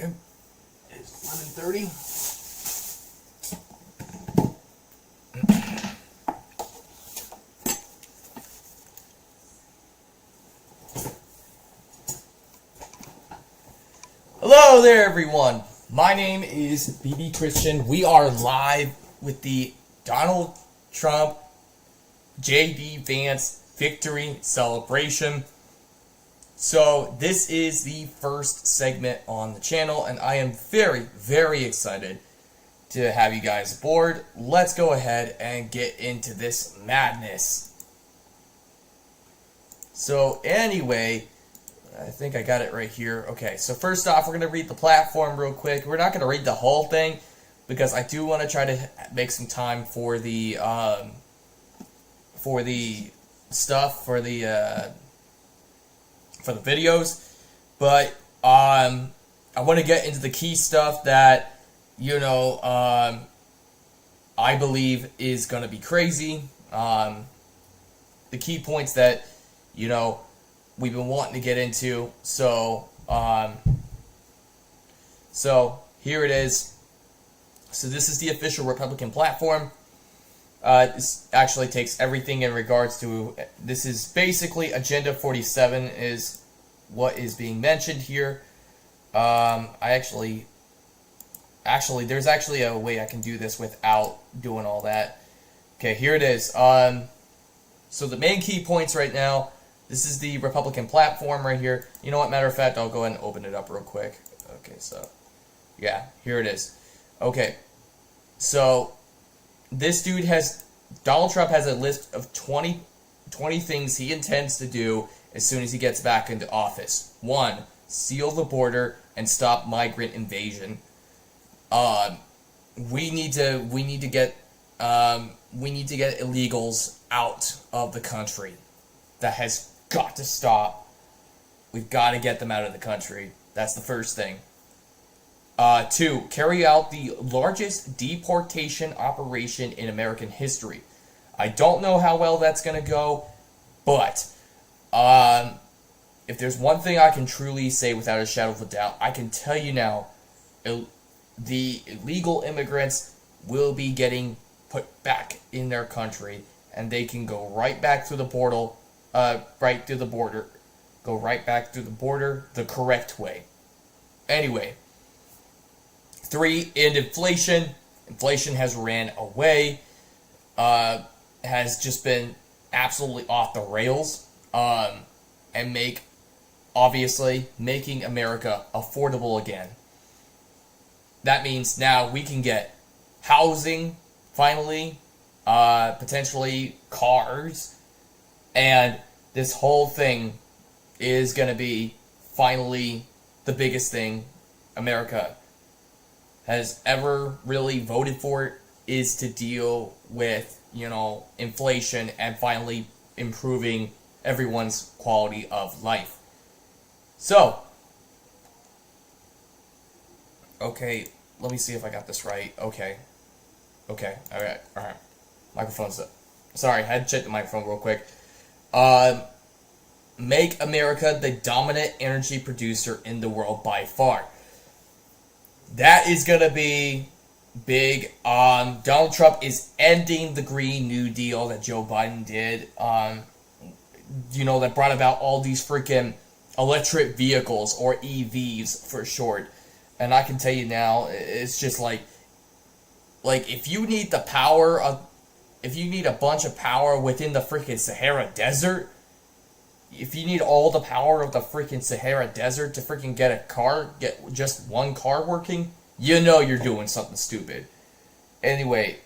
Okay. It's 11:30. Hello there, everyone. My name is BB Christian. We are live with the Donald Trump JD Vance victory celebration. So this is the first segment on the channel, and I am very, very excited to have you guys aboard. Let's go ahead and get into this madness. So anyway, I think I got it right here. Okay, so first off, we're going to read the platform real quick. We're not going to read the whole thing because I do want to try to make some time for the stuff for the videos, but I want to get into the key stuff that I believe is going to be crazy. The key points that we've been wanting to get into. So here it is. So this is the official Republican platform. This actually takes everything in regards to, this is basically Agenda 47 is what is being mentioned here. There's actually a way I can do this without doing all that. Okay, here it is. So the main key points right now, this is the Republican platform right here. You know what, matter of fact, I'll go ahead and open it up real quick. Okay, so, yeah, here it is. Okay, so Donald Trump has a list of 20 things he intends to do as soon as he gets back into office. 1, seal the border and stop migrant invasion. We need to get illegals out of the country. That has got to stop. We've got to get them out of the country. That's the first thing. 2, carry out the largest deportation operation in American history. I don't know how well that's going to go, but if there's one thing I can truly say without a shadow of a doubt, I can tell you now, the illegal immigrants will be getting put back in their country, and they can go right back through the portal, go right back through the border the correct way. Anyway. 3, end inflation. Inflation has ran away, has just been absolutely off the rails, and making America affordable again. That means now we can get housing, finally, potentially cars, and this whole thing is going to be finally the biggest thing America has ever really voted for, is to deal with, inflation and finally improving everyone's quality of life. So, okay, let me see if I got this right. Okay, alright. Microphone's up. Sorry, I had to check the microphone real quick. Make America the dominant energy producer in the world by far. That is going to be big. Donald Trump is ending the Green New Deal that Joe Biden did. That brought about all these freaking electric vehicles, or EVs for short. And I can tell you now, it's just like if you need a bunch of power within the freaking Sahara Desert, if you need all the power of the freaking Sahara Desert to freaking get just one car working, you're doing something stupid. Anyway,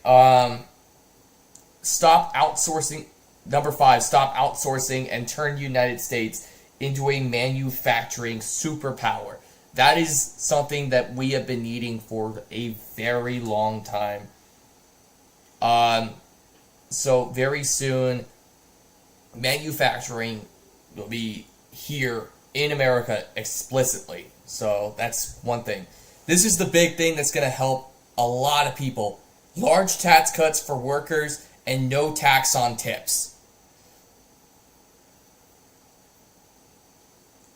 stop outsourcing. Number 5, stop outsourcing and turn the United States into a manufacturing superpower. That is something that we have been needing for a very long time. So very soon, manufacturing will be here in America explicitly. So that's one thing. This is the big thing that's going to help a lot of people. Large tax cuts for workers and no tax on tips.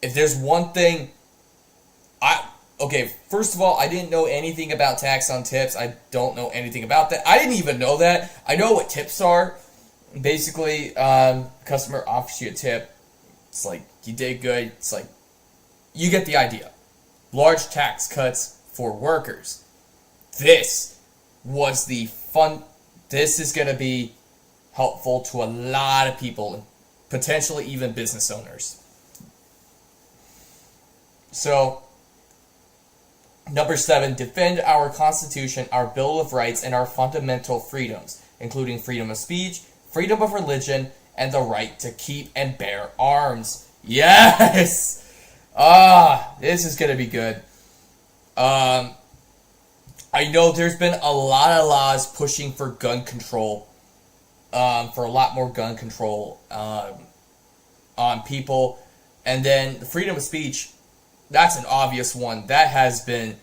If there's one thing, okay, first of all, I didn't know anything about tax on tips. I don't know anything about that. I didn't even know that. I know what tips are. Basically, customer offers you a tip. It's like, you did good. It's like, you get the idea. Large tax cuts for workers. This was the fun. This is going to be helpful to a lot of people, potentially even business owners. So, number 7, defend our Constitution, our Bill of Rights, and our fundamental freedoms, including freedom of speech, freedom of religion, and the right to keep and bear arms. Yes! This is going to be good. I know there's been a lot of laws pushing for gun control, for a lot more gun control on people. And then the freedom of speech, that's an obvious one. That has been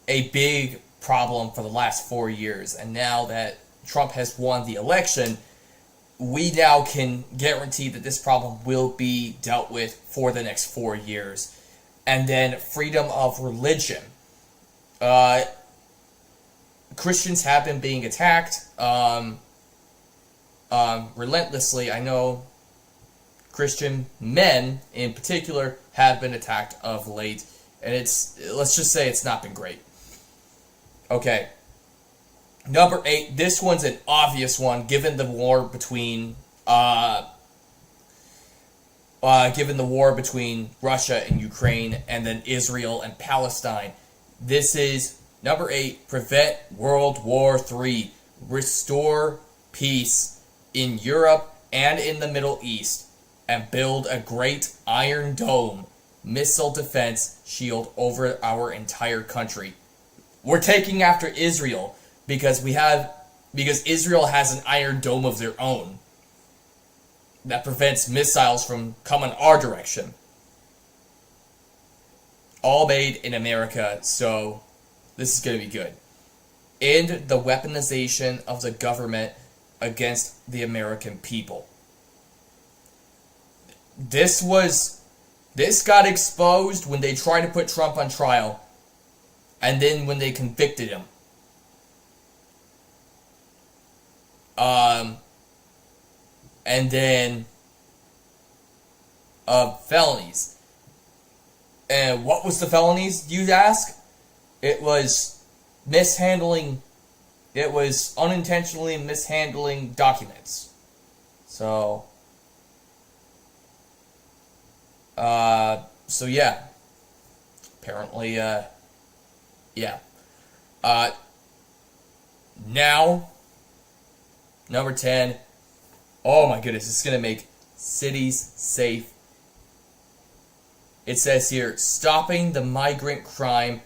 a big problem for the last 4 years. And now that Trump has won the election, we now can guarantee that this problem will be dealt with for the next 4 years. And then freedom of religion. Christians have been being attacked relentlessly. I know Christian men in particular have been attacked of late, and let's just say it's not been great. Okay. Number 8, this one's an obvious one given the war between Russia and Ukraine, and then Israel and Palestine. This is number 8, prevent World War III. Restore peace in Europe and in the Middle East, and build a great Iron Dome missile defense shield over our entire country. We're taking after Israel because Israel has an Iron Dome of their own that prevents missiles from coming our direction. All made in America, so this is going to be good. End the weaponization of the government against the American people. This got exposed when they tried to put Trump on trial, and then when they convicted him. And then felonies. And what was the felonies, you'd ask? It was unintentionally mishandling documents. So yeah. Apparently, yeah. Now, number 10. Oh my goodness, it's going to make cities safe. It says here, stopping the migrant crime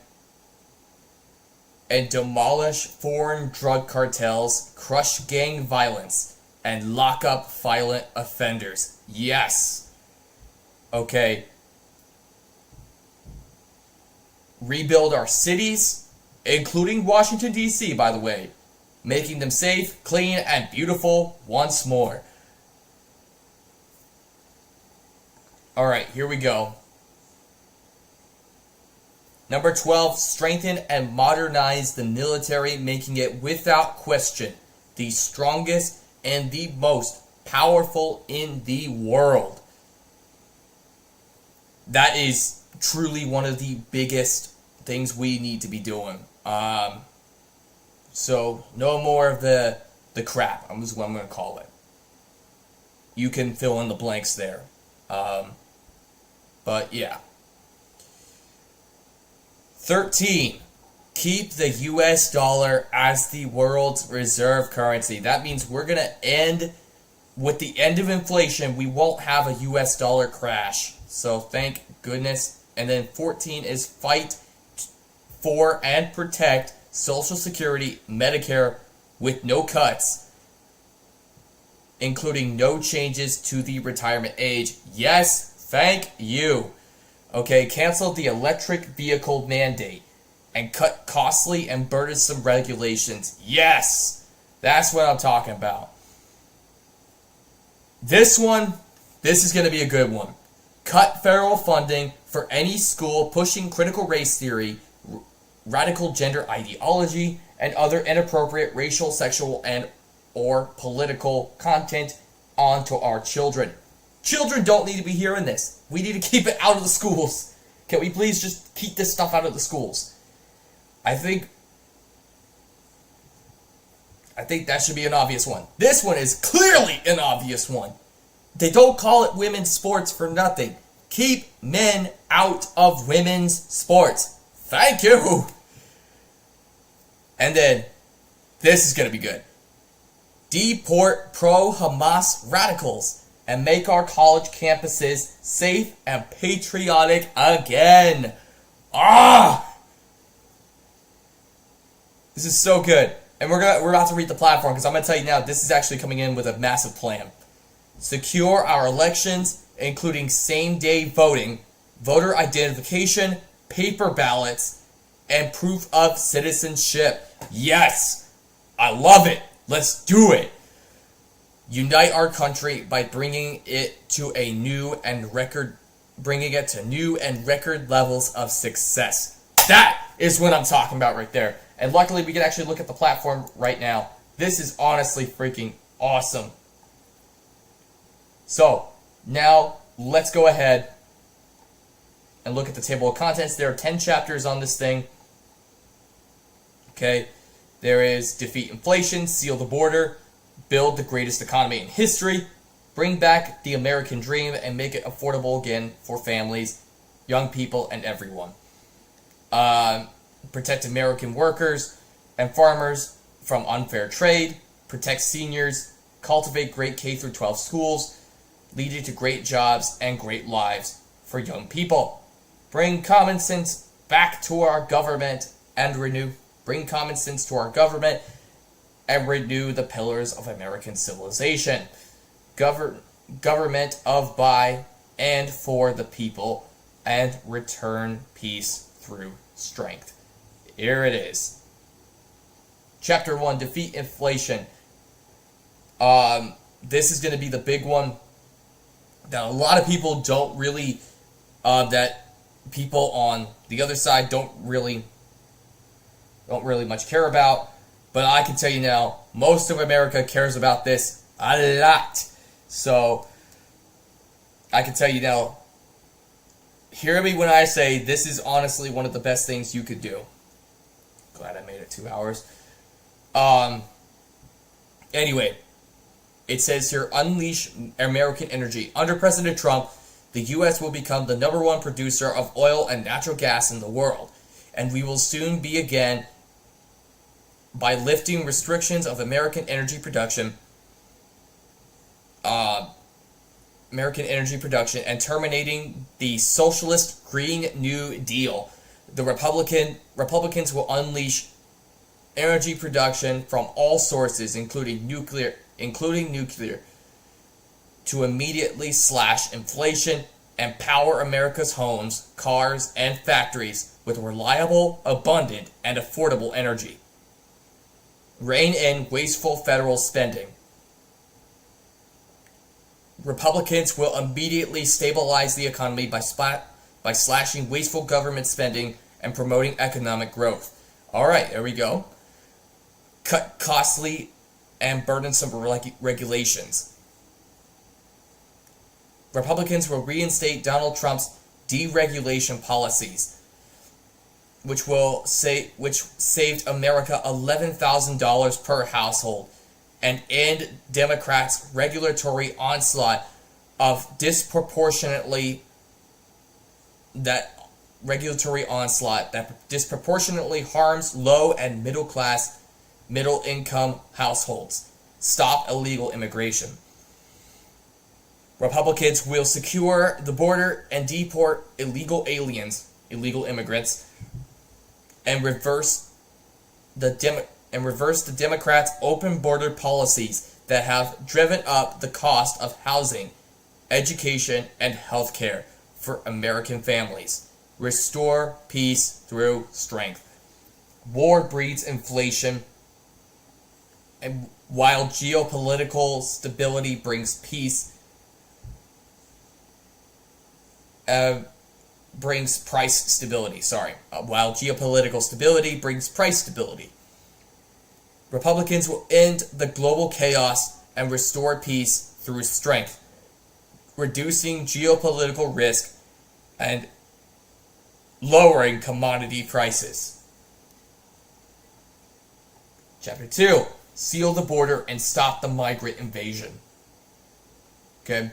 and demolish foreign drug cartels, crush gang violence, and lock up violent offenders. Yes. Okay. Rebuild our cities, including Washington, D.C., by the way, making them safe, clean, and beautiful once more. Alright, here we go. Number 12, strengthen and modernize the military, making it without question the strongest and the most powerful in the world. That is truly one of the biggest things we need to be doing. So, no more of the crap, is what I'm going to call it. You can fill in the blanks there. But, yeah. 13. Keep the US dollar as the world's reserve currency. That means we're going to end, with the end of inflation, we won't have a US dollar crash. So, thank goodness. And then 14 is fight for and protect Social Security, Medicare with no cuts, including no changes to the retirement age. Yes, thank you. Okay, cancel the electric vehicle mandate and cut costly and burdensome regulations. Yes, that's what I'm talking about. This is going to be a good one. cut federal funding for any school pushing critical race theory, radical gender ideology, and other inappropriate racial, sexual, and or political content onto our children. Children don't need to be hearing this. We need to keep it out of the schools. Can we please just keep this stuff out of the schools? I think that should be an obvious one. This one is clearly an obvious one. They don't call it women's sports for nothing. Keep men out of women's sports. Thank you. And then, this is going to be good. Deport pro-Hamas radicals and make our college campuses safe and patriotic again. This is so good. And we're about to read the platform, because I'm going to tell you now, this is actually coming in with a massive plan. Secure our elections, including same-day voting, voter identification, paper ballots, and proof of citizenship. Yes! I love it! Let's do it! Unite our country by bringing it to new and record levels of success. That is what I'm talking about right there. And luckily, we can actually look at the platform right now. This is honestly freaking awesome. So, now, let's go ahead and look at the table of contents. There are 10 chapters on this thing. Okay, there is defeat inflation, seal the border, build the greatest economy in history, bring back the American dream, and make it affordable again for families, young people, and everyone. Protect American workers and farmers from unfair trade, protect seniors, cultivate great K-12 schools, leading to great jobs and great lives for young people. Bring common sense back to our government and renew the pillars of American civilization. Government of, by, and for the people, and return peace through strength. Here it is. Chapter 1, defeat inflation. This is going to be the big one that a lot of people don't really, that people on the other side don't really much care about. But I can tell you now, most of America cares about this a lot. So, I can tell you now, hear me when I say this is honestly one of the best things you could do. Glad I made it 2 hours. Anyway, it says here, unleash American energy. Under President Trump, the U.S. will become the #1 producer of oil and natural gas in the world. And we will soon be again by lifting restrictions of American energy production and terminating the socialist Green New Deal. The Republicans will unleash energy production from all sources, including nuclear, to immediately slash inflation and power America's homes, cars, and factories with reliable, abundant, and affordable energy. Rein in wasteful federal spending. Republicans will immediately stabilize the economy by slashing wasteful government spending and promoting economic growth. Alright, there we go. Cut costly and burdensome regulations. Republicans will reinstate Donald Trump's deregulation policies, which saved America $11,000 per household, and end Democrats' regulatory onslaught that disproportionately harms low and middle-income households. Stop illegal immigration. Republicans will secure the border and deport illegal aliens, illegal immigrants, and reverse the Democrats' open border policies that have driven up the cost of housing, education, and health care for American families. Restore peace through strength. War breeds inflation, and while geopolitical stability brings peace, brings price stability. While geopolitical stability brings price stability. Republicans will end the global chaos and restore peace through strength, reducing geopolitical risk and lowering commodity prices. Chapter 2. Seal the border and stop the migrant invasion. Okay.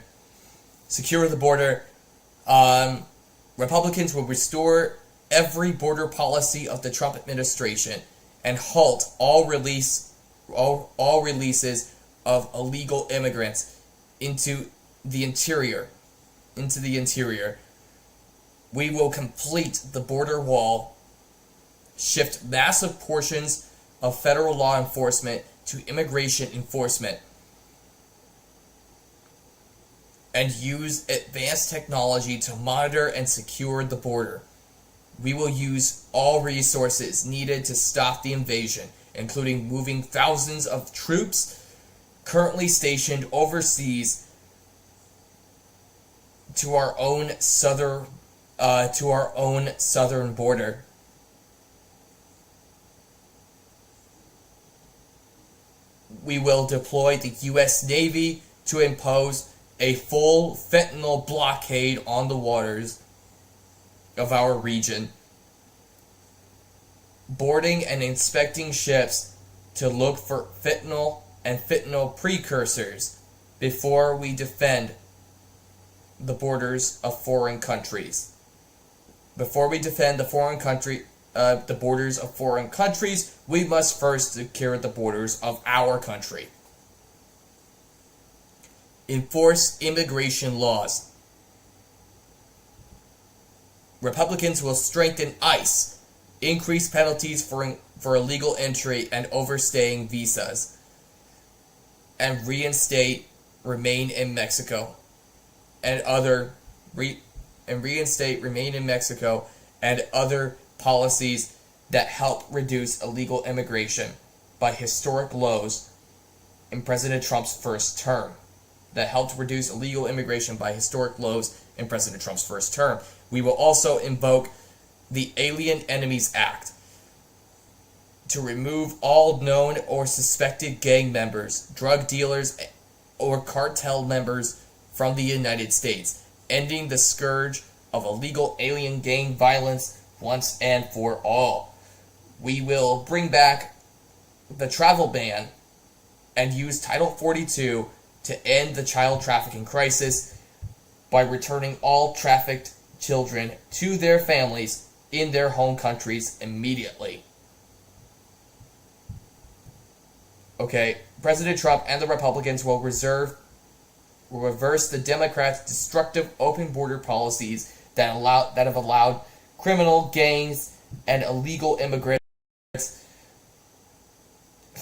Secure the border. Republicans will restore every border policy of the Trump administration and halt all releases of illegal immigrants into the interior. We will complete the border wall, shift massive portions of federal law enforcement to immigration enforcement, and use advanced technology to monitor and secure the border. We will use all resources needed to stop the invasion, including moving thousands of troops currently stationed overseas to our own southern border. We will deploy the U.S. Navy to impose a full fentanyl blockade on the waters of our region, boarding and inspecting ships to look for fentanyl and fentanyl precursors before we defend the borders of foreign countries. Before we defend the borders of foreign countries, we must first secure the borders of our country. Enforce immigration laws. Republicans will strengthen ICE, increase penalties for illegal entry and overstaying visas, and reinstate Remain in Mexico and other policies that help reduce illegal immigration by historic lows in President Trump's first term. We will also invoke the Alien Enemies Act to remove all known or suspected gang members, drug dealers, or cartel members from the United States, ending the scourge of illegal alien gang violence once and for all. We will bring back the travel ban and use Title 42 to end the child trafficking crisis by returning all trafficked children to their families in their home countries immediately. Okay, President Trump and the Republicans will reverse the Democrats' destructive open border policies that have allowed criminal gangs and illegal immigrants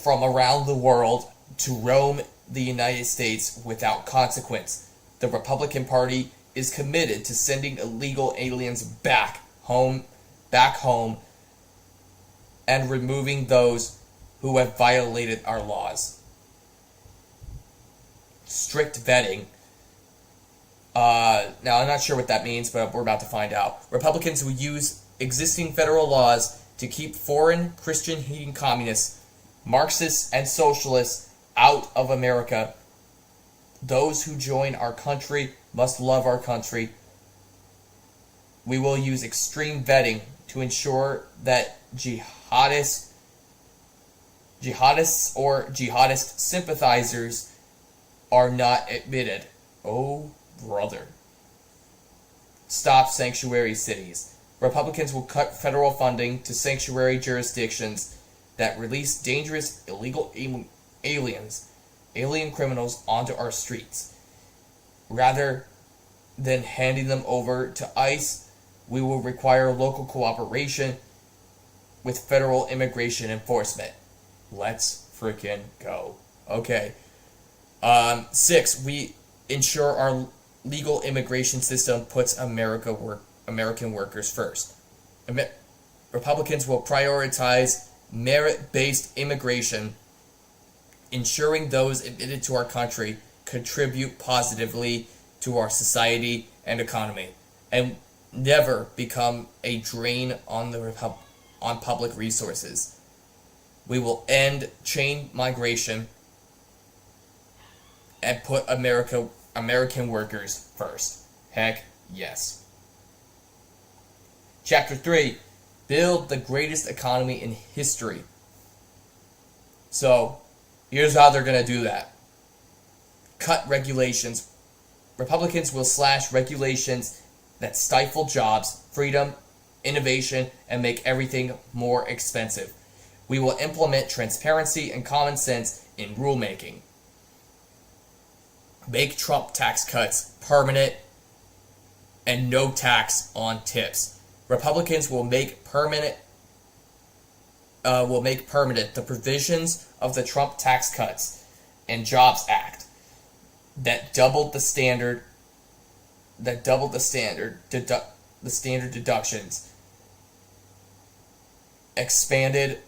from around the world to roam the United States without consequence. The Republican Party is committed to sending illegal aliens back home, and removing those who have violated our laws. Strict vetting. Now, I'm not sure what that means, but we're about to find out. Republicans will use existing federal laws to keep foreign Christian-hating communists, Marxists, and socialists out of America. Those who join our country must love our country. We will use extreme vetting to ensure that jihadists or jihadist sympathizers are not admitted. Oh, brother. Stop sanctuary cities. Republicans will cut federal funding to sanctuary jurisdictions that release dangerous illegal alien criminals onto our streets. Rather than handing them over to ICE, we will require local cooperation with federal immigration enforcement. Let's freaking go. Okay. 6, we ensure our legal immigration system puts American workers first. Republicans will prioritize merit-based immigration, ensuring those admitted to our country contribute positively to our society and economy. and never become a drain on on public resources. We will end chain migration and put American workers first. Heck yes. Chapter 3, build the greatest economy in history. So, here's how they're going to do that. Cut regulations. Republicans will slash regulations that stifle jobs, freedom, innovation, and make everything more expensive. We will implement transparency and common sense in rulemaking. Make Trump tax cuts permanent and no tax on tips. Republicans will make permanent the provisions of the Trump Tax Cuts and Jobs Act that doubled the standard deductions, expanded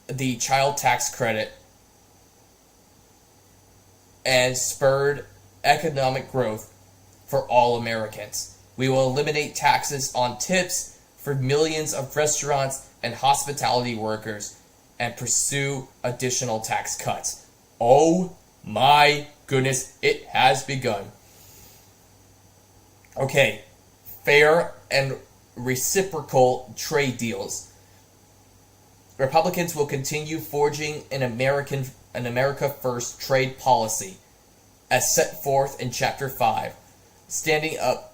the child tax credit, and spurred economic growth for all Americans. We will eliminate taxes on tips for millions of restaurants and hospitality workers and pursue additional tax cuts. Oh my goodness, it has begun. Okay, fair and reciprocal trade deals. Republicans will continue forging an America First trade policy as set forth in Chapter 5, standing up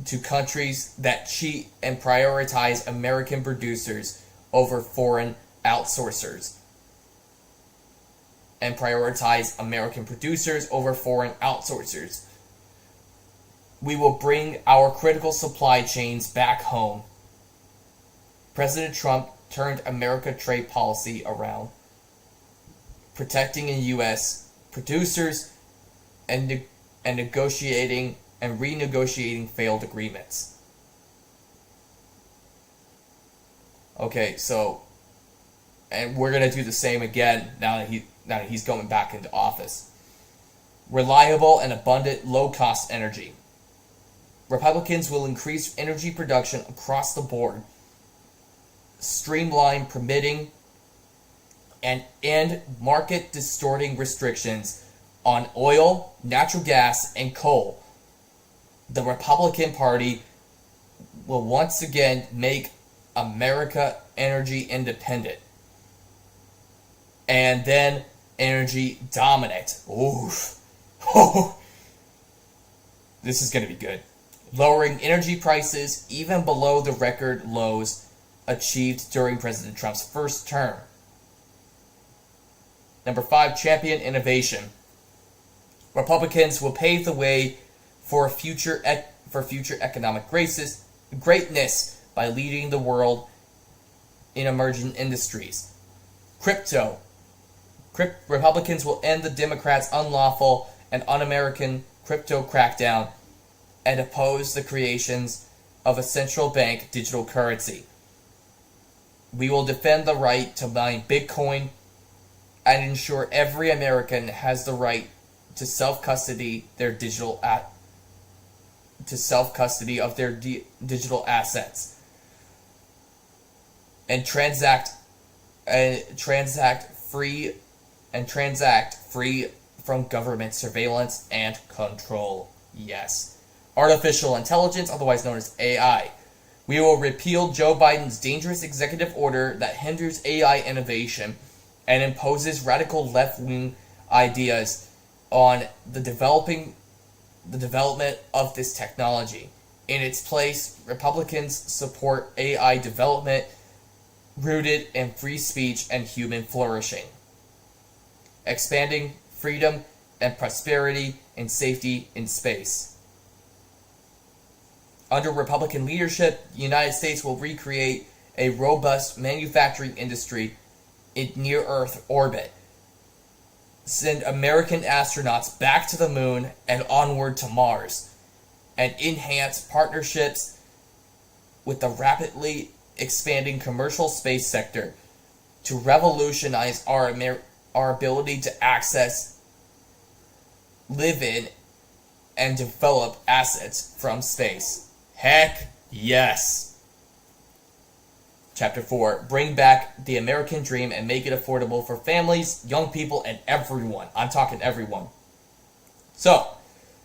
to countries that cheat and prioritize American producers over foreign outsourcers. We will bring our critical supply chains back home. President Trump turned America trade policy around, protecting U.S. producers and negotiating and renegotiating failed agreements. Okay, so, and we're going to do the same again now that he's going back into office. Reliable and abundant low-cost energy. Republicans will increase energy production across the board, streamline permitting, and end market-distorting restrictions on oil, natural gas, and coal. The Republican Party will once again make America energy independent and then energy dominant. Oof. This is going to be good. Lowering energy prices even below the record lows achieved during President Trump's first term. Number 5, champion innovation. Republicans will pave the way for future economic greatness by leading the world in emerging industries. Crypto. Republicans will end the Democrats' unlawful and un-American crypto crackdown and oppose the creations of a central bank digital currency. We will defend the right to mine Bitcoin and ensure every American has the right to self-custody of their digital assets and transact free from government surveillance and control. Yes. Artificial intelligence, otherwise known as AI. We will repeal Joe Biden's dangerous executive order that hinders AI innovation and imposes radical left-wing ideas on the development of this technology. In its place, Republicans support AI development rooted in free speech and human flourishing, expanding freedom and prosperity and safety in space. Under Republican leadership, the United States will recreate a robust manufacturing industry in near-Earth orbit, send American astronauts back to the moon and onward to Mars, and enhance partnerships with the rapidly expanding commercial space sector to revolutionize our ability to access, live in, and develop assets from space. Heck yes. Chapter 4. Bring back the American dream and make it affordable for families, young people, and everyone. I'm talking everyone. So,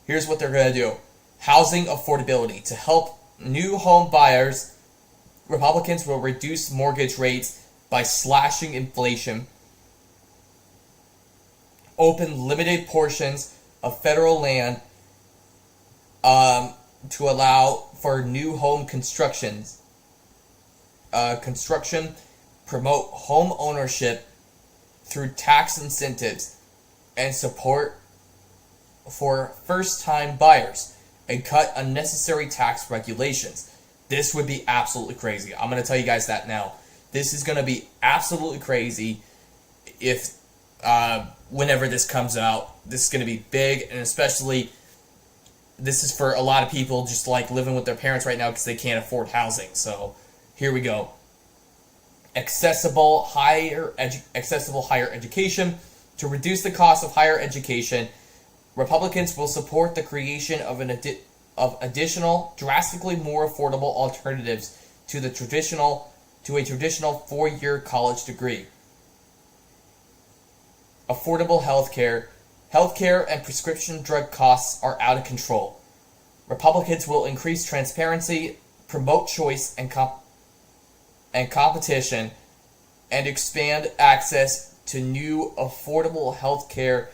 here's what they're going to do. Housing affordability. To help new home buyers, Republicans will reduce mortgage rates by slashing inflation, open limited portions of federal land to allow for new home construction, promote home ownership through tax incentives, and support for first-time buyers, and cut unnecessary tax regulations. This would be absolutely crazy. I'm going to tell you guys that now. This is going to be absolutely crazy if whenever this comes out. This is going to be big, and especially this is for a lot of people just like living with their parents right now because they can't afford housing. So here we go. Accessible higher education. To reduce the cost of higher education, Republicans will support the creation of additional, drastically more affordable alternatives to a traditional 4-year college degree. Affordable healthcare. Healthcare and prescription drug costs are out of control. Republicans will increase transparency, promote choice and competition, and expand access to new affordable healthcare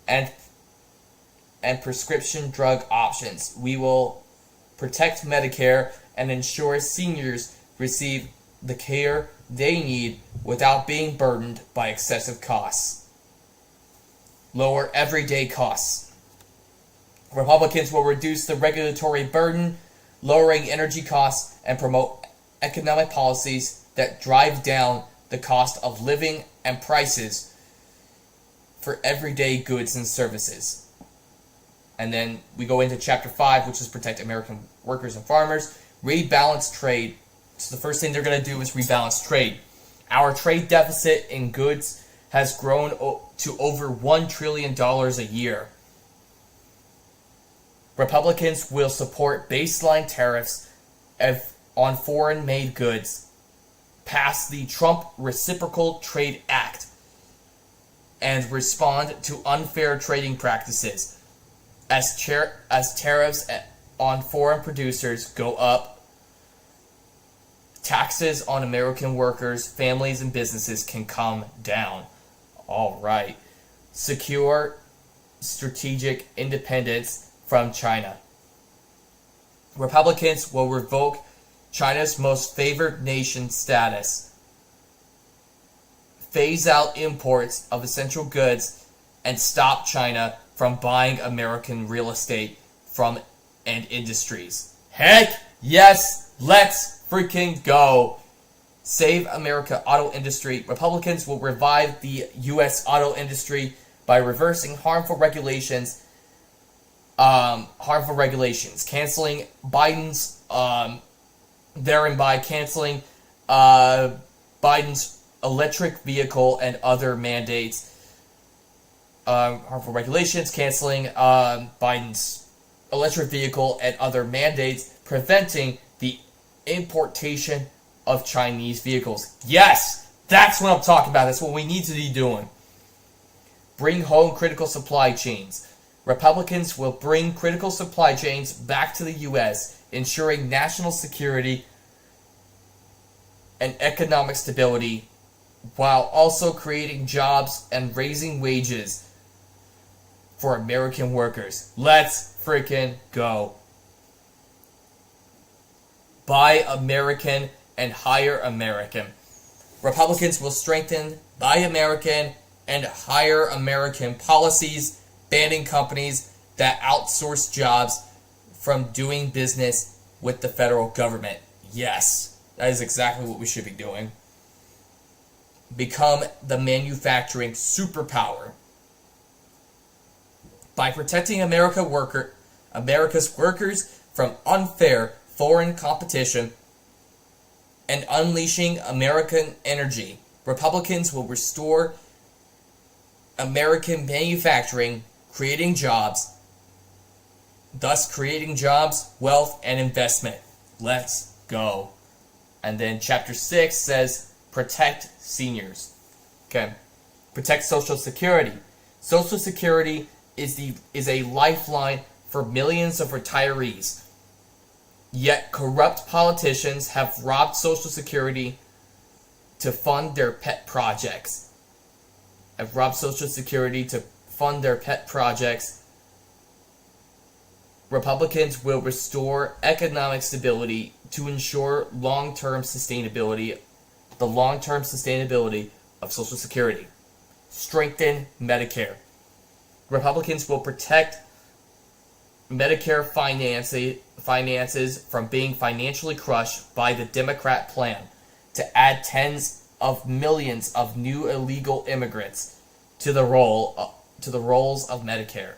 and prescription drug options. We will protect Medicare and ensure seniors receive the care they need without being burdened by excessive costs. Lower everyday costs. Republicans will reduce the regulatory burden, lowering energy costs, and promote economic policies that drive down the cost of living and prices for everyday goods and services. And then we go into Chapter 5, which is protect American workers and farmers. Rebalance trade. So the first thing they're going to do is rebalance trade. Our trade deficit in goods has grown to over $1 trillion a year. Republicans will support baseline tariffs on foreign-made goods, pass the Trump Reciprocal Trade Act, and respond to unfair trading practices. As tariffs on foreign producers go up, taxes on American workers, families, and businesses can come down. All right. Secure strategic independence from China. Republicans will revoke China's most favored nation status, phase out imports of essential goods, and stop China from buying American real estate and industries. Heck yes, let's freaking go. Save America auto industry. Republicans will revive the U.S. auto industry by reversing harmful regulations, canceling Biden's, thereby canceling Biden's electric vehicle and other mandates. Harmful regulations, canceling Biden's electric vehicle and other mandates, preventing the importation of Chinese vehicles. Yes! That's what I'm talking about. That's what we need to be doing. Bring home critical supply chains. Republicans will bring critical supply chains back to the U.S., ensuring national security and economic stability, while also creating jobs and raising wages for American workers. Let's freaking go. Buy American and hire American. Republicans will strengthen Buy American and Hire American policies, banning companies that outsource jobs from doing business with the federal government. Yes, that is exactly what we should be doing. Become the manufacturing superpower. By protecting America's workers from unfair foreign competition and unleashing American energy, Republicans will restore American manufacturing, creating jobs, thus creating jobs, wealth, and investment. Let's go. And then chapter 6 says, protect seniors. Okay. Protect Social Security. Social Security is a lifeline for millions of retirees. Yet corrupt politicians have robbed Social Security to fund their pet projects. Republicans will restore economic stability to ensure the long-term sustainability of Social Security. Strengthen Medicare. Republicans will protect Medicare finances from being financially crushed by the Democrat plan to add tens of millions of new illegal immigrants to the rolls of Medicare.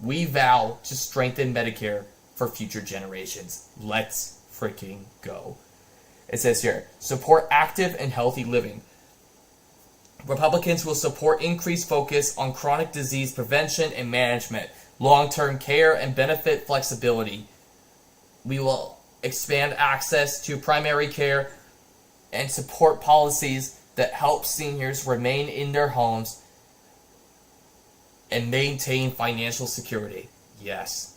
We vow to strengthen Medicare for future generations. Let's freaking go. It says here, support active and healthy living. Republicans will support increased focus on chronic disease prevention and management, long-term care, and benefit flexibility. We will expand access to primary care and support policies that help seniors remain in their homes and maintain financial security. Yes.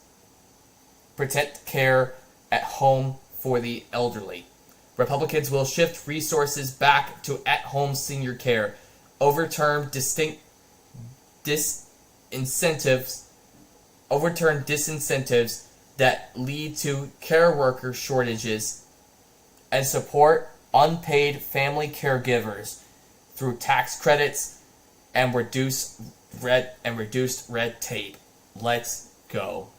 Protect care at home for the elderly. Republicans will shift resources back to at-home senior care, overturn disincentives that lead to care worker shortages, and support unpaid family caregivers through tax credits and reduced red tape. Let's go.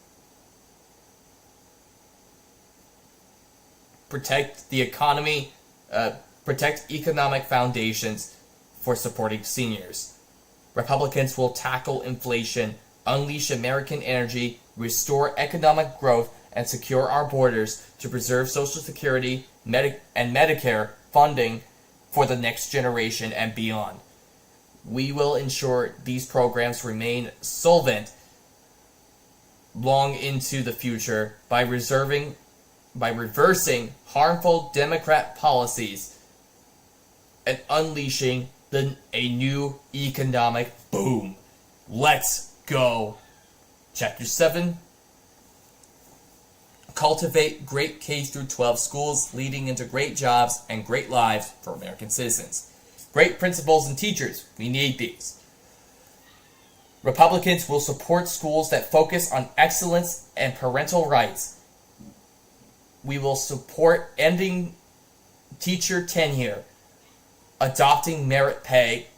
Protect the economy, protect economic foundations for supporting seniors. Republicans will tackle inflation, unleash American energy, restore economic growth, and secure our borders to preserve Social Security and Medicare funding for the next generation and beyond. We will ensure these programs remain solvent long into the future by reversing harmful Democrat policies and unleashing a new economic boom. Let's go. Chapter 7. Cultivate great K-12 schools leading into great jobs and great lives for American citizens. Great principals and teachers. We need these. Republicans will support schools that focus on excellence and parental rights. We will support ending teacher tenure, adopting merit pay.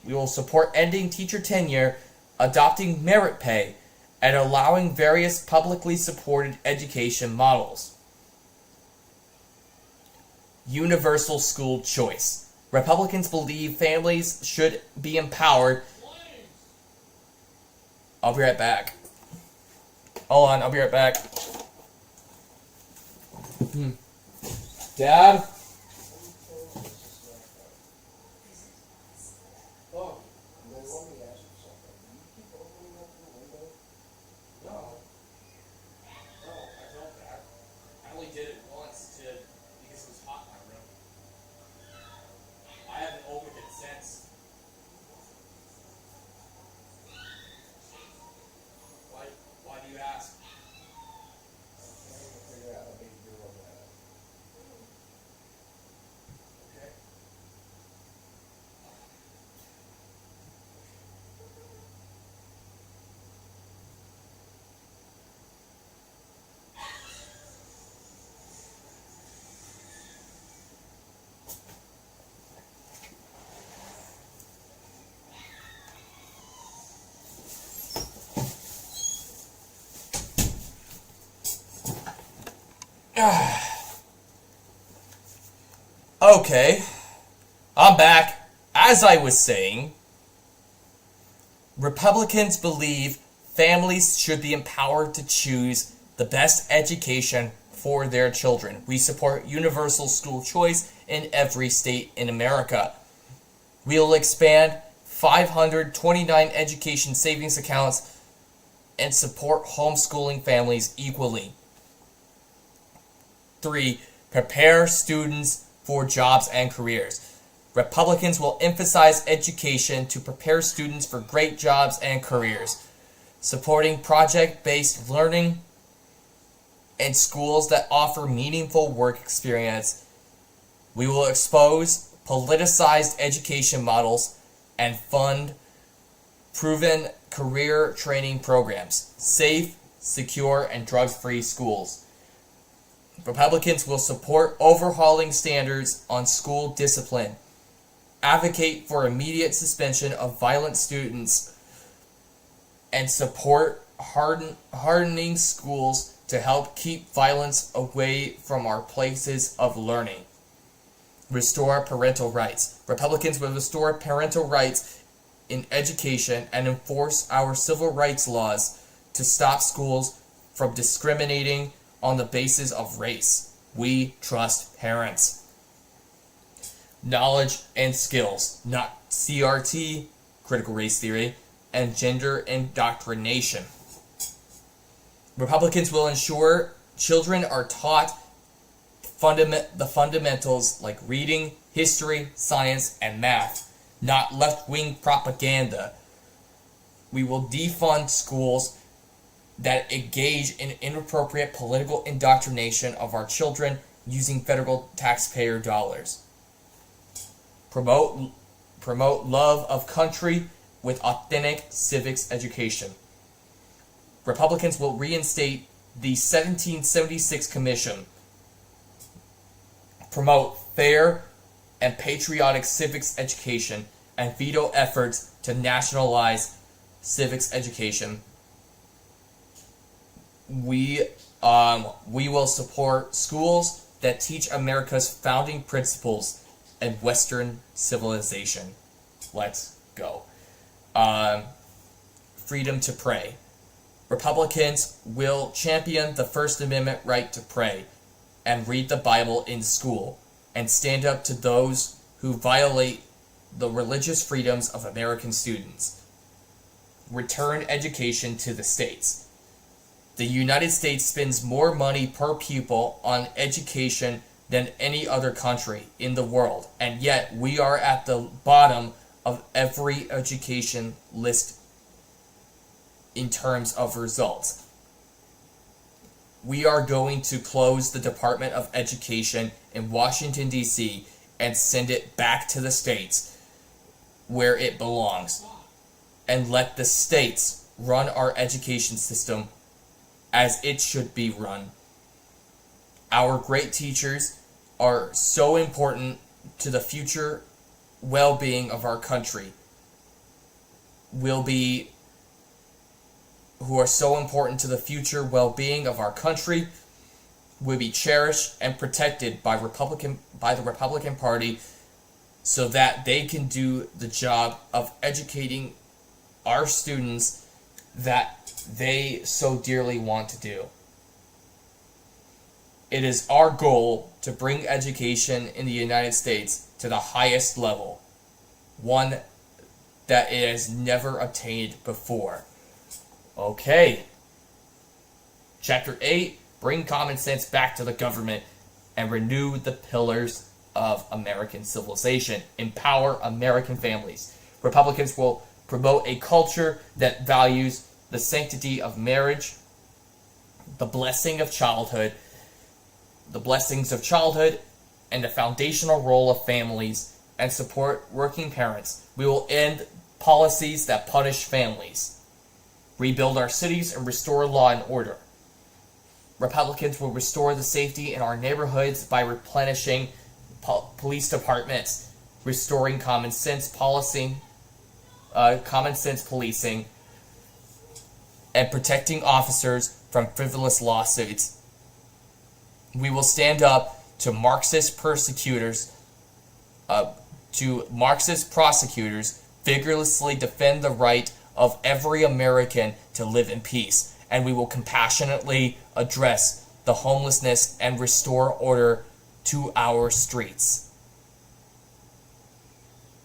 We will support ending teacher tenure, adopting merit pay, and allowing various publicly supported education models. Universal school choice. Republicans believe families should be empowered. I'll be right back. Hold on, I'll be right back. Dad? Okay, I'm back. As I was saying, Republicans believe families should be empowered to choose the best education for their children. We support universal school choice in every state in America. We will expand 529 education savings accounts and support homeschooling families equally. 3. Prepare students for jobs and careers. Republicans will emphasize education to prepare students for great jobs and careers, supporting project-based learning and schools that offer meaningful work experience. We will expose politicized education models and fund proven career training programs, safe, secure, and drug-free schools. Republicans will support overhauling standards on school discipline, advocate for immediate suspension of violent students, and support hardening schools to help keep violence away from our places of learning. Restore parental rights. Republicans will restore parental rights in education and enforce our civil rights laws to stop schools from discriminating on the basis of race. We trust parents. Knowledge and skills, not CRT, critical race theory, and gender indoctrination. Republicans will ensure children are taught the fundamentals like reading, history, science, and math, not left-wing propaganda. We will defund schools that engage in inappropriate political indoctrination of our children using federal taxpayer dollars. Promote love of country with authentic civics education. Republicans will reinstate the 1776 Commission. Promote fair and patriotic civics education and veto efforts to nationalize civics education. We will support schools that teach America's founding principles and Western civilization. Let's go. Freedom to pray. Republicans will champion the First Amendment right to pray and read the Bible in school and stand up to those who violate the religious freedoms of American students. Return education to the states. The United States spends more money per pupil on education than any other country in the world, and yet we are at the bottom of every education list in terms of results. We are going to close the Department of Education in Washington, D.C. and send it back to the states where it belongs, and let the states run our education system as it should be run. Our great teachers are so important to the future well-being of our country. Who are so important to the future well-being of our country will be cherished and protected by the Republican Party so that they can do the job of educating our students that they so dearly want to do. It is our goal to bring education in the United States to the highest level, one that it has never attained before. Okay. Chapter 8, bring common sense back to the government and renew the pillars of American civilization. Empower American families. Republicans will promote a culture that values the sanctity of marriage, the blessings of childhood, and the foundational role of families, and support working parents. We will end policies that punish families. Rebuild our cities and restore law and order. Republicans will restore the safety in our neighborhoods by replenishing police departments, restoring common sense policing, and protecting officers from frivolous lawsuits. We will stand up to Marxist prosecutors, vigorously defend the right of every American to live in peace, and we will compassionately address the homelessness and restore order to our streets.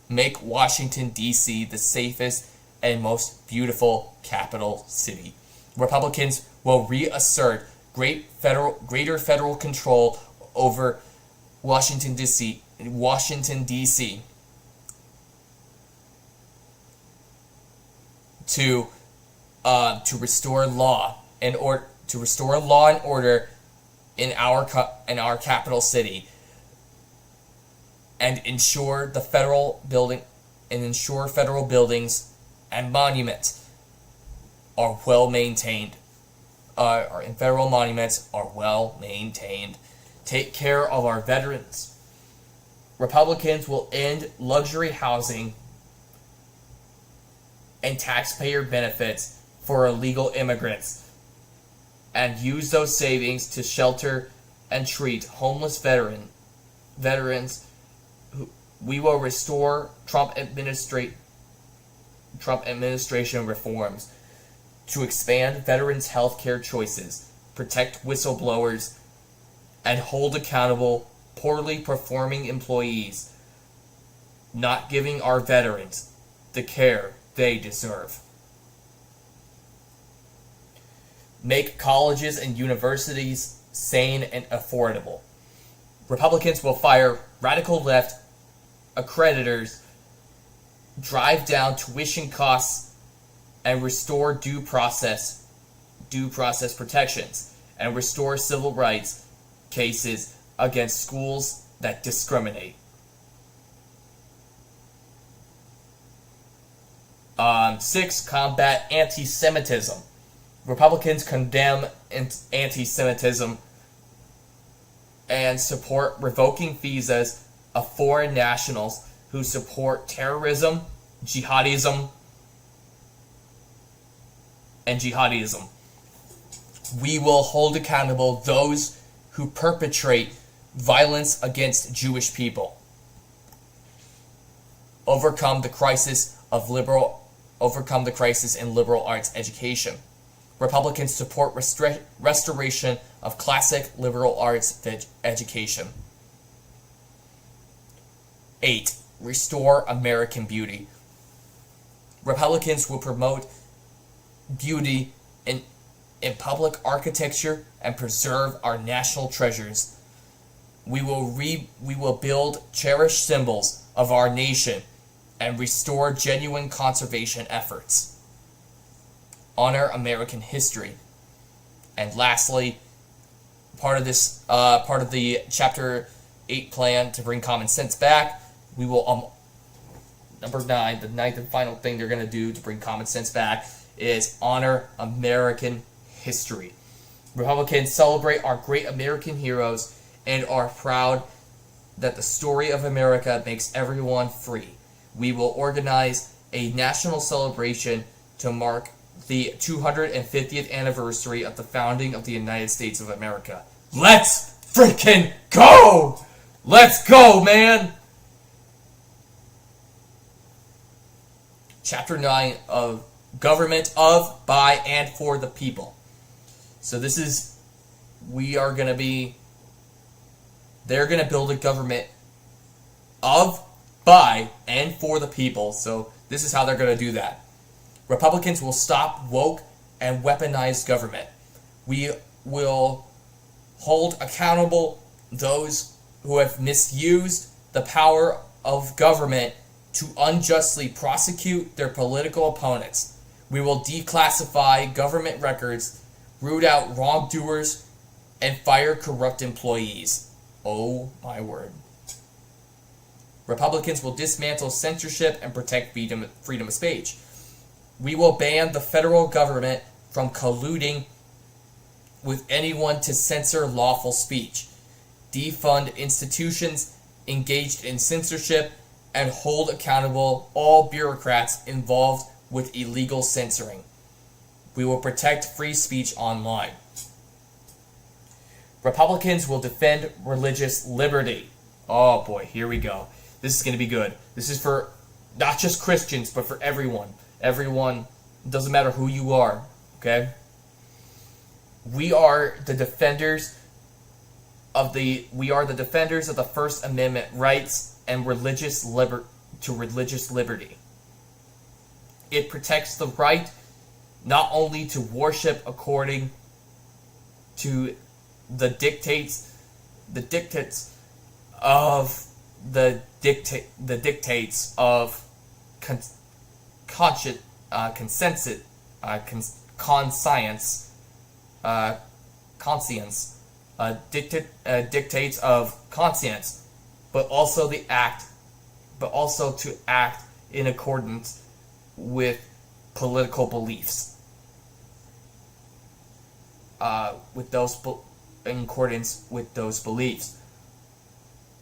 Make Washington, D.C. the safest and most beautiful capital city. Republicans will reassert greater federal control over Washington, D.C. to restore law and order in our capital city, and ensure federal buildings and monuments are well maintained. And federal monuments are well maintained. Take care of our veterans. Republicans will end luxury housing and taxpayer benefits for illegal immigrants, and use those savings to shelter and treat homeless veterans. We will restore Trump administration reforms to expand veterans' health care choices, protect whistleblowers, and hold accountable poorly performing employees not giving our veterans the care they deserve. Make colleges and universities sane and affordable. Republicans will fire radical left accreditors, drive down tuition costs, and restore due process protections, and restore civil rights cases against schools that discriminate. 6. Combat anti-Semitism. Republicans condemn anti-Semitism and support revoking visas of foreign nationals who support terrorism, jihadism. We will hold accountable those who perpetrate violence against Jewish people. Overcome the crisis in liberal arts education. Republicans support restoration of classic liberal arts education. 8. Restore American beauty. Republicans will promote beauty in public architecture and preserve our national treasures. We will build cherished symbols of our nation and restore genuine conservation efforts. Honor American history. And lastly, part of the Chapter 8 plan to bring common sense back, we will number 9, the ninth and final thing they're going to do to bring common sense back is honor American history. Republicans celebrate our great American heroes and are proud that the story of America makes everyone free. We will organize a national celebration to mark the 250th anniversary of the founding of the United States of America. Let's freaking go! Let's go, man! Chapter 9 of Government of, by, and for the people. So this is, they're going to build a government of, by, and for the people. So this is how they're going to do that. Republicans will stop woke and weaponized government. We will hold accountable those who have misused the power of government to unjustly prosecute their political opponents. We will declassify government records, root out wrongdoers, and fire corrupt employees. Oh my word. Republicans will dismantle censorship and protect freedom of speech. We will ban the federal government from colluding with anyone to censor lawful speech, defund institutions engaged in censorship, and hold accountable all bureaucrats involved with illegal censoring. We will protect free speech online. Republicans will defend religious liberty. Oh boy, here we go. This is going to be good. This is for not just Christians, but for everyone. Everyone, doesn't matter who you are, okay? We are the defenders of the First Amendment rights and religious liberty. It protects the right not only to worship according to the dictates of the dictates of conscience, dictates of conscience, but also to act in accordance with political beliefs. In accordance with those beliefs,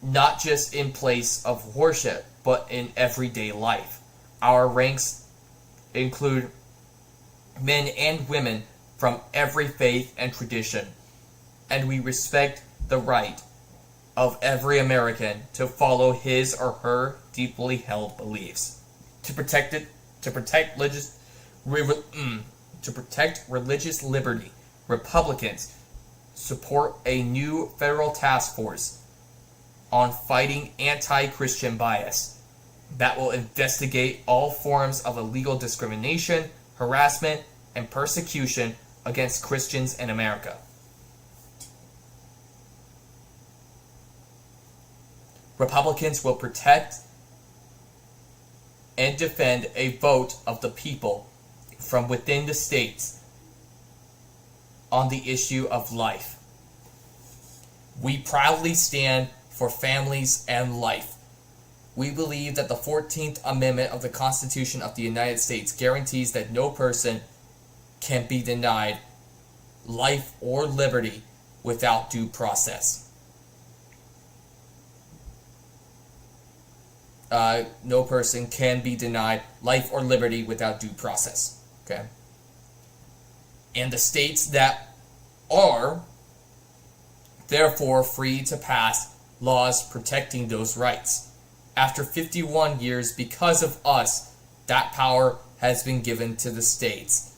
not just in place of worship, but in everyday life. Our ranks include men and women from every faith and tradition, and we respect the right of every American to follow his or her deeply held beliefs. To protect religious liberty, Republicans support a new federal task force on fighting anti-Christian bias that will investigate all forms of illegal discrimination, harassment, and persecution against Christians in America. Republicans will protect and defend a vote of the people from within the states on the issue of life. We proudly stand for families and life. We believe that the 14th Amendment of the Constitution of the United States guarantees that no person can be denied life or liberty without due process. No person can be denied life or liberty without due process. Okay? And the states that are therefore free to pass laws protecting those rights. After 51 years, because of us, that power has been given to the states.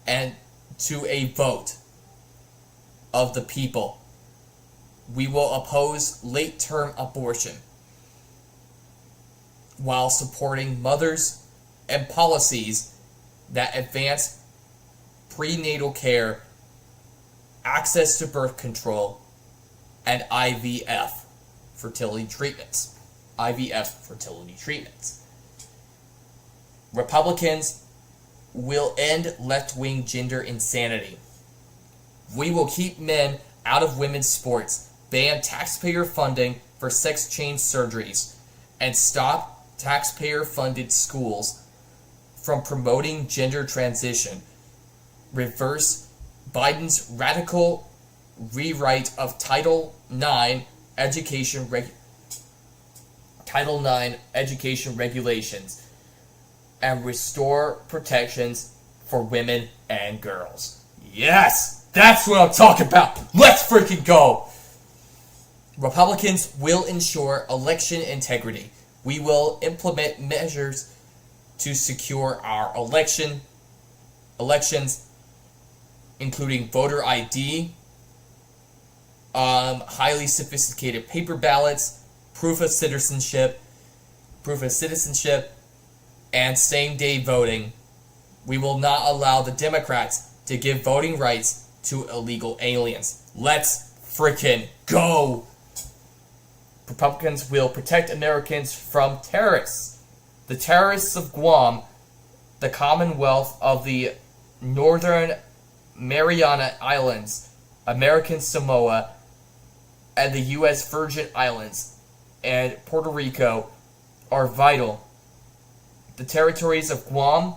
And to a vote of the people, we will oppose late-term abortion while supporting mothers and policies that advance prenatal care, access to birth control, and IVF fertility treatments. Republicans will end left-wing gender insanity. We will keep men out of women's sports, ban taxpayer funding for sex change surgeries, and stop taxpayer-funded schools from promoting gender transition, reverse Biden's radical rewrite of Title IX education regulations, and restore protections for women and girls. Yes! That's what I'm talking about! Let's freaking go! Republicans will ensure election integrity. We will implement measures to secure our elections, including voter ID, highly sophisticated paper ballots, proof of citizenship, and same-day voting. We will not allow the Democrats to give voting rights to illegal aliens. Let's freaking go! Republicans will protect Americans from terrorists. The terrorists of Guam, the Commonwealth of the Northern Mariana Islands, American Samoa, and the U.S. Virgin Islands and Puerto Rico are vital. The territories of Guam,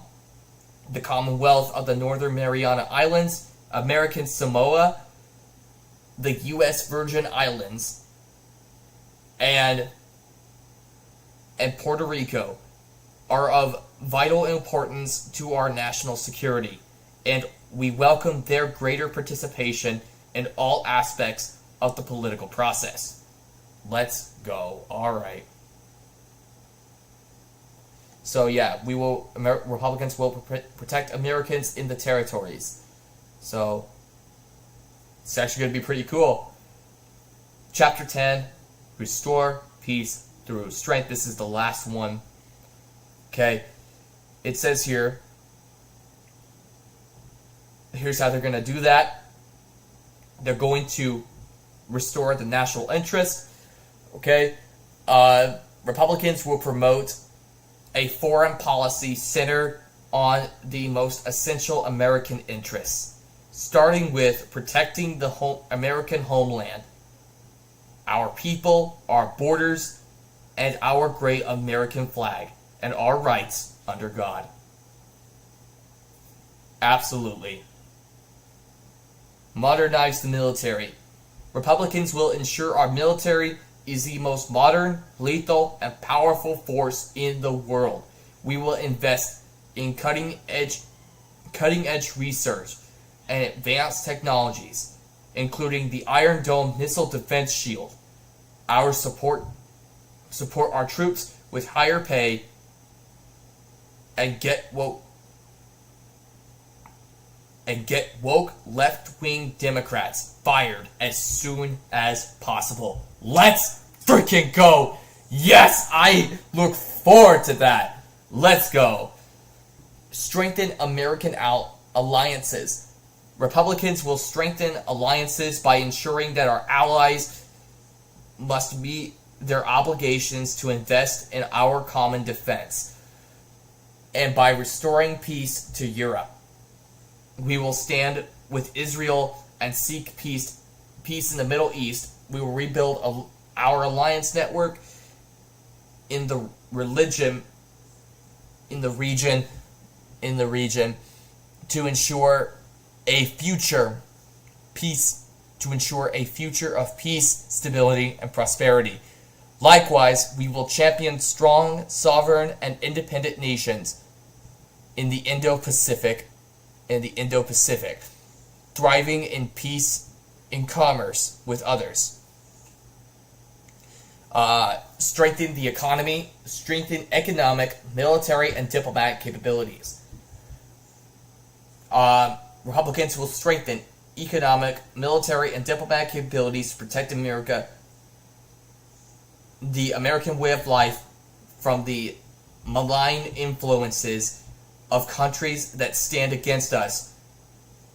the Commonwealth of the Northern Mariana Islands, American Samoa, the U.S. Virgin Islands, and Puerto Rico are of vital importance to our national security, and we welcome their greater participation in all aspects of the political process. Let's go. All right. So yeah, Republicans will protect Americans in the territories. So it's actually going to be pretty cool. Chapter 10, Restore Peace Through Strength. This is the last one. Okay. it says here, here's how they're going to do that. They're going to restore the national interest. Okay? Republicans will promote a foreign policy centered on the most essential American interests, starting with protecting the American homeland, our people, our borders, and our great American flag, and our rights under God. Absolutely. Modernize the military. Republicans will ensure our military is the most modern, lethal, and powerful force in the world. We will invest in cutting-edge research and advanced technologies, including the Iron Dome missile defense shield. Our support our troops with higher pay and get woke left-wing Democrats fired as soon as possible. Let's freaking go! Yes, I look forward to that. Let's go. Strengthen American alliances. Republicans will strengthen alliances by ensuring that our allies must meet their obligations to invest in our common defense, and by restoring peace to Europe. We will stand with Israel and seek peace in the Middle East. We will rebuild our alliance network in the region to ensure a future of peace, stability, and prosperity. Likewise, we will champion strong, sovereign, and independent nations in the Indo-Pacific, thriving in peace, in commerce with others. Strengthen the economy, strengthen economic, military, and diplomatic capabilities. Republicans will strengthen economic, military, and diplomatic capabilities to protect America, the American way of life, from the malign influences of countries that stand against us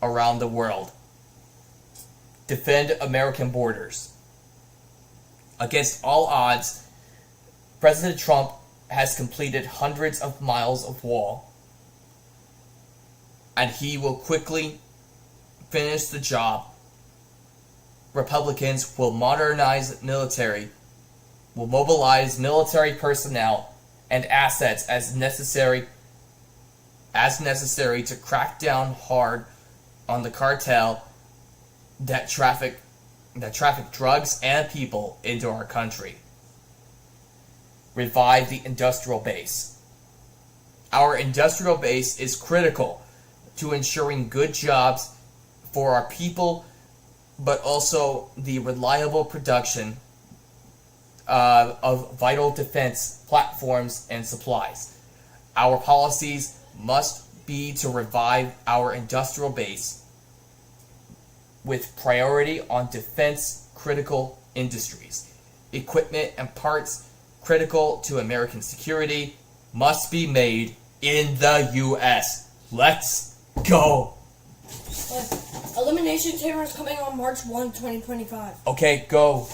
around the world. Defend American borders. Against all odds, President Trump has completed hundreds of miles of wall, and he will quickly finish the job. Republicans will modernize military, will mobilize military personnel and assets as necessary to crack down hard on the cartel that traffic drugs and people into our country. Revive the industrial base. Our industrial base is critical to ensuring good jobs for our people, but also the reliable production of vital defense platforms and supplies. Our policies must be to revive our industrial base with priority on defense critical industries. Equipment and parts critical to American security must be made in the U.S. Let's go! Elimination Chamber is coming on March 1, 2025. Okay, go.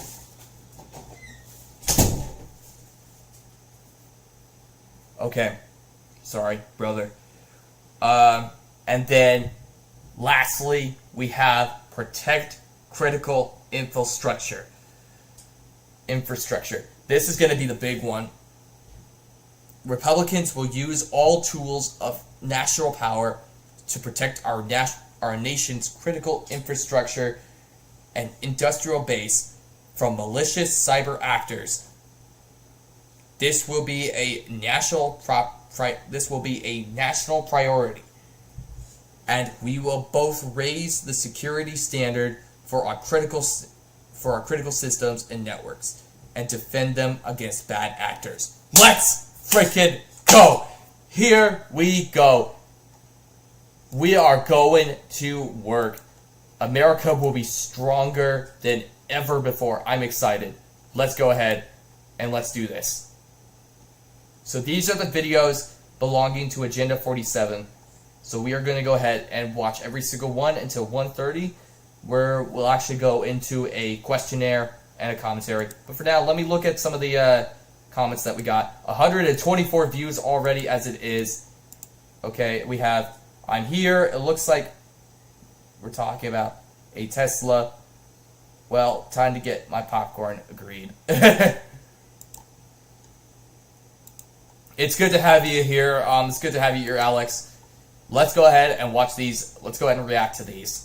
Okay. Sorry, brother. And then, lastly, we have protect critical infrastructure. This is going to be the big one. Republicans will use all tools of national power to protect our nation's critical infrastructure and industrial base from malicious cyber actors. This will be a national priority, and we will both raise the security standard for our critical systems and networks and defend them against bad actors. Let's freaking go! Here we go. We are going to work. America will be stronger than ever before. I'm excited. Let's go ahead and let's do this. So these are the videos belonging to Agenda 47. So we are going to go ahead and watch every single one until 1:30, where we'll actually go into a questionnaire and a commentary. But for now, let me look at some of the comments that we got. 124 views already as it is. Okay, we have, I'm here. It looks like we're talking about a Tesla. Well, time to get my popcorn. Agreed. It's good to have you here. It's good to have you here, Alex. Let's go ahead and watch these. Let's go ahead and react to these.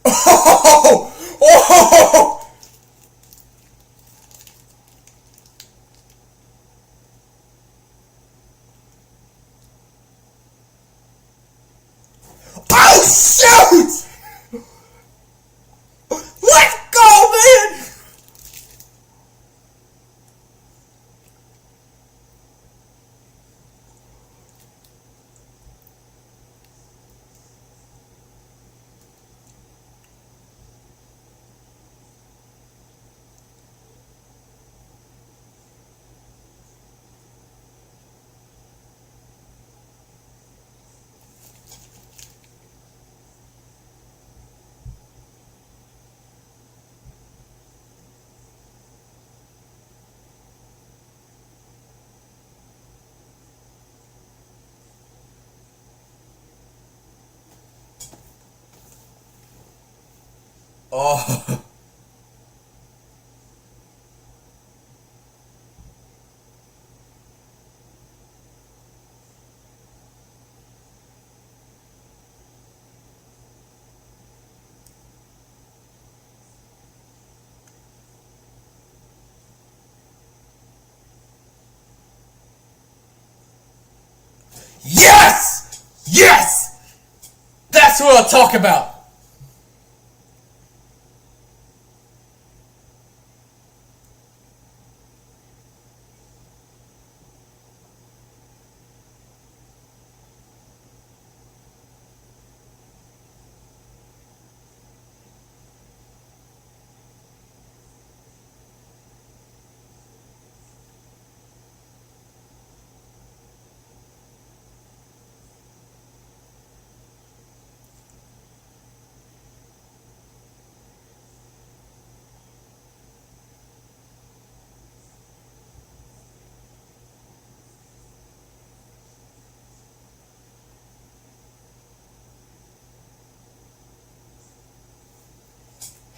Oh! Oh! Oh, shoot! Let's go, man! Oh. Yes! Yes! That's what I'll talk about!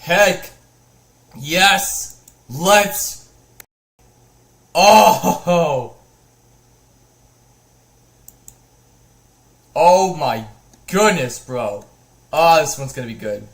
Heck, yes, let's, oh, oh my goodness, bro. Oh, this one's gonna be good.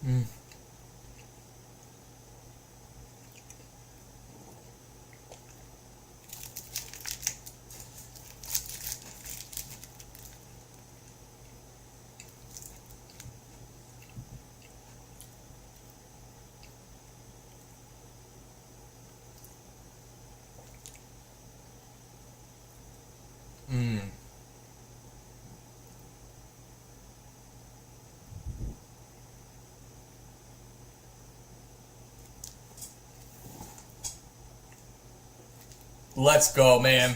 Mm. Mm. Let's go, man.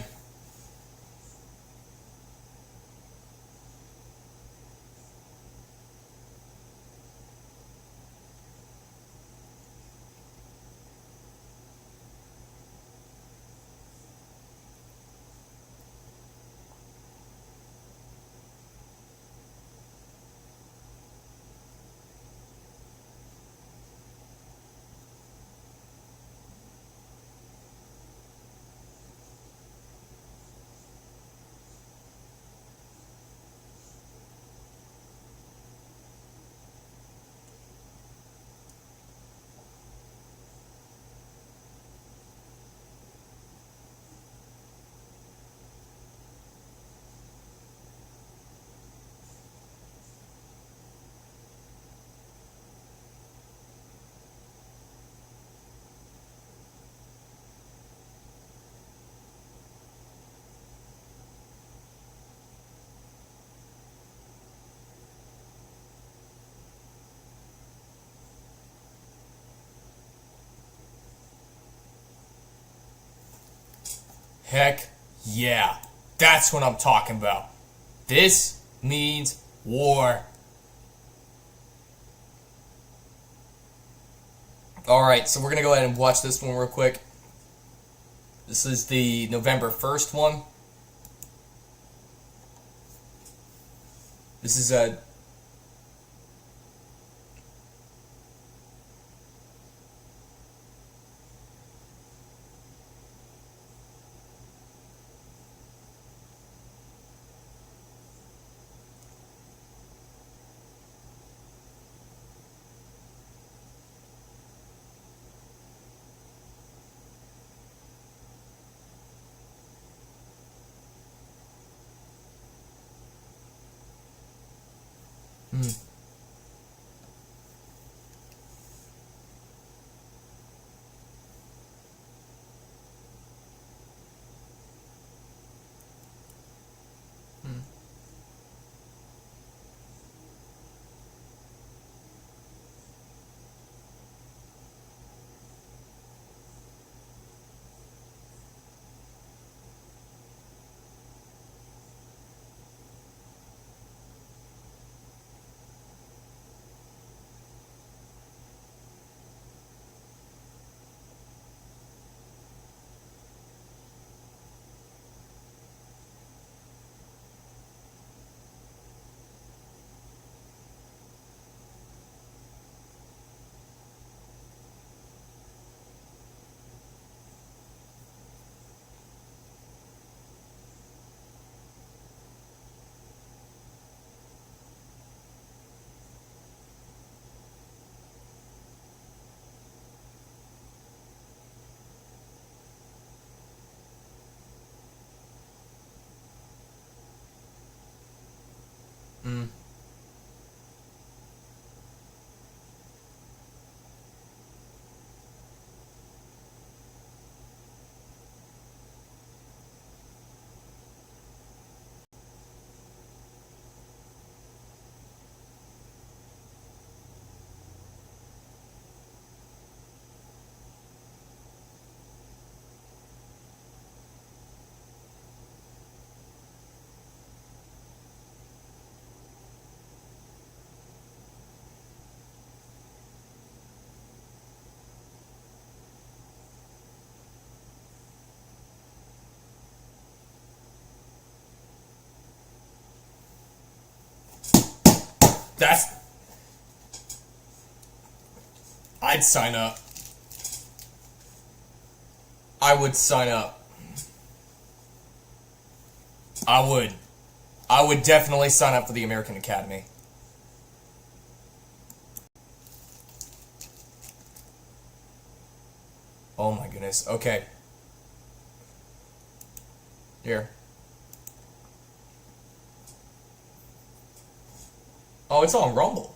Heck yeah. That's what I'm talking about. This means war. Alright, so we're going to go ahead and watch this one real quick. This is the November 1st one. This is a... That's... I'd sign up. I would sign up. I would. I would definitely sign up for the American Academy. Oh my goodness. Okay. Here. Oh, it's on Rumble.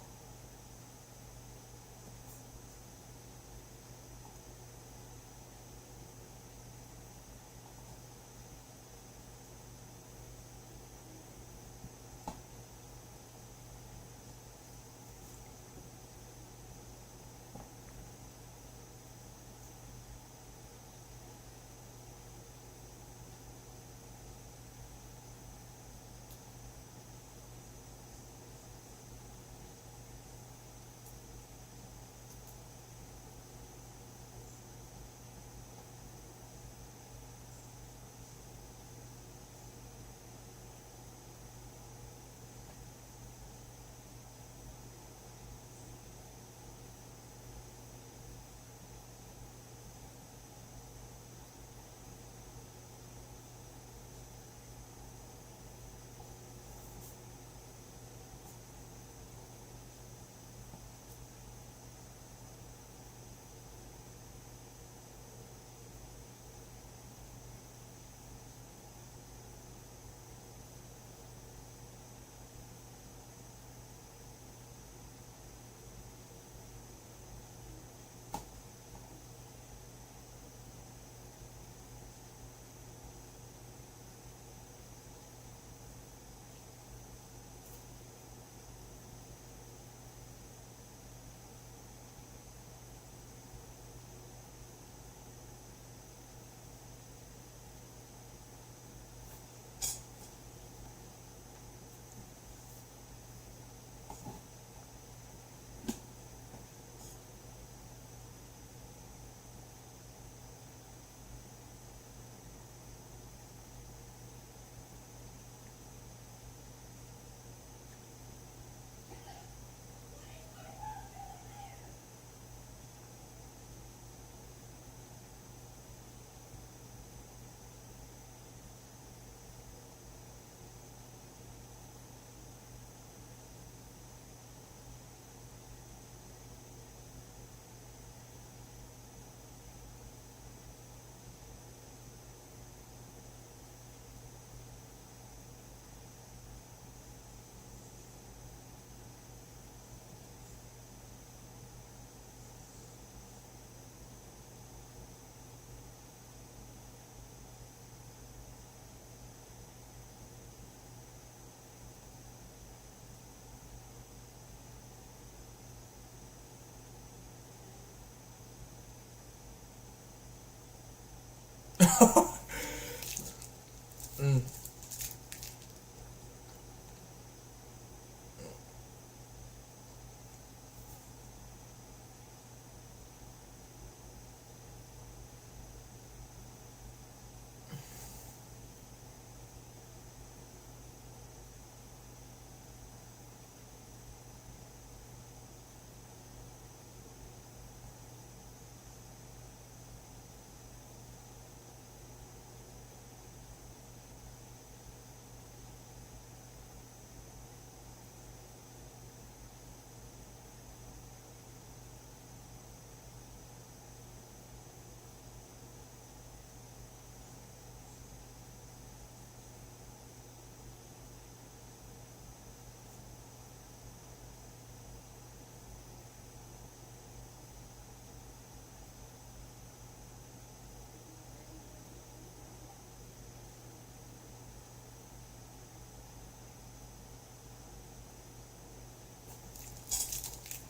Mm.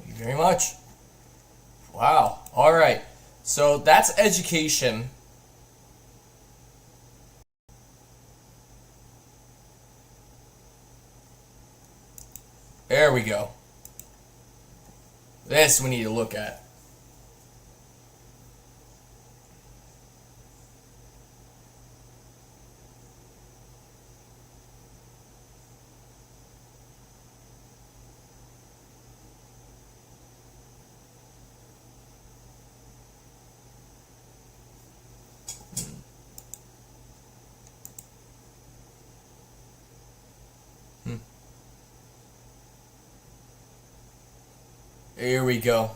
Thank you very much. Wow. All right. So that's education. There we go. This we need to look at. Here we go.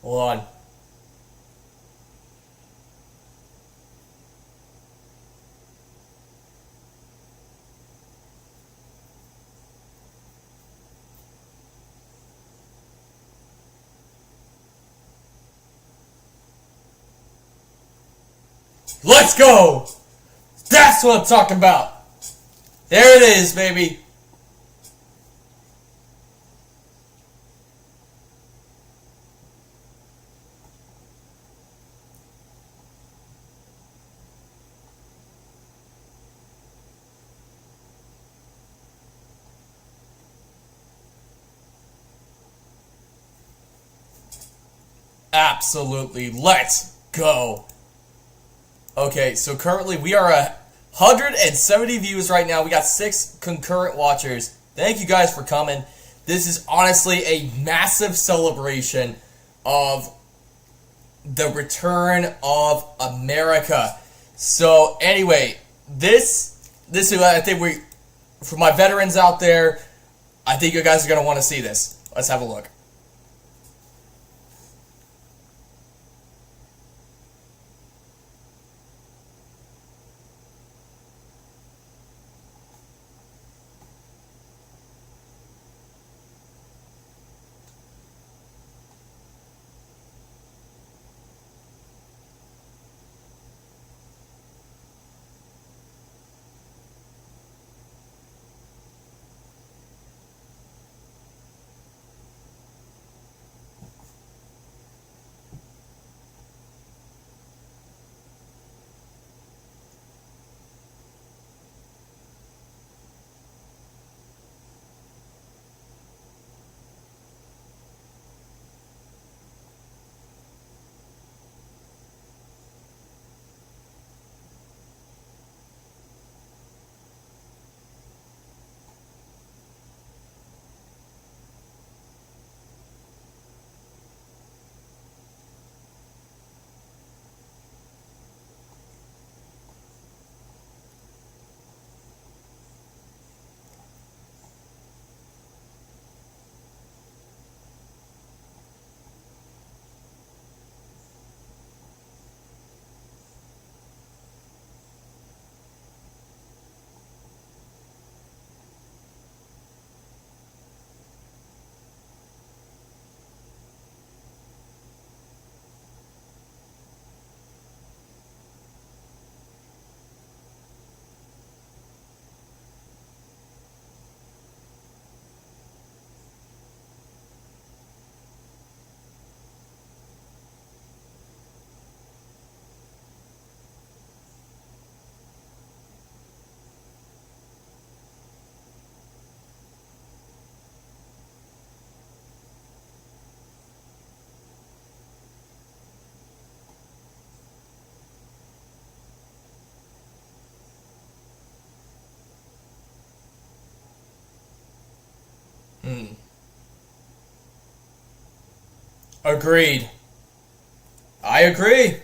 Hold on. Let's go! That's what I'm talking about! There it is, baby! Absolutely. Let's go. Okay, so currently we are 170 views right now. We got 6 concurrent watchers. Thank you guys for coming. This is honestly a massive celebration of the return of America. So anyway, this is, I think, for my veterans out there, I think you guys are going to want to see this. Let's have a look. Hmm. Agreed. I agree.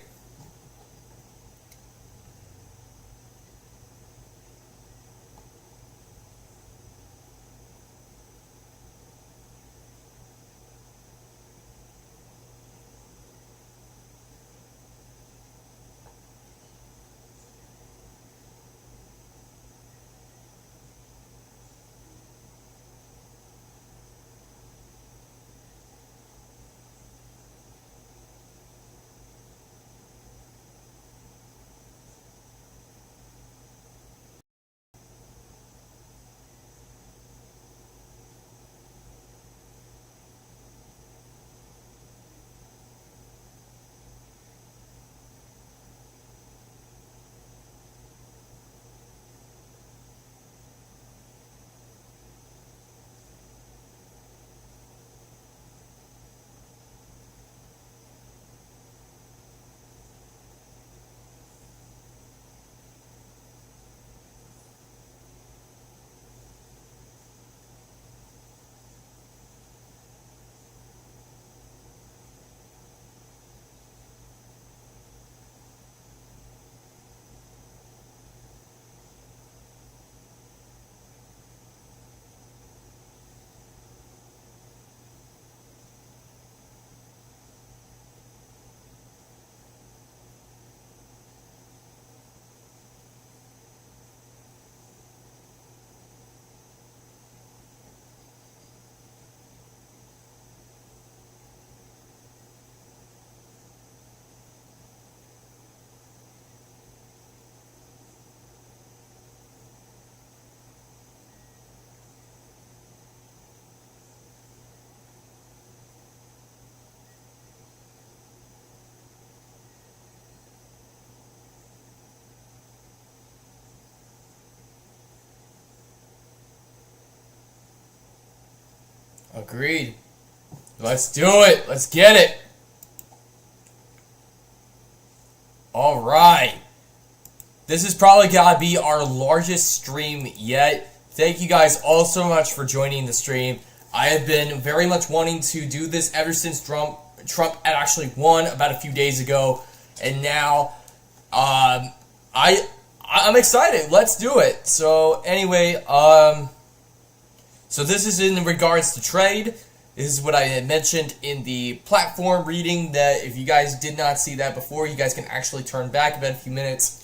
Agreed. Let's do it. Let's get it. All right. This is probably gotta be our largest stream yet. Thank you guys all so much for joining the stream. I have been very much wanting to do this ever since Trump had actually won about a few days ago, and now I'm excited. Let's do it. So anyway, so this is in regards to trade. This is what I had mentioned in the platform reading, that if you guys did not see that before, you guys can actually turn back about a few minutes.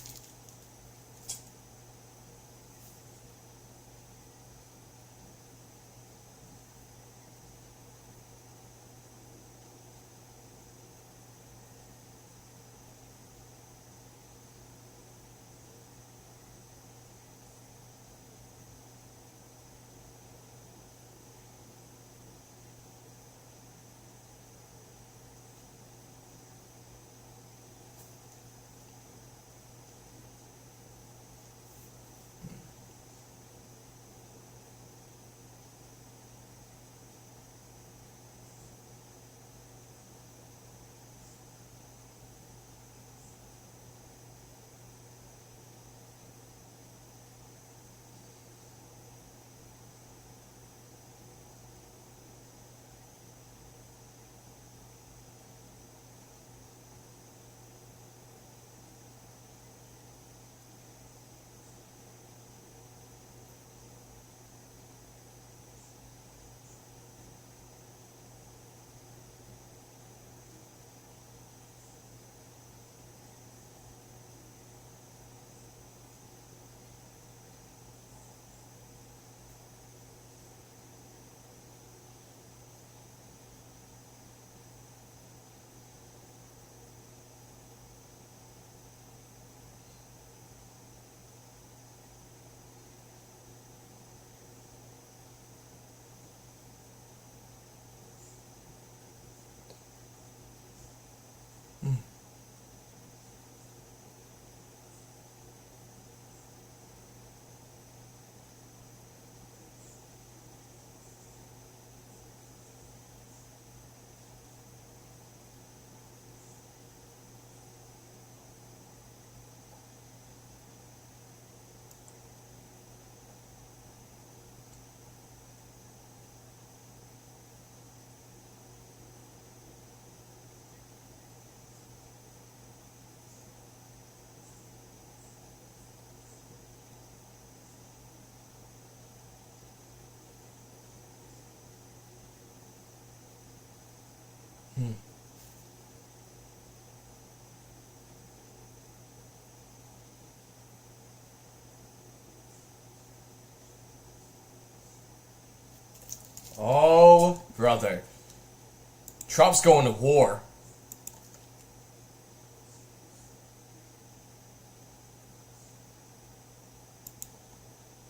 Oh, brother. Trump's going to war.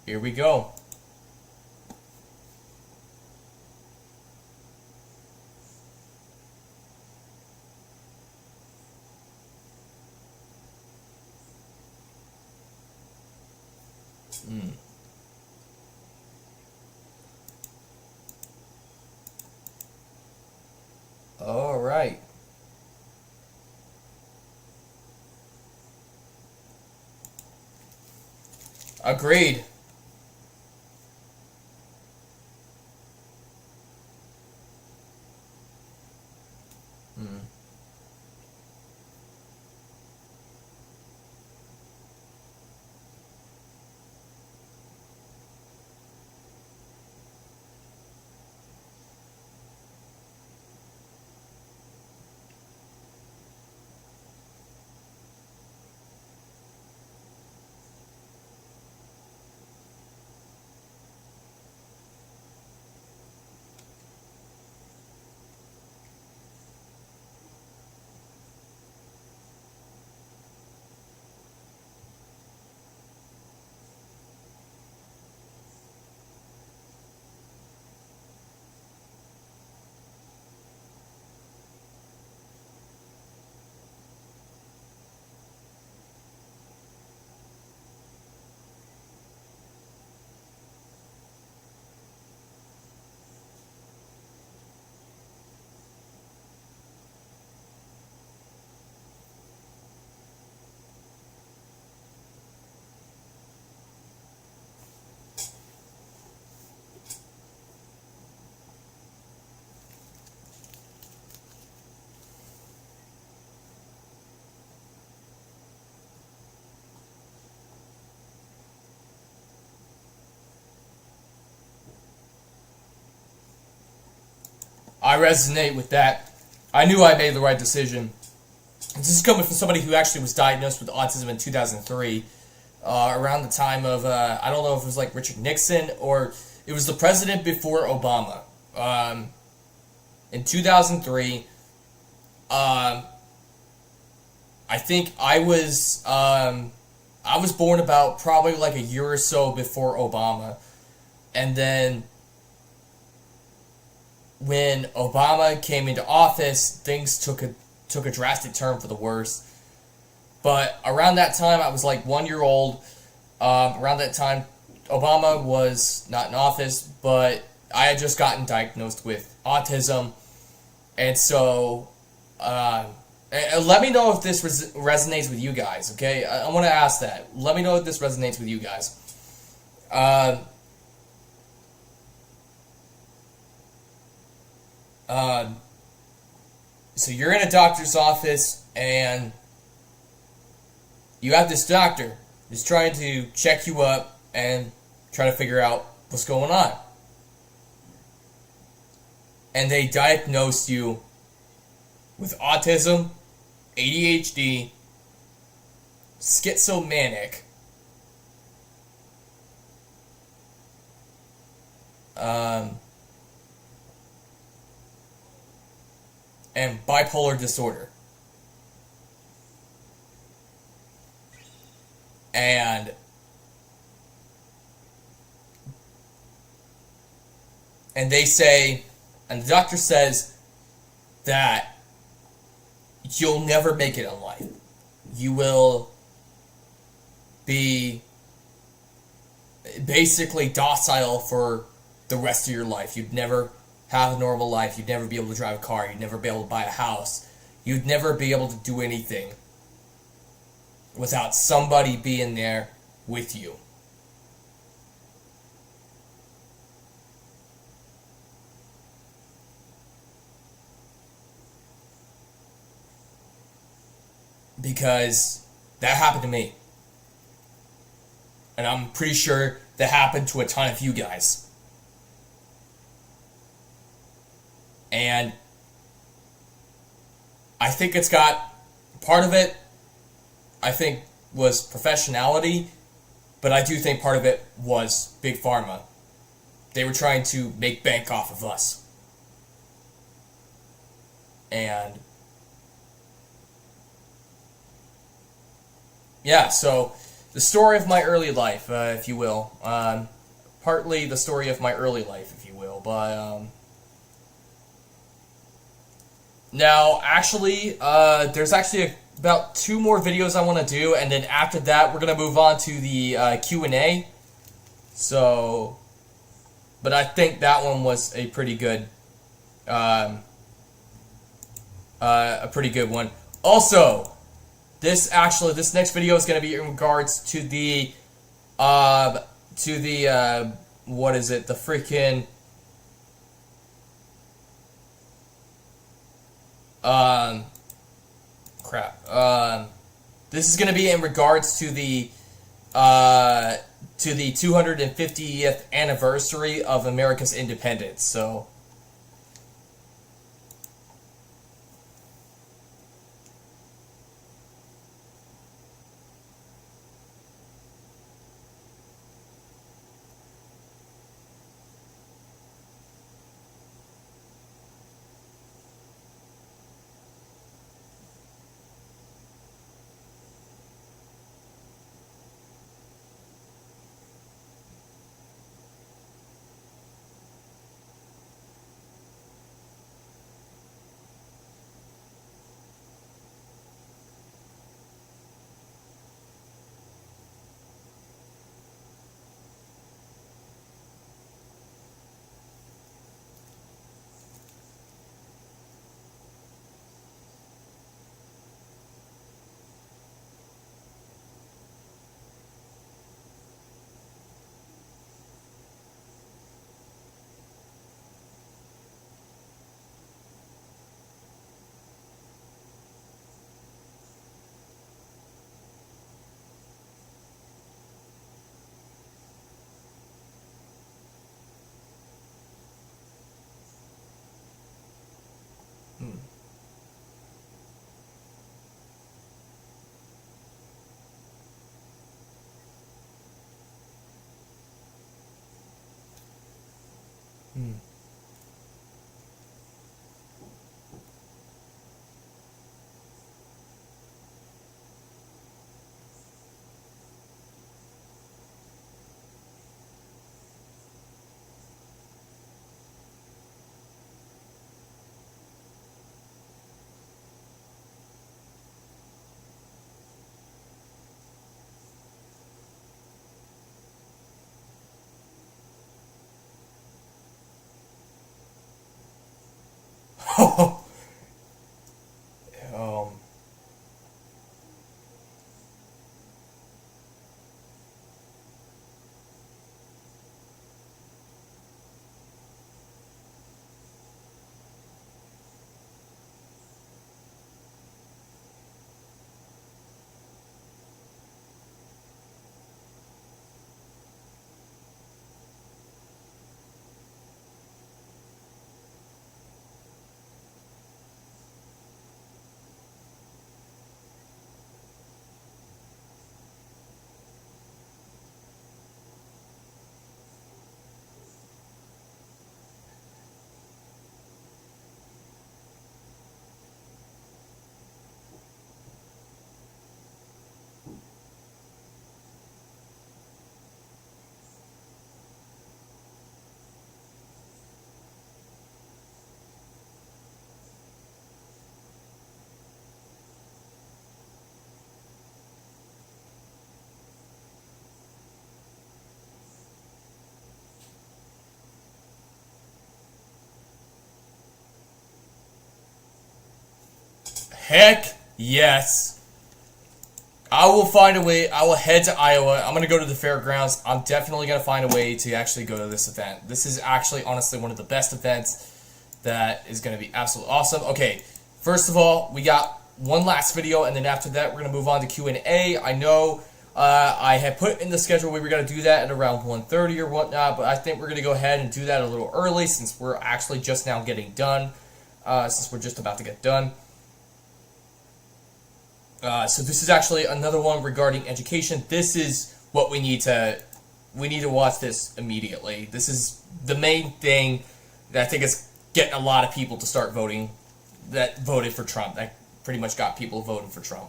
Here we go. All right. Agreed. I resonate with that. I knew I made the right decision. This is coming from somebody who actually was diagnosed with autism in 2003, around the time of, I don't know if it was like Richard Nixon or it was the president before Obama. In 2003, I think I was born about probably like a year or so before Obama. And then when Obama came into office, things took a drastic turn for the worse. But around that time, I was like 1 year old. Around that time, Obama was not in office, but I had just gotten diagnosed with autism. And so, let me know if this resonates with you guys, okay? I want to ask that. Let me know if this resonates with you guys. So you're in a doctor's office and you have this doctor who's trying to check you up and try to figure out what's going on. And they diagnose you with autism, ADHD, schizomanic, and bipolar disorder. And they say, and the doctor says that you'll never make it in life. You will be basically docile for the rest of your life. You'd never have a normal life. You'd never be able to drive a car. You'd never be able to buy a house. You'd never be able to do anything without somebody being there with you. Because that happened to me. And I'm pretty sure that happened to a ton of you guys. And I think it's got, part of it, I think, was professionality, but I do think part of it was Big Pharma They were trying to make bank off of us. And yeah, so the story of my early life, if you will. Partly the story of my early life, if you will. But now, actually, there's actually about 2 more videos I want to do, and then after that, we're going to move on to the Q&A. So, but I think that one was a pretty good, one. Also, this next video is going to be in regards to the, what is it, the freaking, this is going to be in regards to the 250th anniversary of America's independence. So, um, heck yes. I will find a way. I will head to Iowa. I'm going to go to the fairgrounds. I'm definitely going to find a way to actually go to this event. This is actually, honestly, one of the best events that is going to be absolutely awesome. Okay, first of all, we got one last video, and then after that, we're going to move on to Q&A. I know I had put in the schedule we were going to do that at around 1:30 or whatnot, but I think we're going to go ahead and do that a little early since we're actually just now getting done, since we're just about to get done. So this is actually another one regarding education. This is what we need to we need to watch this immediately. This is the main thing that I think is getting a lot of people to start voting that voted for Trump. That pretty much got people voting for Trump.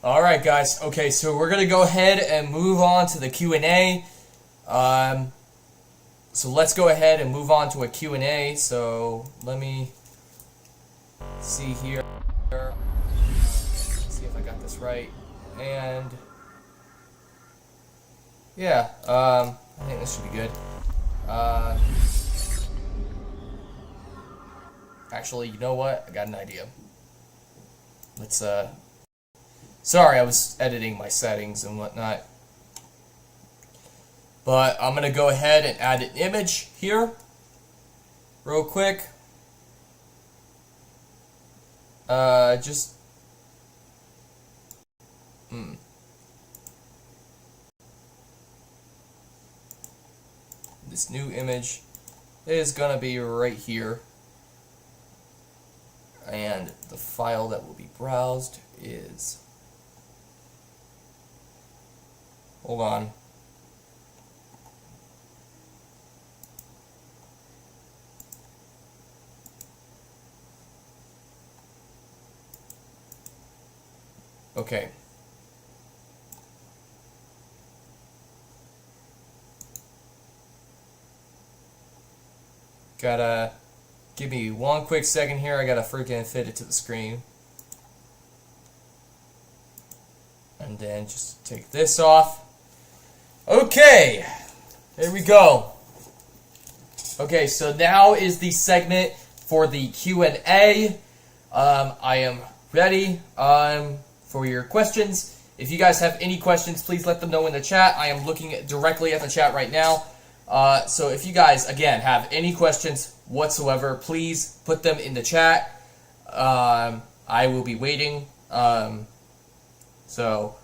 All right, guys. Okay, so we're gonna go ahead and move on to the Q&A. So let's go ahead and move on to a Q&A. So let me see here. See if I got this right. And yeah, I think this should be good. Actually, you know what? I got an idea. Let's sorry, I was editing my settings and whatnot. But I'm going to go ahead and add an image here real quick. This new image is going to be right here. And the file that will be browsed is... Hold on. Okay. Gotta give me one quick second here. I gotta freaking fit it to the screen. And then just take this off. Okay, there we go. Okay, so now is the segment for the Q&A. I am ready for your questions. If you guys have any questions, please let them know in the chat. I am looking directly at the chat right now. So if you guys, again, have any questions whatsoever, please put them in the chat. I will be waiting. So...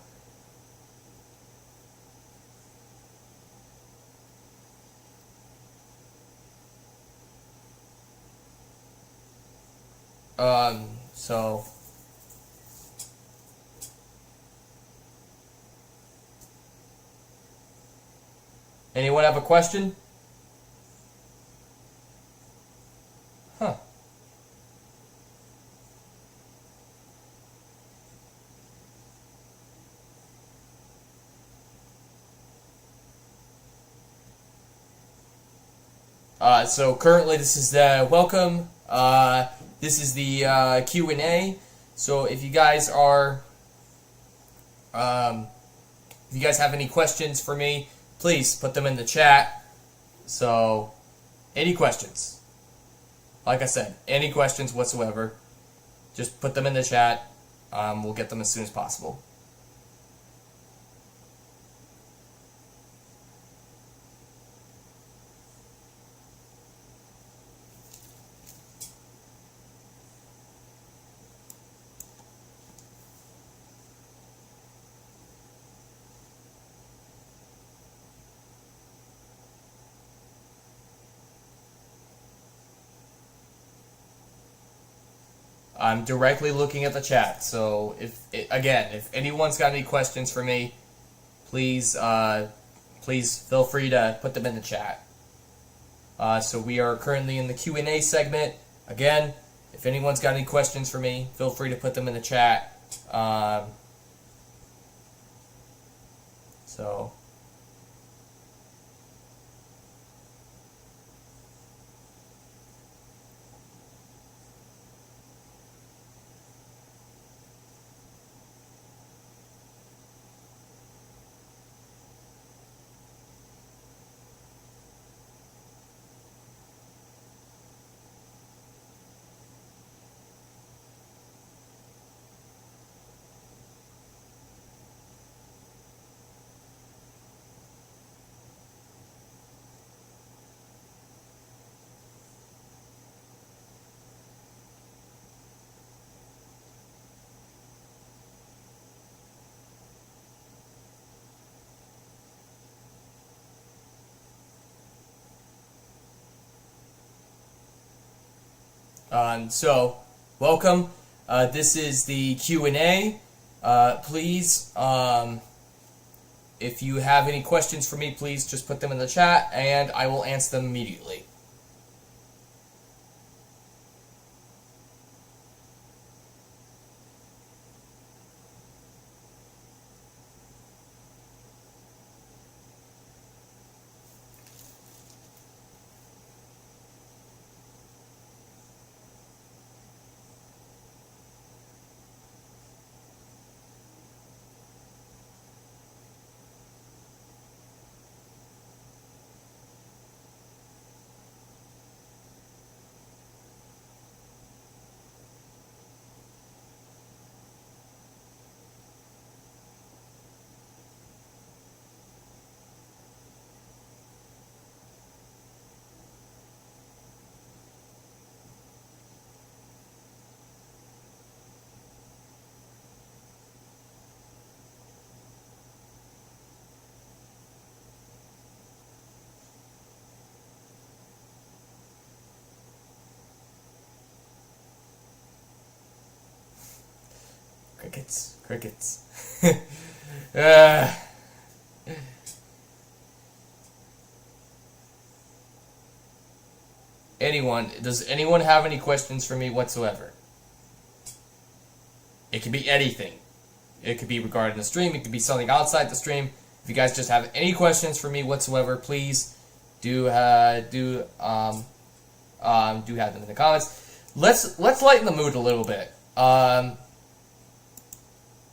So anyone have a question? Huh. So currently this is the welcome. This is the Q&A. So if you guys are, if you guys have any questions for me, please put them in the chat. So, any questions? Like I said, any questions whatsoever, just put them in the chat. We'll get them as soon as possible. I'm directly looking at the chat, so if anyone's got any questions for me, please feel free to put them in the chat. So we are currently in the Q&A segment. Again, if anyone's got any questions for me, feel free to put them in the chat. So. So, welcome. This is the Q&A. Please, if you have any questions for me, please just put them in the chat, and I will answer them immediately. Crickets, crickets. Does anyone have any questions for me whatsoever? It could be anything. It could be regarding the stream, it could be something outside the stream. If you guys just have any questions for me whatsoever, please do have them in the comments. Let's lighten the mood a little bit.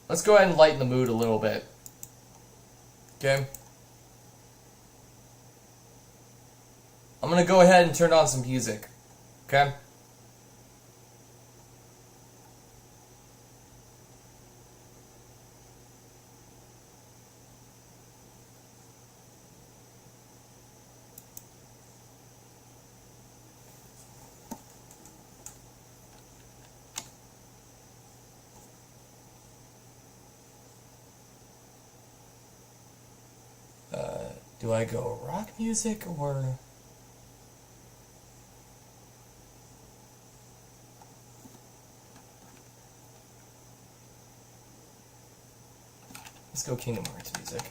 Let's go ahead and lighten the mood a little bit. Okay? I'm gonna go ahead and turn on some music. Okay? Do I go rock music or... Let's go Kingdom Hearts music.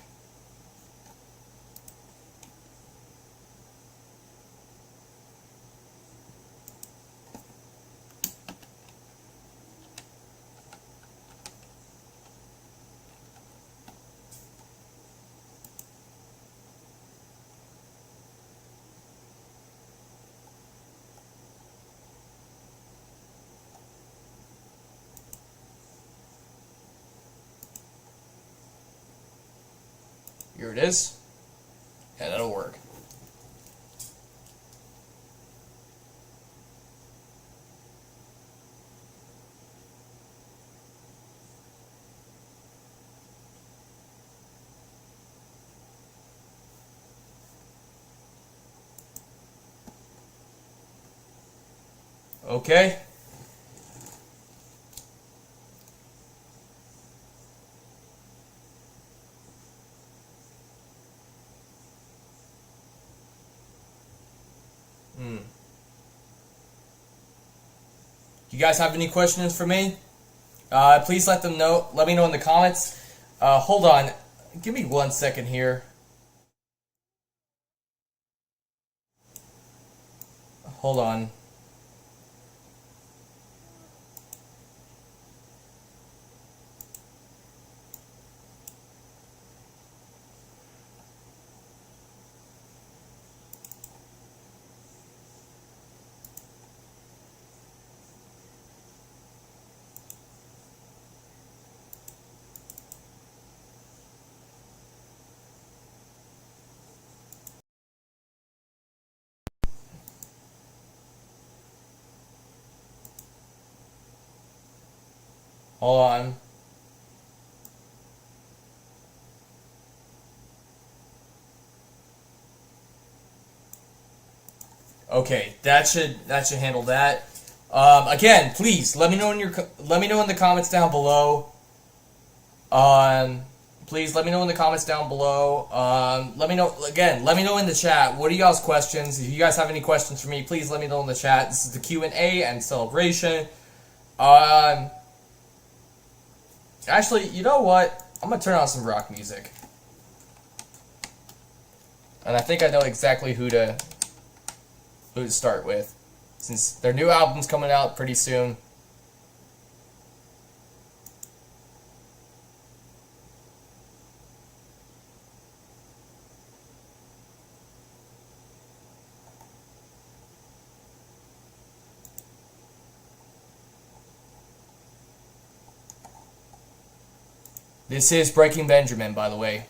Here it is. Yeah, that'll work. Okay. You guys have any questions for me? Please let them know. Let me know in the comments. Hold on. Give me 1 second here. Hold on. Hold on. Okay, that should handle that. Again, please let me know in the comments down below. Please let me know in the comments down below. Let me know in the chat. What are y'all's questions? If you guys have any questions for me, please let me know in the chat. This is the Q&A and celebration. Actually, you know what? I'm gonna turn on some rock music, and I think I know exactly who to start with, since their new album's coming out pretty soon. This is Breaking Benjamin, by the way.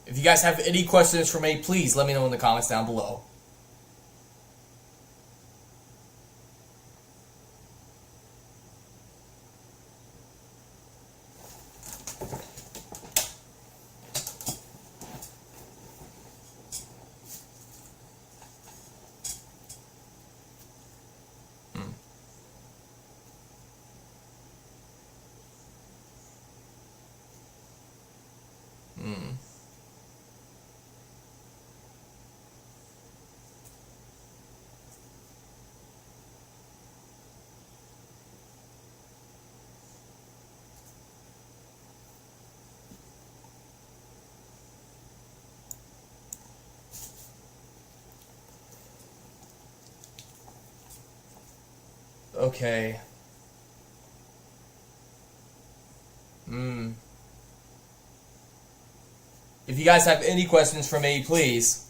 If you guys have any questions for me, please let me know in the comments down below. Okay. If you guys have any questions for me, please.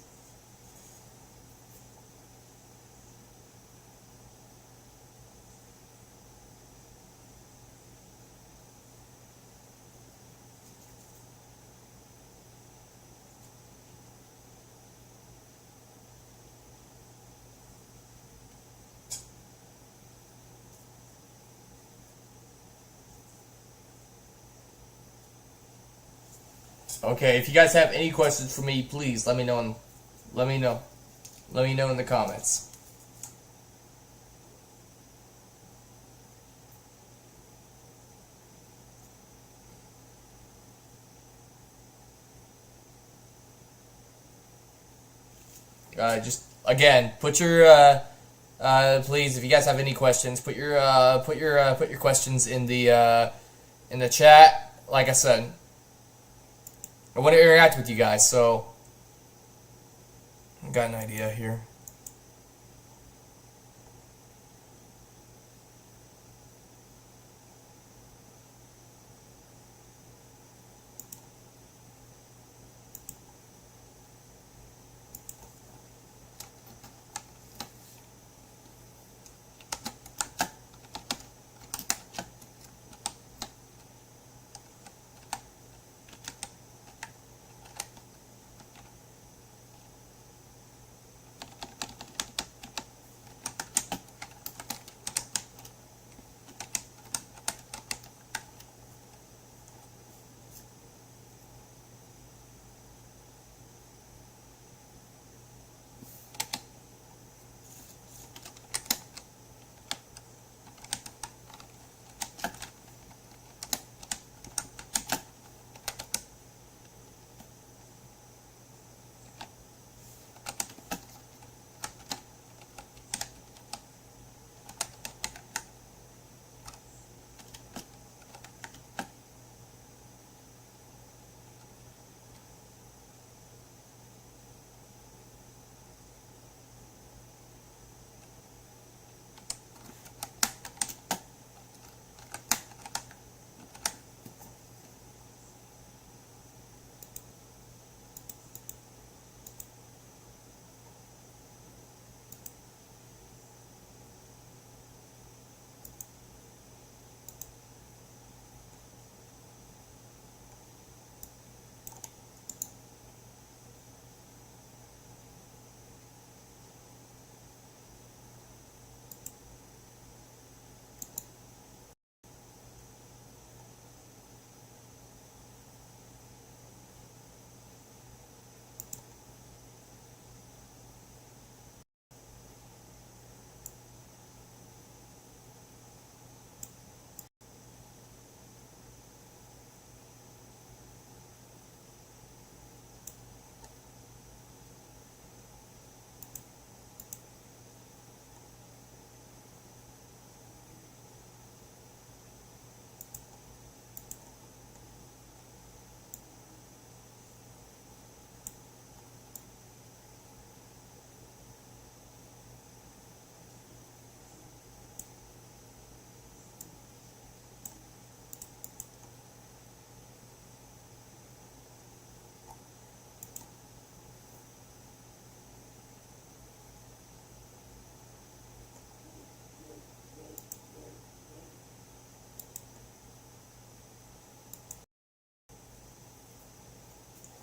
Okay, if you guys have any questions for me, please let me know in the comments. just again, put your please, if you guys have any questions, put your questions in the chat. Like I said, I want to interact with you guys, so I got an idea here.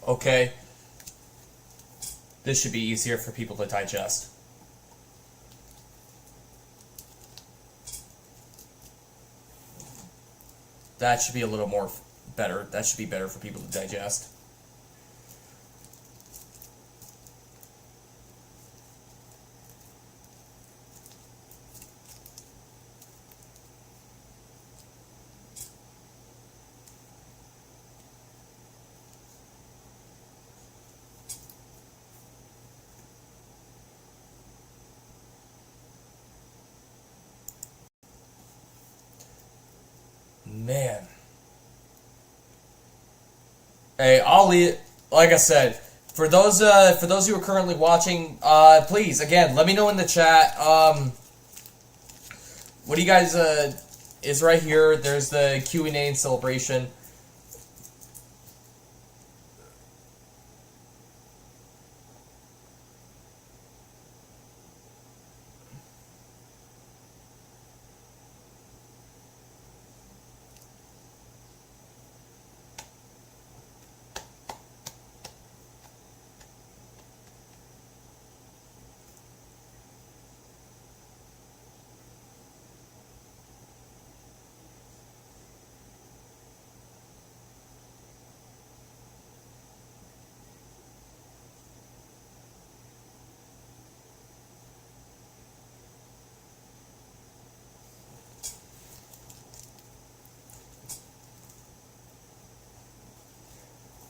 Okay. This should be easier for people to digest. That should be a little more better. That should be better for people to digest. Man. Hey, I'll leave. Like I said, for those who are currently watching, please again let me know in the chat. What do you guys is right here? There's the Q&A and celebration.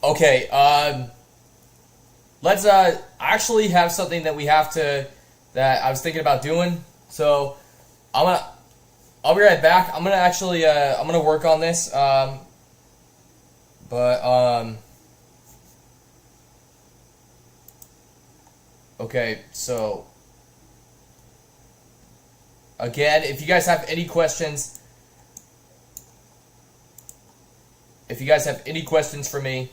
Okay, let's actually have something that that I was thinking about doing. So I'll be right back. I'm gonna work on this. Okay, so again, if you guys have any questions, for me,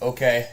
okay.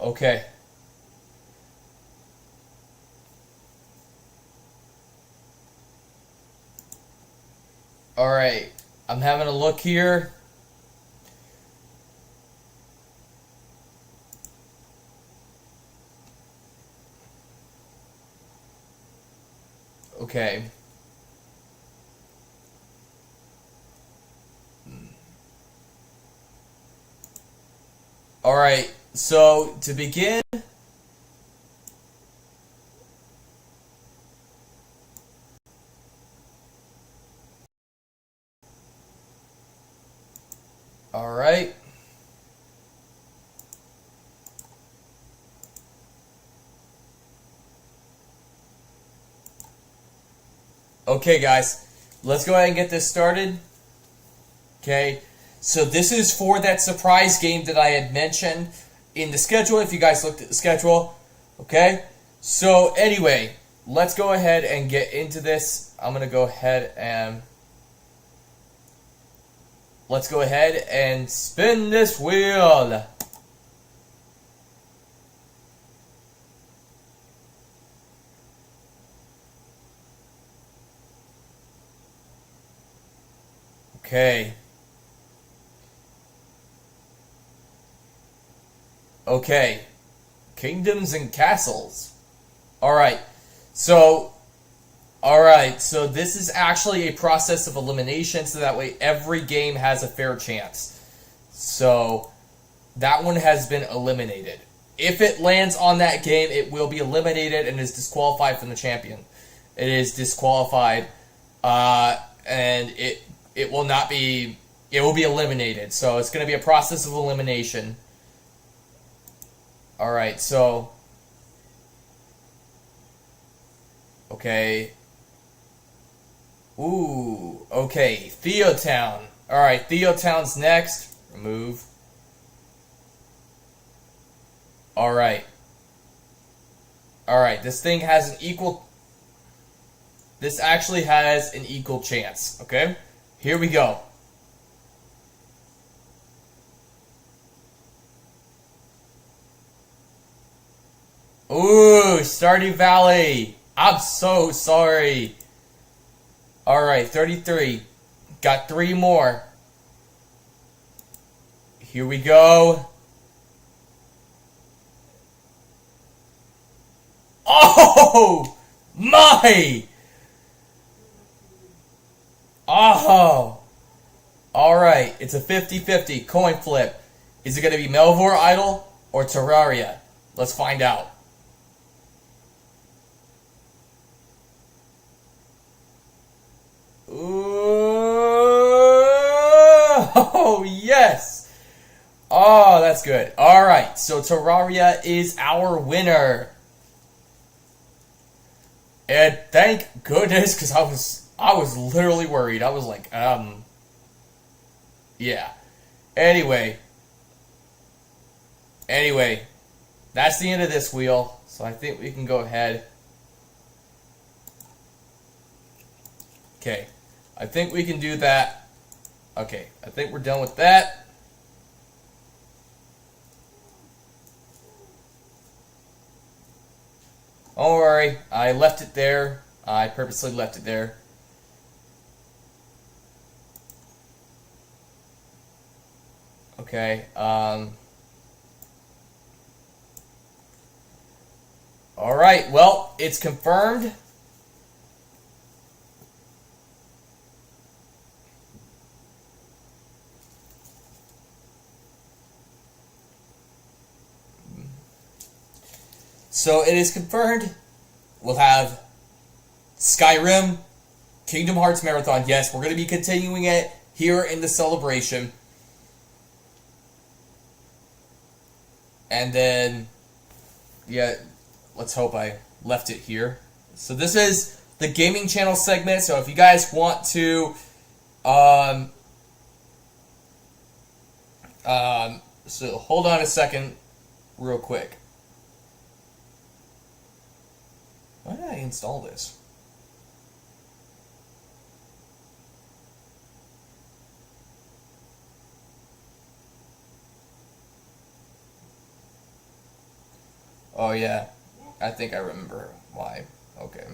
Okay. All right. I'm having a look here. Okay. All right. So to begin, all right. Okay, guys. Let's go ahead and get this started. Okay. So this is for that surprise game that I had mentioned in the schedule, if you guys looked at the schedule. Okay. So anyway, let's go ahead and get into this. I'm going to go ahead and let's go ahead and spin this wheel. Okay. Okay. Kingdoms and castles. Alright. So this is actually a process of elimination, so that way every game has a fair chance. So that one has been eliminated. If it lands on that game, it will be eliminated and is disqualified from the champion. It is disqualified, and it will not be. It will be eliminated. So it's going to be a process of elimination. All right. So okay. Ooh. Okay. Theotown. All right. Theotown's next. Remove. Alright. Alright, this thing has an equal... This actually has an equal chance, okay? Here we go. Ooh, Stardew Valley. I'm so sorry. Alright, 33. Got 3 more. Here we go. Oh my! Oh! Alright, it's a 50-50 coin flip. Is it going to be Melvor Idol or Terraria? Let's find out. Oh, yes! Oh, that's good. Alright, so Terraria is our winner. And thank goodness, because I was literally worried. I was like, yeah. Anyway, that's the end of this wheel. So I think we can go ahead. Okay, I think we can do that. Okay, I think we're done with that. Don't worry, I left it there. I purposely left it there. Okay, alright, well, it's confirmed. So it is confirmed. We'll have Skyrim, Kingdom Hearts Marathon. Yes, we're going to be continuing it here in the celebration. And then, yeah, let's hope I left it here. So this is the gaming channel segment. So if you guys want to, so hold on a second, real quick. Why did I install this? Oh yeah, I think I remember why. Okay.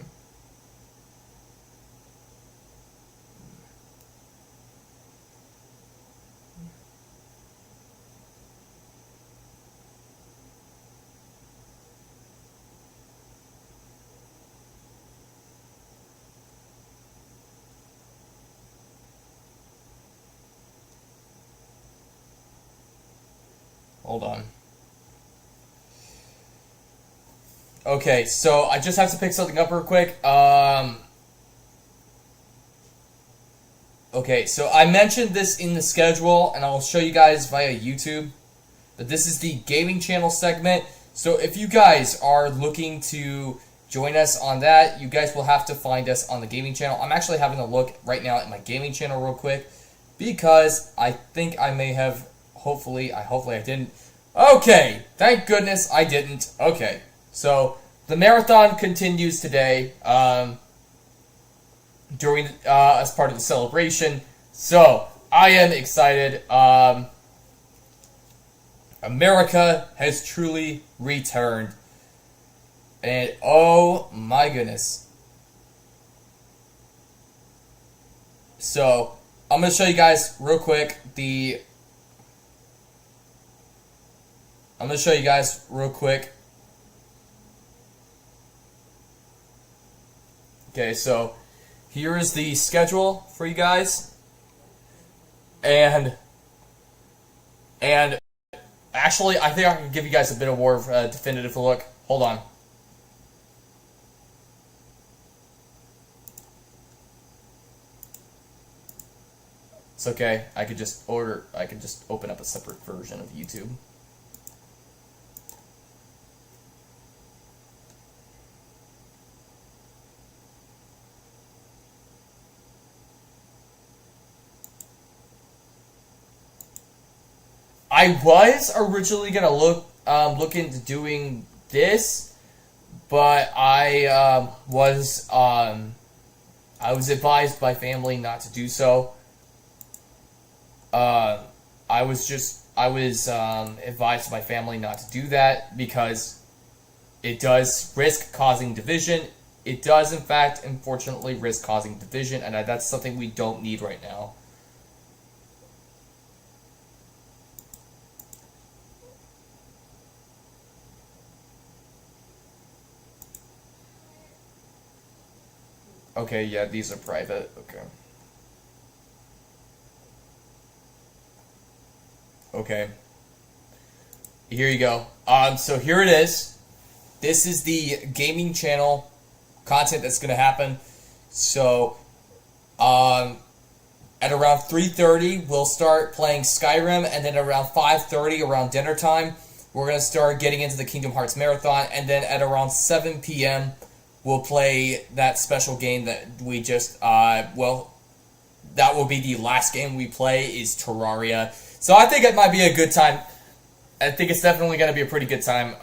Hold on. Okay, so I just have to pick something up real quick. Okay, so I mentioned this in the schedule, and I'll show you guys via YouTube, that this is the gaming channel segment. So if you guys are looking to join us on that, you guys will have to find us on the gaming channel. I'm actually having a look right now at my gaming channel real quick, because I think I may have, hopefully I didn't. Okay, thank goodness I didn't. Okay, so the marathon continues today, during as part of the celebration. So I am excited. America has truly returned, and oh my goodness. So I'm gonna show you guys real quick the. I'm gonna show you guys real quick. Okay, so here is the schedule for you guys, and actually, I think I can give you guys a bit of more of a definitive look. Hold on. It's okay. I could just open up a separate version of YouTube. I was originally gonna look into doing this, but I was advised by family not to do so. I was advised by family not to do that because it does risk causing division. It does, in fact, unfortunately, risk causing division, and that's something we don't need right now. Okay, yeah, these are private. Okay. Okay. Here you go. So here it is. This is the gaming channel content that's gonna happen. So, at around 3:30, we'll start playing Skyrim, and then around 5:30, around dinner time, we're gonna start getting into the Kingdom Hearts Marathon, and then at around 7 p.m., we'll play that special game that we just, that will be the last game we play, is Terraria. So I think it might be a good time. I think it's definitely going to be a pretty good time.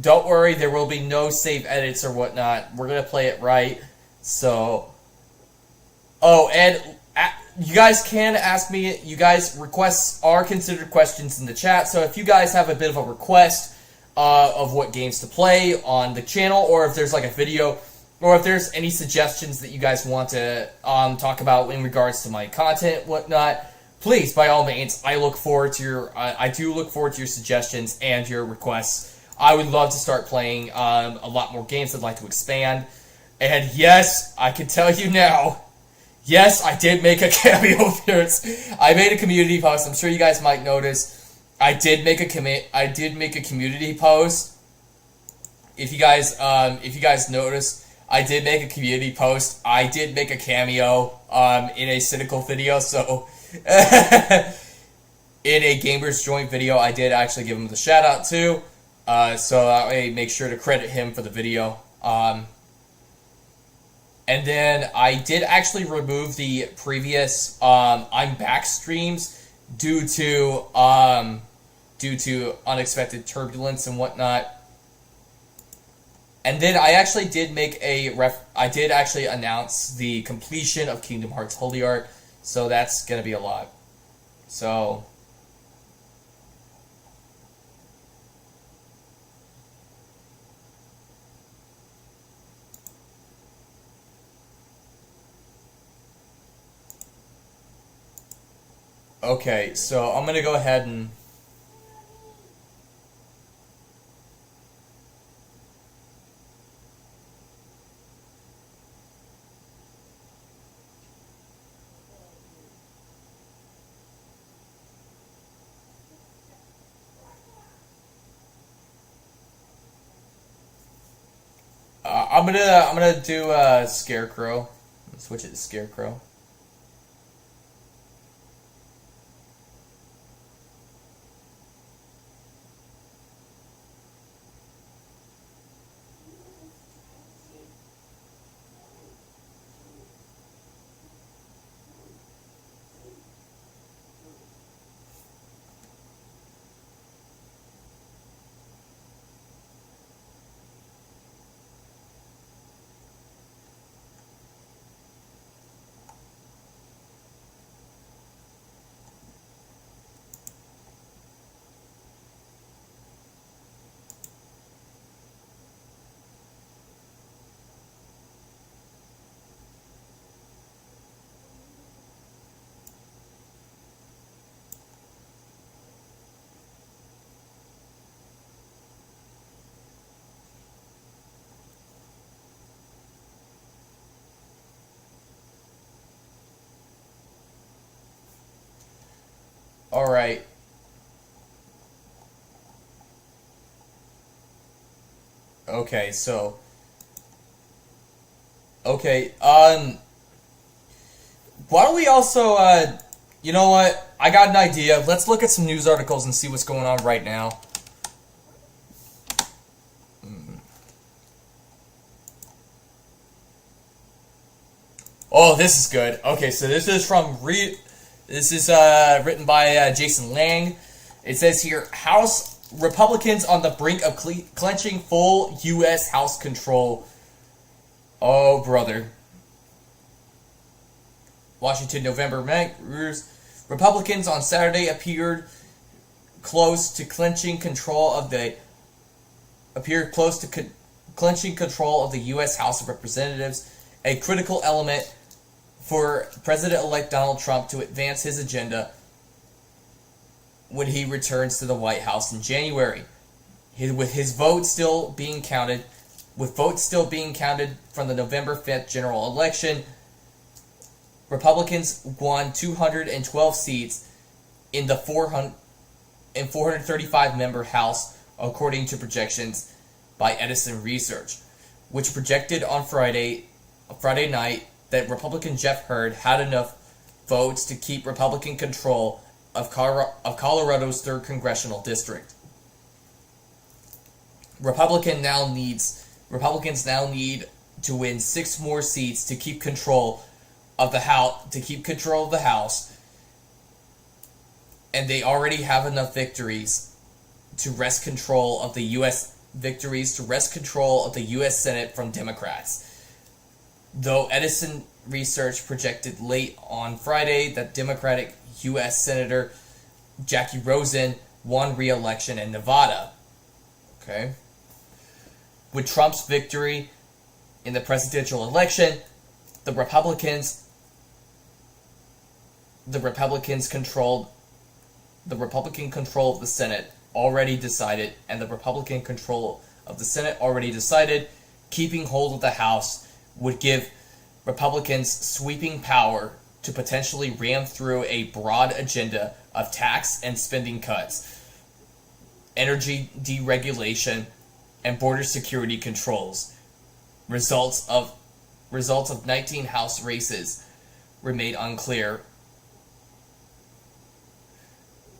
Don't worry, there will be no save edits or whatnot. We're going to play it right. So, and you guys can ask me, you guys, requests are considered questions in the chat. So if you guys have a bit of a request of what games to play on the channel, or if there's like a video, or if there's any suggestions that you guys want to talk about in regards to my content, whatnot, please, by all means, I do look forward to your suggestions and your requests. I would love to start playing a lot more games. I'd like to expand. And yes, I can tell you now, yes, I did make a cameo appearance. I made a community post. I'm sure you guys might notice. I did make a community post. If you guys notice, I did make a community post. I did make a cameo in a Cynical video, so in a Gamers Joint video, I did actually give him the shout out too. So that way, make sure to credit him for the video. And then I did actually remove the previous I'm Back streams due to unexpected turbulence and whatnot. And then I actually did make I did actually announce the completion of Kingdom Hearts Holy Art, so that's gonna be a lot. So okay, so I'm gonna go ahead and I'm gonna do Scarecrow. Switch it to Scarecrow. Alright. Okay, so... Okay, why don't we also, you know what? I got an idea. Let's look at some news articles and see what's going on right now. Oh, this is good. Okay, so this is from written by Jason Lang. It says here, House Republicans on the brink of clenching full U.S. House control. Oh, brother. Washington, November. Republicans on Saturday appeared close to clenching control of the U.S. House of Representatives, a critical element for President-elect Donald Trump to advance his agenda when he returns to the White House in January. With votes still being counted from the November 5th general election, Republicans won 212 seats in the 435-member House, according to projections by Edison Research, which projected on Friday night that Republican Jeff Hurd had enough votes to keep Republican control of Colorado's 3rd congressional district. Republicans now need to win 6 more seats to keep control of the House, and they already have enough victories to wrest control of the U.S. Senate from Democrats. Though Edison Research projected late on Friday that Democratic U.S. Senator Jackie Rosen won re-election in Nevada. Okay. With Trump's victory in the presidential election, the Republican control of the Senate already decided, keeping hold of the House would give Republicans sweeping power to potentially ram through a broad agenda of tax and spending cuts, energy deregulation, and border security controls. Results of 19 House races remain unclear,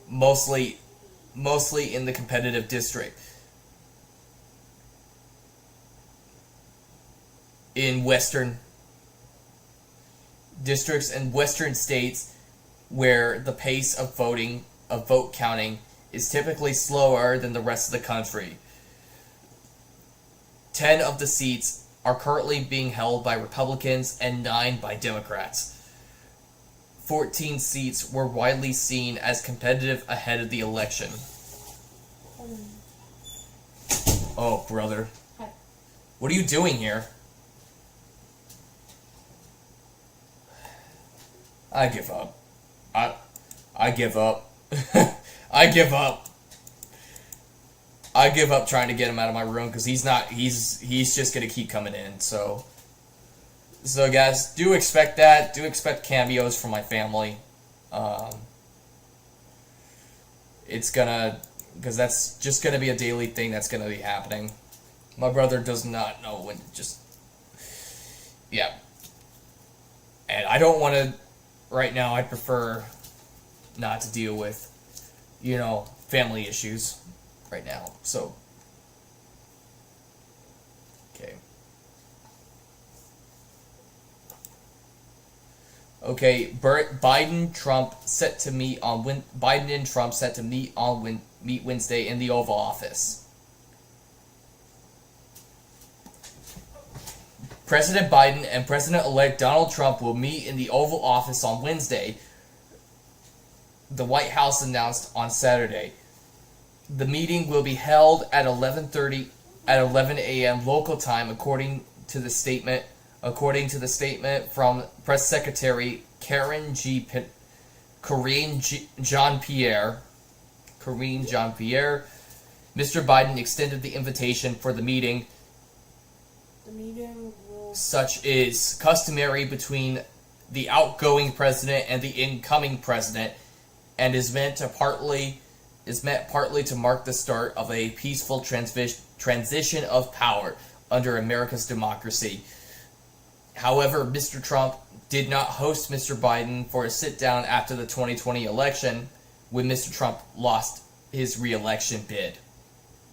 mostly in the competitive district. In western districts and western states where the pace of vote counting is typically slower than the rest of the country. 10 of the seats are currently being held by Republicans and 9 by Democrats. 14 seats were widely seen as competitive ahead of the election. Oh, brother. Hi. What are you doing here? I give up. I give up. I give up. I give up trying to get him out of my room because he's just gonna keep coming in. So guys, do expect that. Do expect cameos from my family. Because that's just gonna be a daily thing that's gonna be happening. My brother does not know when to yeah. And I don't want to. Right now, I'd prefer not to deal with, family issues right now. So, okay. Okay, Biden and Trump set to meet Wednesday in the Oval Office. President Biden and President-elect Donald Trump will meet in the Oval Office on Wednesday, the White House announced on Saturday. The meeting will be held at 11 a.m. local time, according to the statement from Press Secretary Karine Jean-Pierre. Mr. Biden extended the invitation for the meeting. The meeting will... Such is customary between the outgoing president and the incoming president, and is meant partly to mark the start of a peaceful transition of power under America's democracy. However, Mr. Trump did not host Mr. Biden for a sit-down after the 2020 election when Mr. Trump lost his re-election bid.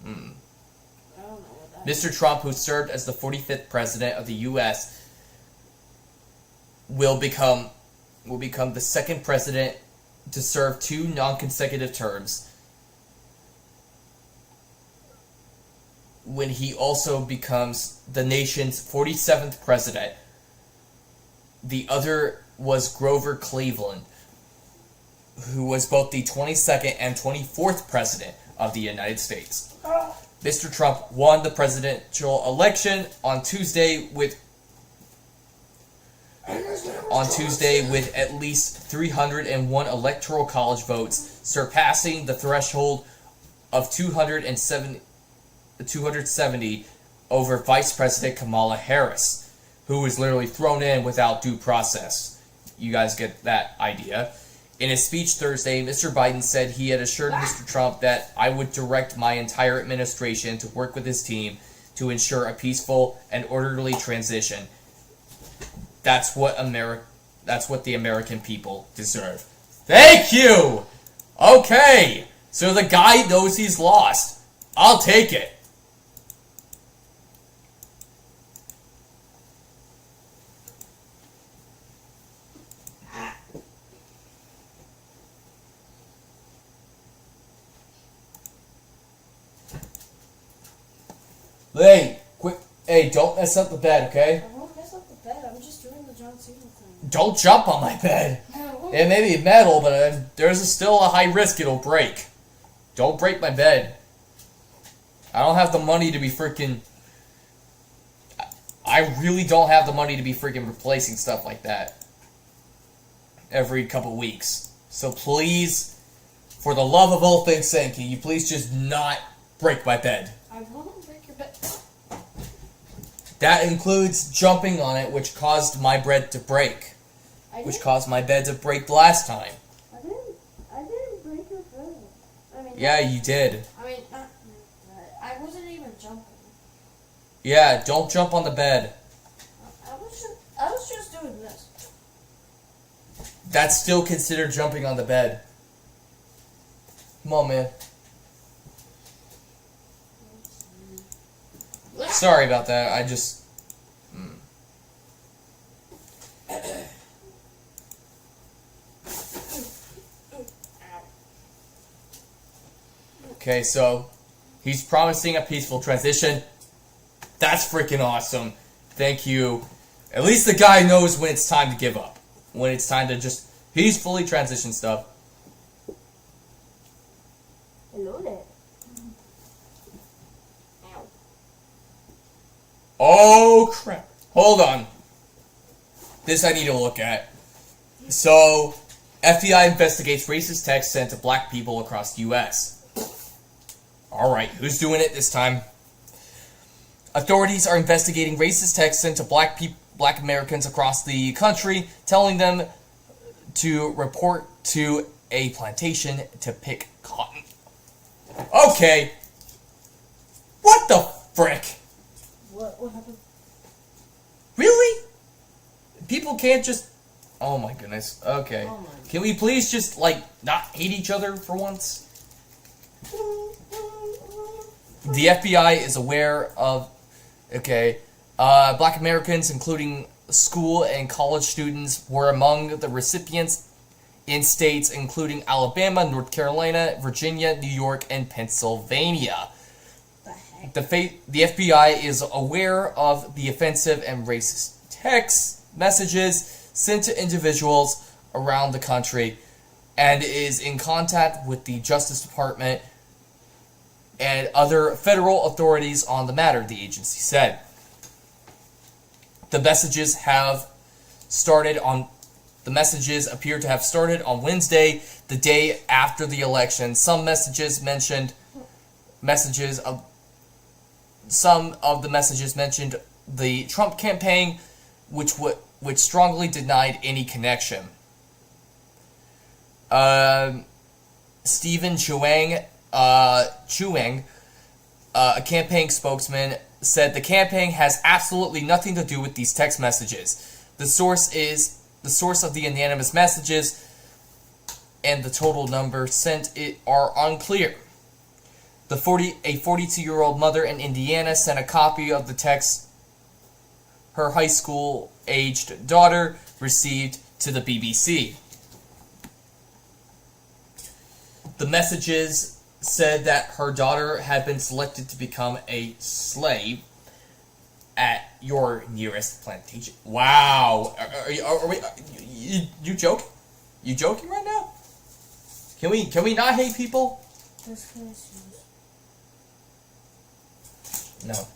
I don't know what that Mr. Trump, who served as the 45th president of the U.S., will become the second president to serve 2 non-consecutive terms, when he also becomes the nation's 47th president. The other was Grover Cleveland, who was both the 22nd and 24th president of the United States. Mr. Trump won the presidential election on Tuesday with at least 301 electoral college votes, surpassing the threshold of 270 over Vice President Kamala Harris, who was literally thrown in without due process. You guys get that idea. In his speech Thursday, Mr. Biden said he had assured Mr. Trump that I would direct my entire administration to work with his team to ensure a peaceful and orderly transition. That's what the American people deserve. Thank you! Okay, so the guy knows he's lost. I'll take it. Hey, quick! Hey, don't mess up the bed, okay? I won't mess up the bed. I'm just doing the John Cena thing. Don't jump on my bed. No. It may be metal, but there's still a high risk it'll break. Don't break my bed. I don't have the money to be freaking... I really don't have the money to be freaking replacing stuff like that every couple weeks. So please, for the love of all things saying, can you please just not break my bed? I won't break your bed. That includes jumping on it, which caused my bed to break. Which caused my bed to break last time. I didn't break your bed. I mean, Yeah, you did. I wasn't even jumping. Yeah, don't jump on the bed. I was just doing this. That's still considered jumping on the bed. Come on, man. Sorry about that. I just... Okay, so he's promising a peaceful transition. That's freaking awesome. Thank you. At least the guy knows when it's time to give up. When it's time to just... He's fully transitioned stuff. Hello there. Oh, crap. Hold on. This I need to look at. So, FBI investigates racist texts sent to black people across the U.S. Alright, who's doing it this time? Authorities are investigating racist texts sent to black Americans across the country, telling them to report to a plantation to pick cotton. Okay. What the frick? What happened? Really? People can't just... Oh my goodness. Okay. Oh my. Can we please just, like, not hate each other for once? The FBI is aware of... Okay. Black Americans, including school and college students, were among the recipients in states including Alabama, North Carolina, Virginia, New York, and Pennsylvania. The FBI is aware of the offensive and racist text messages sent to individuals around the country and is in contact with the Justice Department and other federal authorities on the matter, the agency said. The messages appear to have started on Wednesday, the day after the election. Some of the messages mentioned the Trump campaign, which strongly denied any connection. Stephen Chuang, a campaign spokesman, said the campaign has absolutely nothing to do with these text messages. The source of the anonymous messages and the total number sent are unclear. A 42-year-old mother in Indiana sent a copy of the text her high school-aged daughter received to the BBC. The messages said that her daughter had been selected to become a slave at your nearest plantation. Wow. You joking? You joking right now? Can we not hate people? No.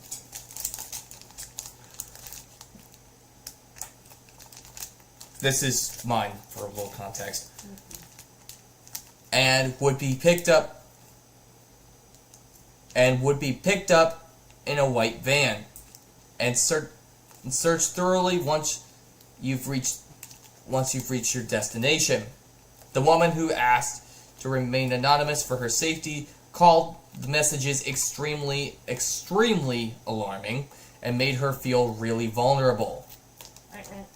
This is mine for a little context. And would be picked up in a white van and search thoroughly once you've reached your destination. The woman who asked to remain anonymous for her safety called the messages extremely alarming and made her feel really vulnerable.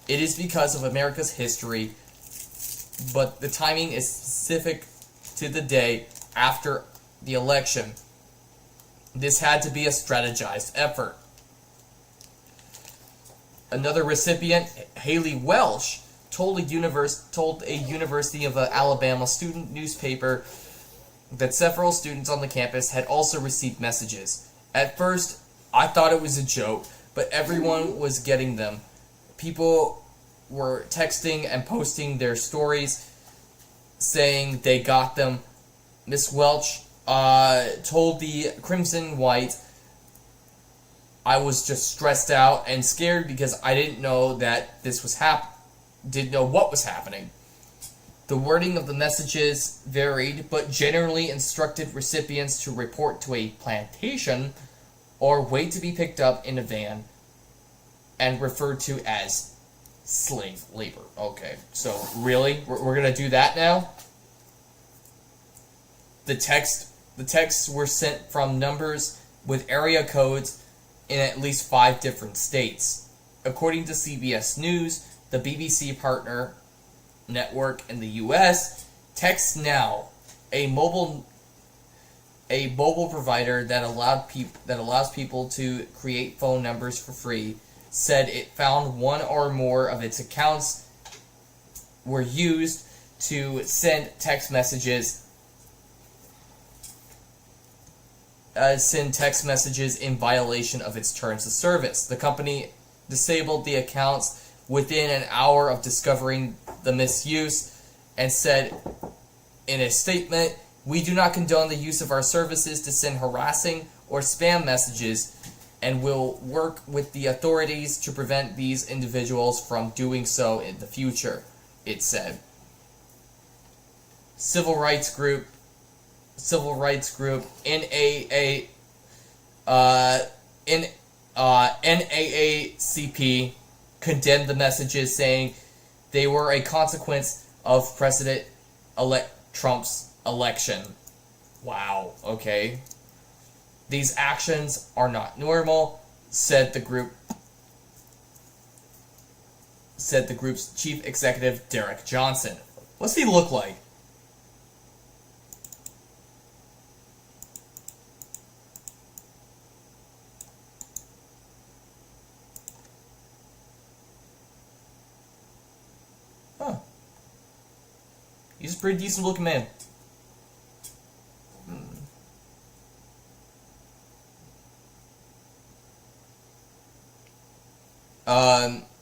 It is because of America's history, but the timing is specific to the day after the election. This had to be a strategized effort. Another recipient, Haley Welsh, told a University of Alabama student newspaper that several students on the campus had also received messages. At first, I thought it was a joke, but everyone was getting them. People were texting and posting their stories saying they got them. Miss Welch told the Crimson White, I was just stressed out and scared because I didn't know that this was didn't know what was happening. The wording of the messages varied, but generally instructed recipients to report to a plantation or wait to be picked up in a van and referred to as slave labor. Okay, so really? We're gonna do that now? The texts were sent from numbers with area codes in at least 5 different states. According to CBS News, the BBC partner network in the U.S., TextNow, a mobile provider that allows people to create phone numbers for free, said it found one or more of its accounts were used to send text messages in violation of its terms of service. The company disabled the accounts within an hour of discovering the misuse and said in a statement, "We do not condone the use of our services to send harassing or spam messages and will work with the authorities to prevent these individuals from doing so in the future," it said. Civil rights group NAACP condemned the messages, saying they were a consequence of President-elect Trump's election. Wow, okay. These actions are not normal, said the group's chief executive, Derek Johnson. What's he look like? Huh. He's a pretty decent looking man.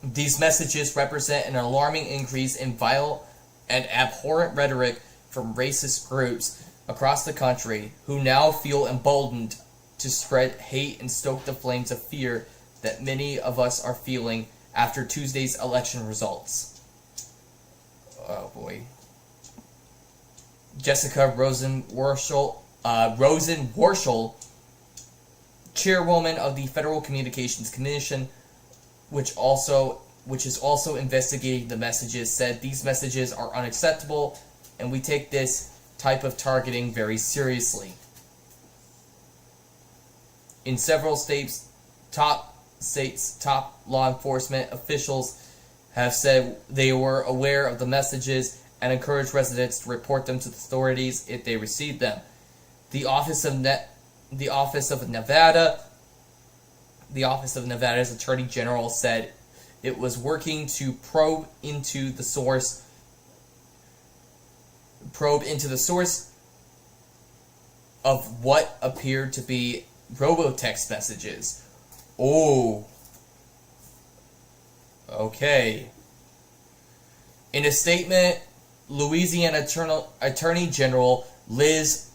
These messages represent an alarming increase in vile and abhorrent rhetoric from racist groups across the country who now feel emboldened to spread hate and stoke the flames of fear that many of us are feeling after Tuesday's election results. Oh boy. Jessica Rosenworcel, chairwoman of the Federal Communications Commission, which is also investigating the messages, said these messages are unacceptable, and we take this type of targeting very seriously. In several states, top law enforcement officials have said they were aware of the messages and encouraged residents to report them to the authorities if they received them. The Office of Nevada's Attorney General said it was working to probe into the source of what appeared to be robotext messages. Oh. Okay. In a statement, Louisiana Attorney General Liz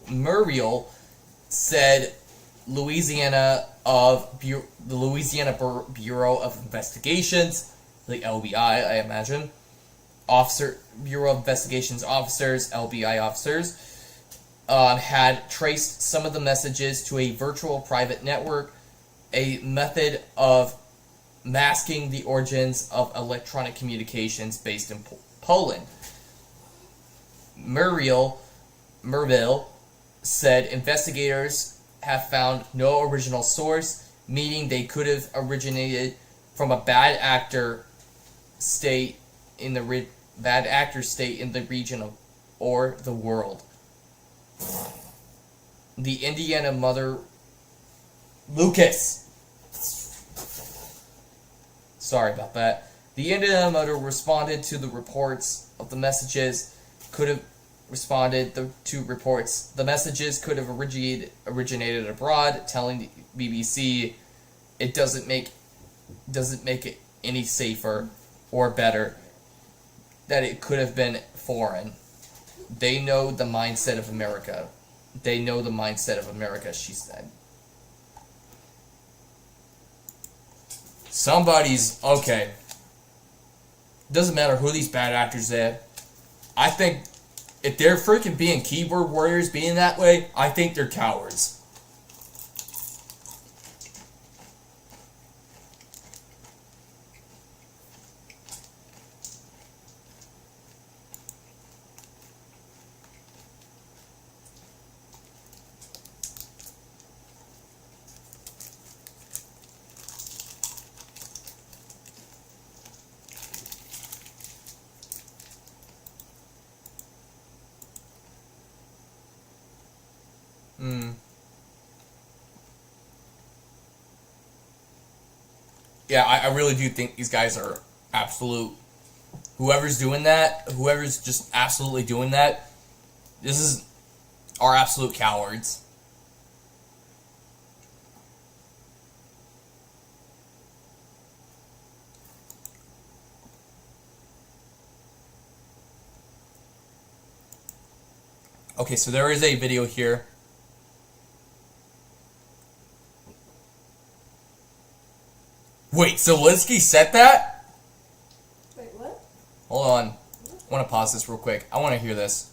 Muriel said the Louisiana Bureau of Investigations, the LBI, I imagine, Bureau of Investigations officers, LBI officers, had traced some of the messages to a virtual private network, a method of masking the origins of electronic communications based in Poland. Muriel said investigators have found no original source, meaning they could have originated from a bad actor state in the region or the world. The Indiana mother, Lucas. Sorry about that. The Indiana mother responded to the reports of the messages. The messages could have originated abroad, telling the BBC it doesn't make it any safer or better that it could have been foreign. They know the mindset of America. They know the mindset of America, she said. Somebody's... Okay. Doesn't matter who these bad actors are. I think if they're freaking being keyboard warriors, being that way, I think they're cowards. Yeah, I really do think these guys are absolute... Whoever's just absolutely doing that, are absolute cowards. Okay, so there is a video here. Wait, Zelensky said that? Wait, what? Hold on. I want to pause this real quick. I want to hear this.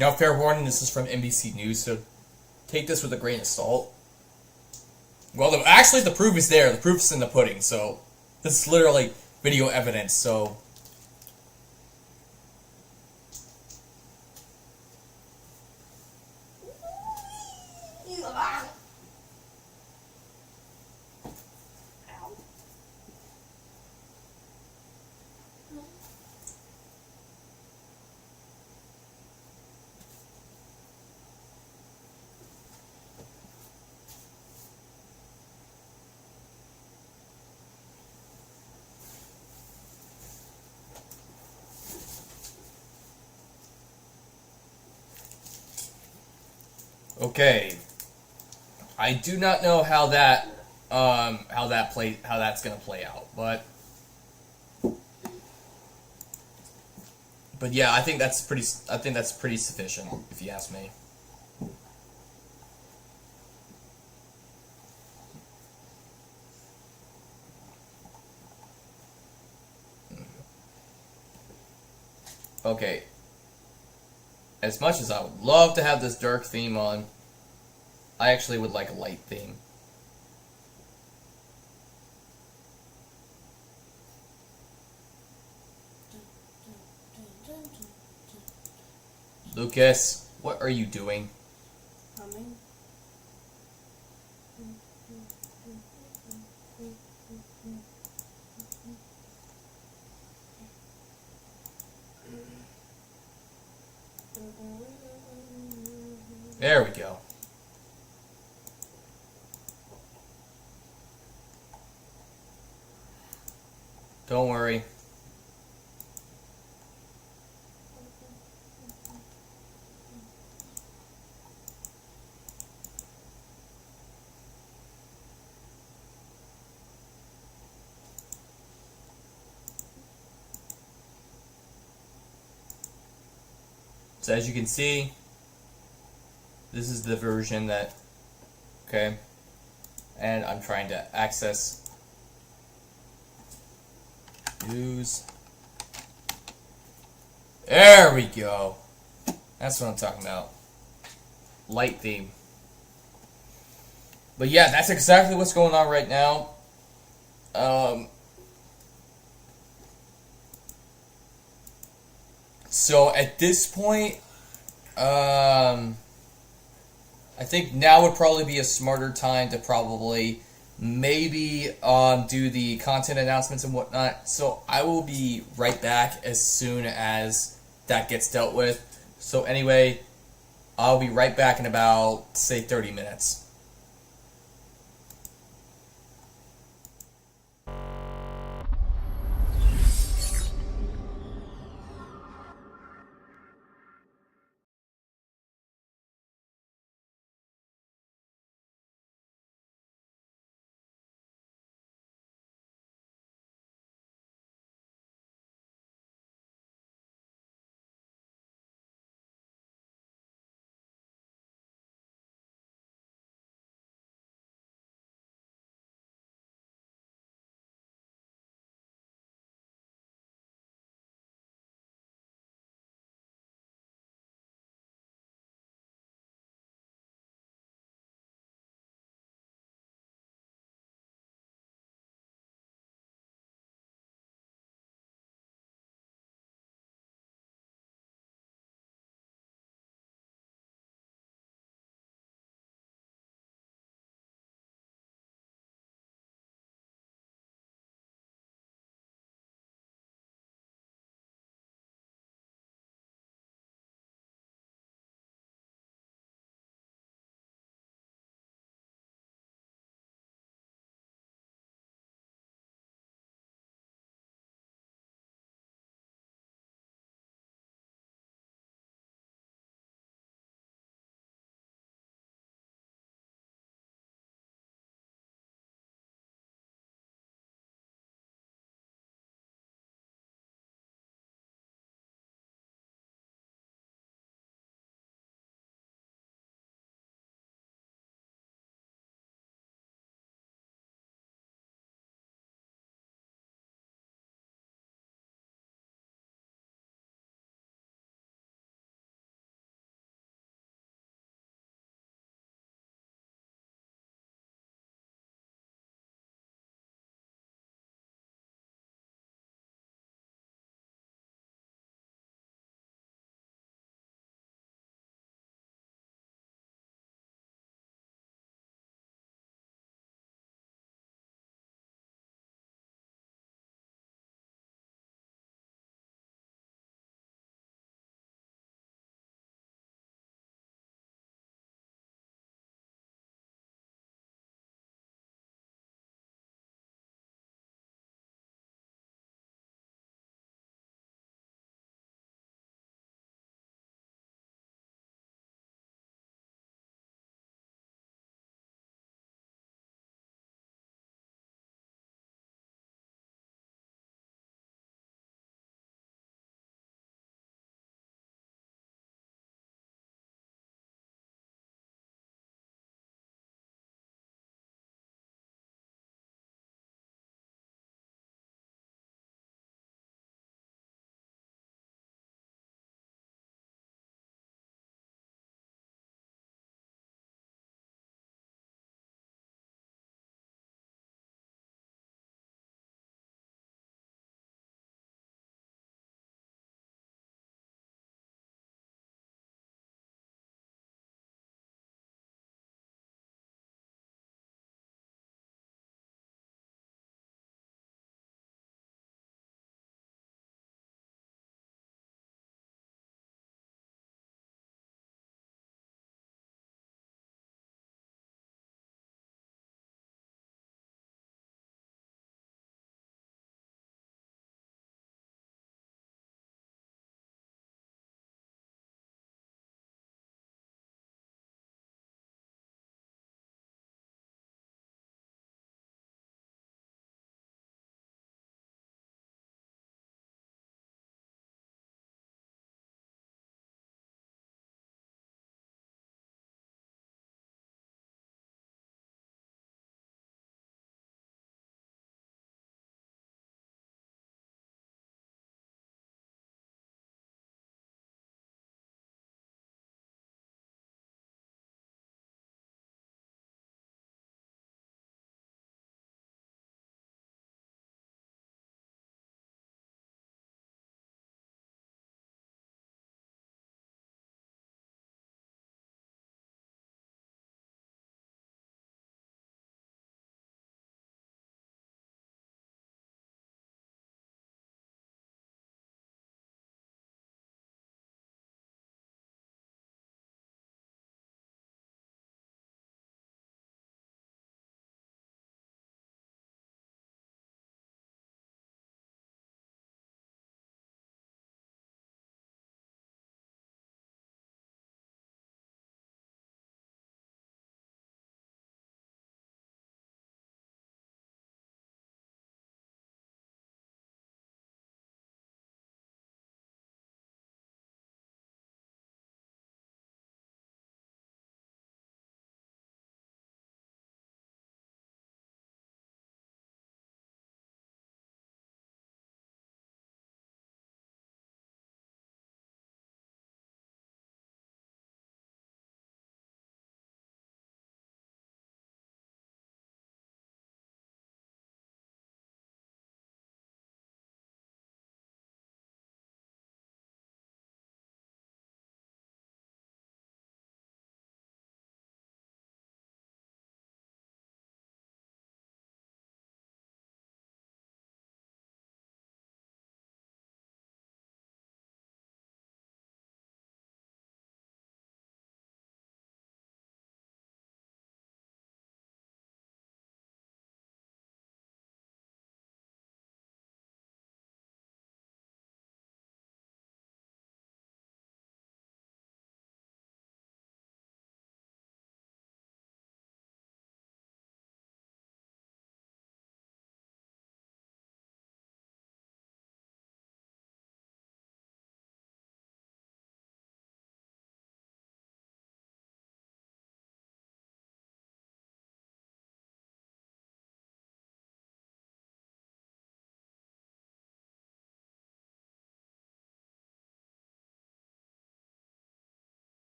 Now, fair warning, this is from NBC News, so take this with a grain of salt. Well, actually, the proof is there. The proof's in the pudding, so this is literally video evidence, so... Okay, I do not know how that's gonna play out, but But yeah, I think that's pretty. I think that's pretty sufficient, if you ask me. Okay. As much as I would love to have this dark theme on, I actually would like a light theme. Lucas, what are you doing? Humming. There we go. Don't worry. So as you can see, this is the version that, okay, and I'm trying to access news. There we go. That's what I'm talking about. Light theme. But yeah, that's exactly what's going on right now. So at this point, I think now would probably be a smarter time to probably maybe do the content announcements and whatnot. So I will be right back as soon as that gets dealt with. So anyway, I'll be right back in about, say, 30 minutes.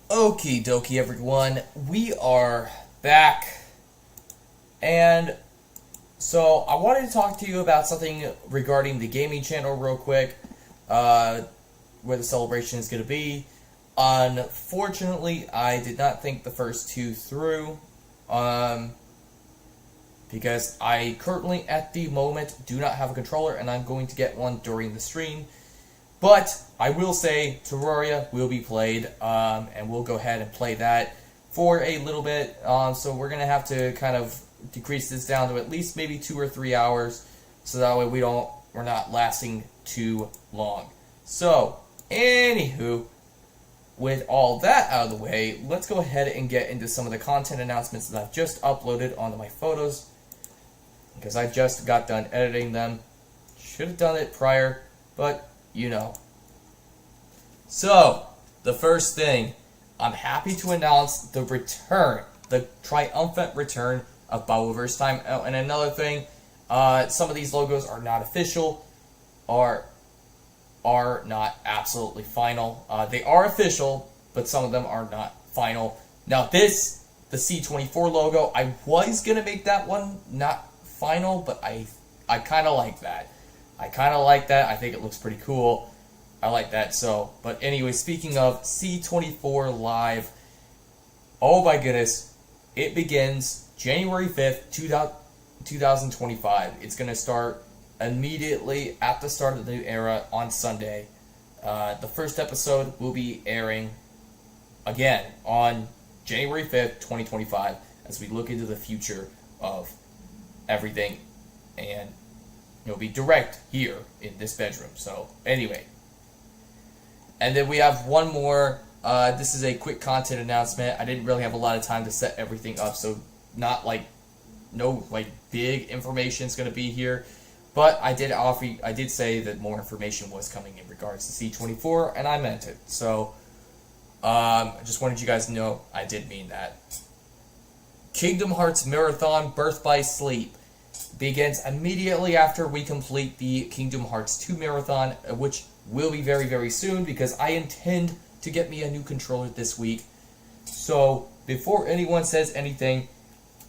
Okie dokie, everyone. We are back. And so I wanted to talk to you about something regarding the gaming channel real quick. Where the celebration is going to be. Unfortunately, I did not think the first two through. Because I currently, at the moment, do not have a controller, and I'm going to get one during the stream. But I will say Terraria will be played, and we'll go ahead and play that for a little bit. So we're going to have to kind of decrease this down to at least maybe 2 or 3 hours, so that way we're not lasting too long. So, anywho, with all that out of the way, let's go ahead and get into some of the content announcements that I've just uploaded onto my photos, because I just got done editing them. Should have done it prior, but you know. So, the first thing, I'm happy to announce the return, the triumphant return of Bioverse Time. Oh, and another thing, some of these logos are not official, are not absolutely final. They are official, but some of them are not final. Now this, the C24 logo, I was going to make that one not final, but I kind of like that. I think it looks pretty cool. I like that. So, but anyway, speaking of C24 Live, oh my goodness, it begins January 5th, 2025. It's going to start immediately at the start of the new era on Sunday. The first episode will be airing again on January 5th, 2025, as we look into the future of everything, and it'll be direct here in this bedroom. So anyway, and then we have one more. This is a quick content announcement. I didn't really have a lot of time to set everything up, so no big information is going to be here. But I did say that more information was coming in regards to C24, and I meant it. So, I just wanted you guys to know I did mean that. Kingdom Hearts Marathon Birth by Sleep begins immediately after we complete the Kingdom Hearts 2 Marathon, which will be very, very soon, because I intend to get me a new controller this week. So, before anyone says anything,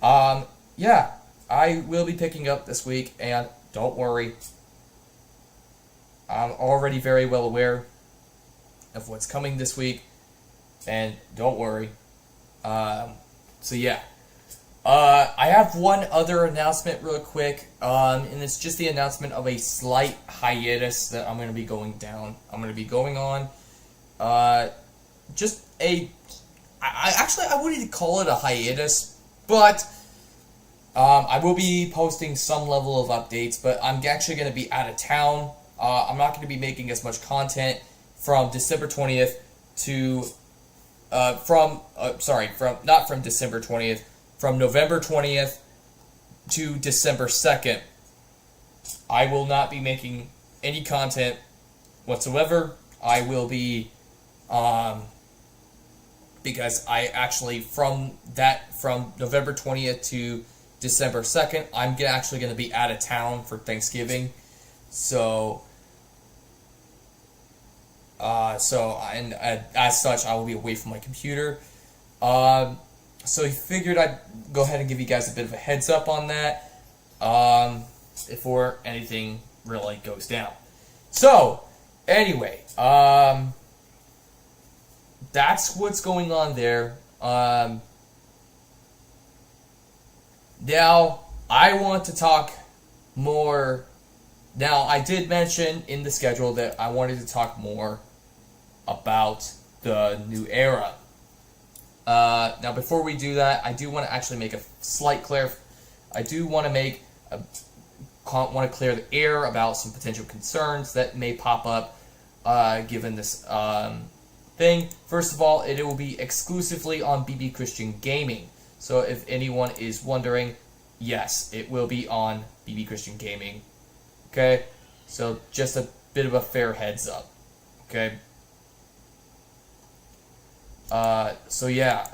yeah, I will be picking up this week, and don't worry, I'm already very well aware of what's coming this week, and don't worry. So yeah, I have one other announcement real quick, and it's just the announcement of a slight hiatus that I'm going to be going down. I'm going to be going on, just I wouldn't call it a hiatus, but I will be posting some level of updates, but I'm actually going to be out of town. I'm not going to be making as much content from December 20th to, not from December 20th, from November 20th to December 2nd. I will not be making any content whatsoever. I will be, because I actually, from November 20th to December 2nd, I'm actually going to be out of town for Thanksgiving. So as such, I will be away from my computer. So he figured I'd go ahead and give you guys a bit of a heads up on that, before anything really goes down. So, anyway, that's what's going on there. Now, I want to talk more. Now, I did mention in the schedule that I wanted to talk more about the new era. Now, before we do that, I do want to actually make a slight I do want to clear the air about some potential concerns that may pop up, given this thing. First of all, it will be exclusively on BB Christian Gaming. So if anyone is wondering, yes, it will be on BB Christian Gaming. Okay? So just a bit of a fair heads up. Okay? So yeah,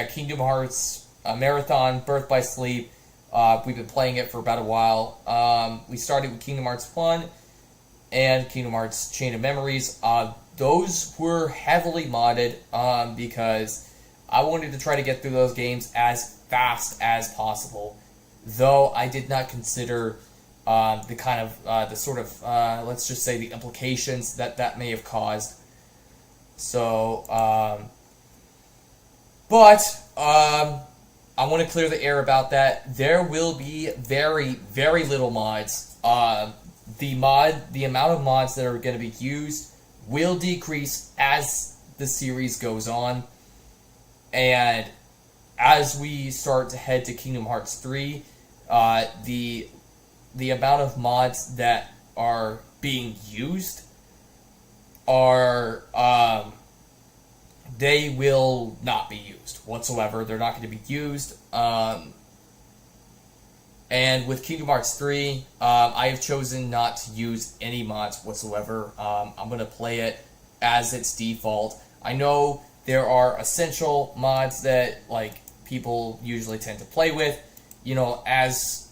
Kingdom Hearts Marathon, Birth by Sleep. We've been playing it for about a while. We started with Kingdom Hearts 1, and Kingdom Hearts Chain of Memories. Those were heavily modded because I wanted to try to get through those games as fast as possible. Though I did not consider the kind of, the sort of, let's just say the implications that may have caused. So, I want to clear the air about that. There will be very, very little mods. The amount of mods that are going to be used will decrease as the series goes on. And as we start to head to Kingdom Hearts 3, the amount of mods that are being used are, they will not be used whatsoever. They're not going to be used. And with Kingdom Hearts 3, I have chosen not to use any mods whatsoever. I'm going to play it as its default. I know there are essential mods that, like, people usually tend to play with, you know, as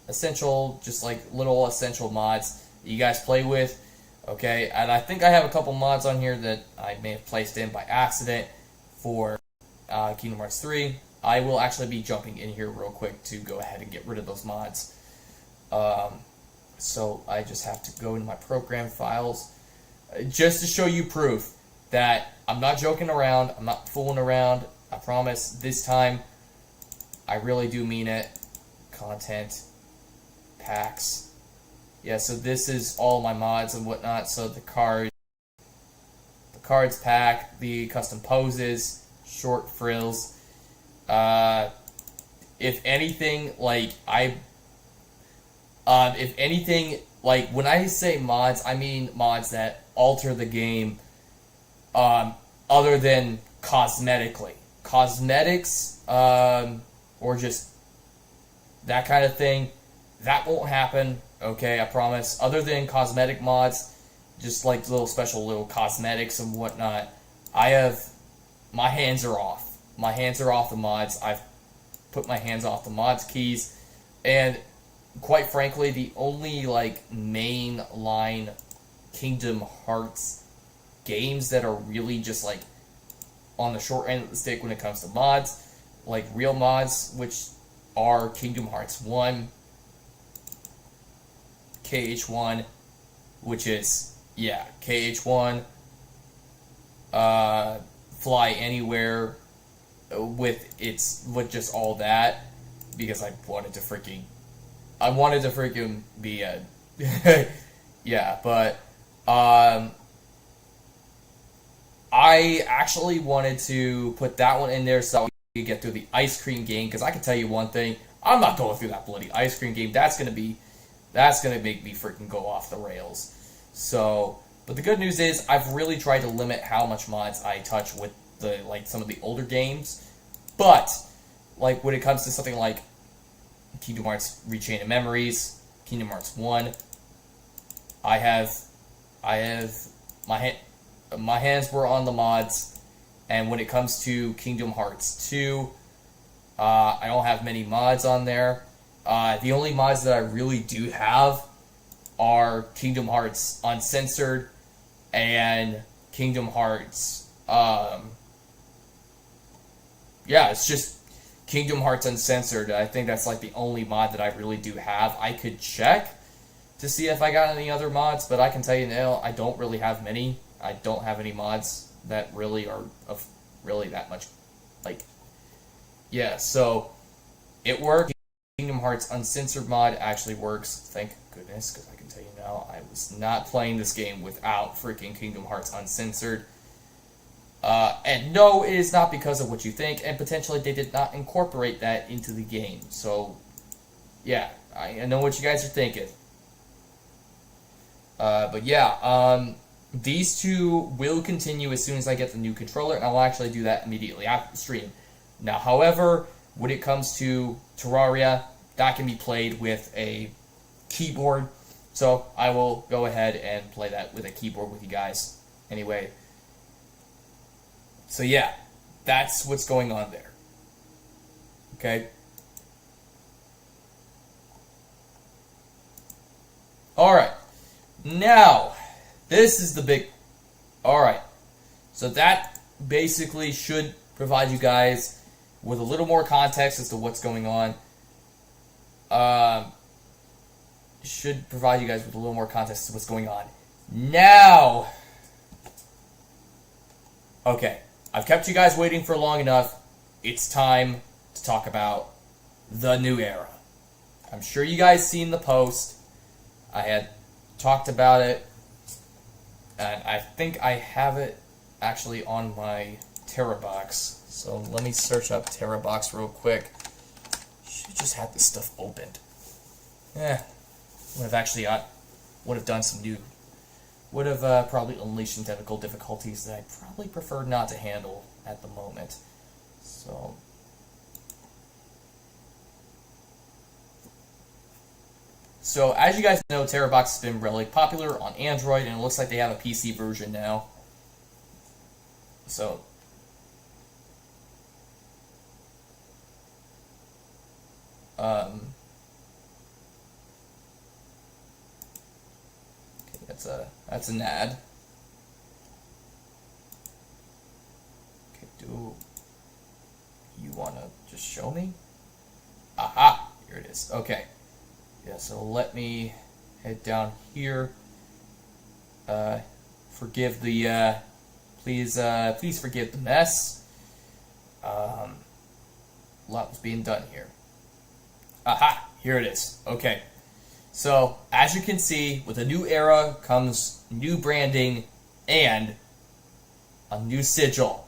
essential, just like little essential mods that you guys play with. Okay, and I think I have a couple mods on here that I may have placed in by accident for Kingdom Hearts 3. I will actually be jumping in here real quick to go ahead and get rid of those mods. So I just have to go into my program files just to show you proof that I'm not joking around, I'm not fooling around. I promise this time I really do mean it. Content, packs. Yeah, so this is all my mods and whatnot. So the cards pack, the custom poses, short frills. If anything, like when I say mods, I mean mods that alter the game, other than cosmetically. Cosmetics, or just that kind of thing, that won't happen. Okay, I promise. Other than cosmetic mods, just like little special cosmetics and whatnot, my hands are off. My hands are off the mods. I've put my hands off the mods keys, and quite frankly, the only main line Kingdom Hearts games that are really just on the short end of the stick when it comes to mods, like real mods, which are Kingdom Hearts 1, KH1, which is, KH1, Fly Anywhere, with just all that, because I wanted to freaking be a, yeah, but, I actually wanted to put that one in there so we could get through the ice cream game, because I can tell you one thing, I'm not going through that bloody ice cream game. That's gonna make me freaking go off the rails. So, but the good news is I've really tried to limit how much mods I touch with the some of the older games. But when it comes to something like Kingdom Hearts Chain of Memories, Kingdom Hearts 1, I have my hands were on the mods, and when it comes to Kingdom Hearts 2, I don't have many mods on there. The only mods that I really do have are Kingdom Hearts Uncensored and Kingdom Hearts, it's just Kingdom Hearts Uncensored. I think that's the only mod that I really do have. I could check to see if I got any other mods, but I can tell you now, I don't really have many. I don't have any mods that really are of really that much, so it worked. Kingdom Hearts Uncensored mod actually works, thank goodness, because I can tell you now, I was not playing this game without freaking Kingdom Hearts Uncensored. And no, it is not because of what you think, and potentially they did not incorporate that into the game. So, yeah, I know what you guys are thinking. But yeah, these two will continue as soon as I get the new controller, and I'll actually do that immediately after the stream. Now, however, when it comes to Terraria, that can be played with a keyboard, so I will go ahead and play that with a keyboard with you guys. Anyway, so yeah, that's what's going on there. Okay. Alright, Now, this is the big... Alright. So that basically should provide you guys with a little more context as to what's going on. Should provide you guys with a little more context as to what's going on. Now! Okay. I've kept you guys waiting for long enough. It's time to talk about the new era. I'm sure you guys seen the post. I had talked about it, and I think I have it actually on my TerraBox. So let me search up TerraBox real quick. Should just have this stuff opened. Would have done some new. Would have probably unleashed some technical difficulties that I probably prefer not to handle at the moment. So as you guys know, TerraBox has been really popular on Android, and it looks like they have a PC version now. So, okay, that's an ad. Okay, do you want to just show me? Aha, here it is. Okay. Yeah, so let me head down here. Forgive the, please forgive the mess. A lot was being done here. Aha, here it is. Okay. So, as you can see, with a new era comes new branding and a new sigil.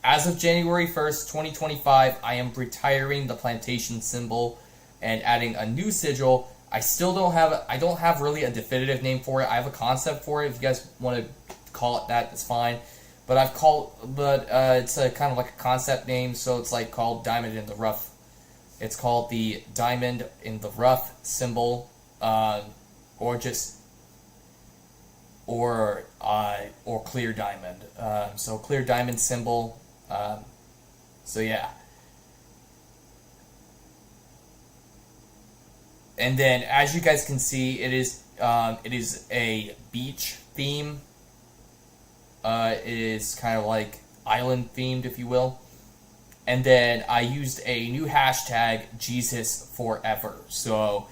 As of January 1st, 2025, I am retiring the plantation symbol and adding a new sigil. I don't have really a definitive name for it. I have a concept for it. If you guys want to call it that, that's fine. But it's a kind of like a concept name, so it's like called Diamond in the Rough. It's called the Diamond in the Rough symbol, or clear diamond. So clear diamond symbol. So yeah. And then, as you guys can see, it is a beach theme. It is kind of like island themed, if you will. And then I used a new hashtag, Jesus Forever. So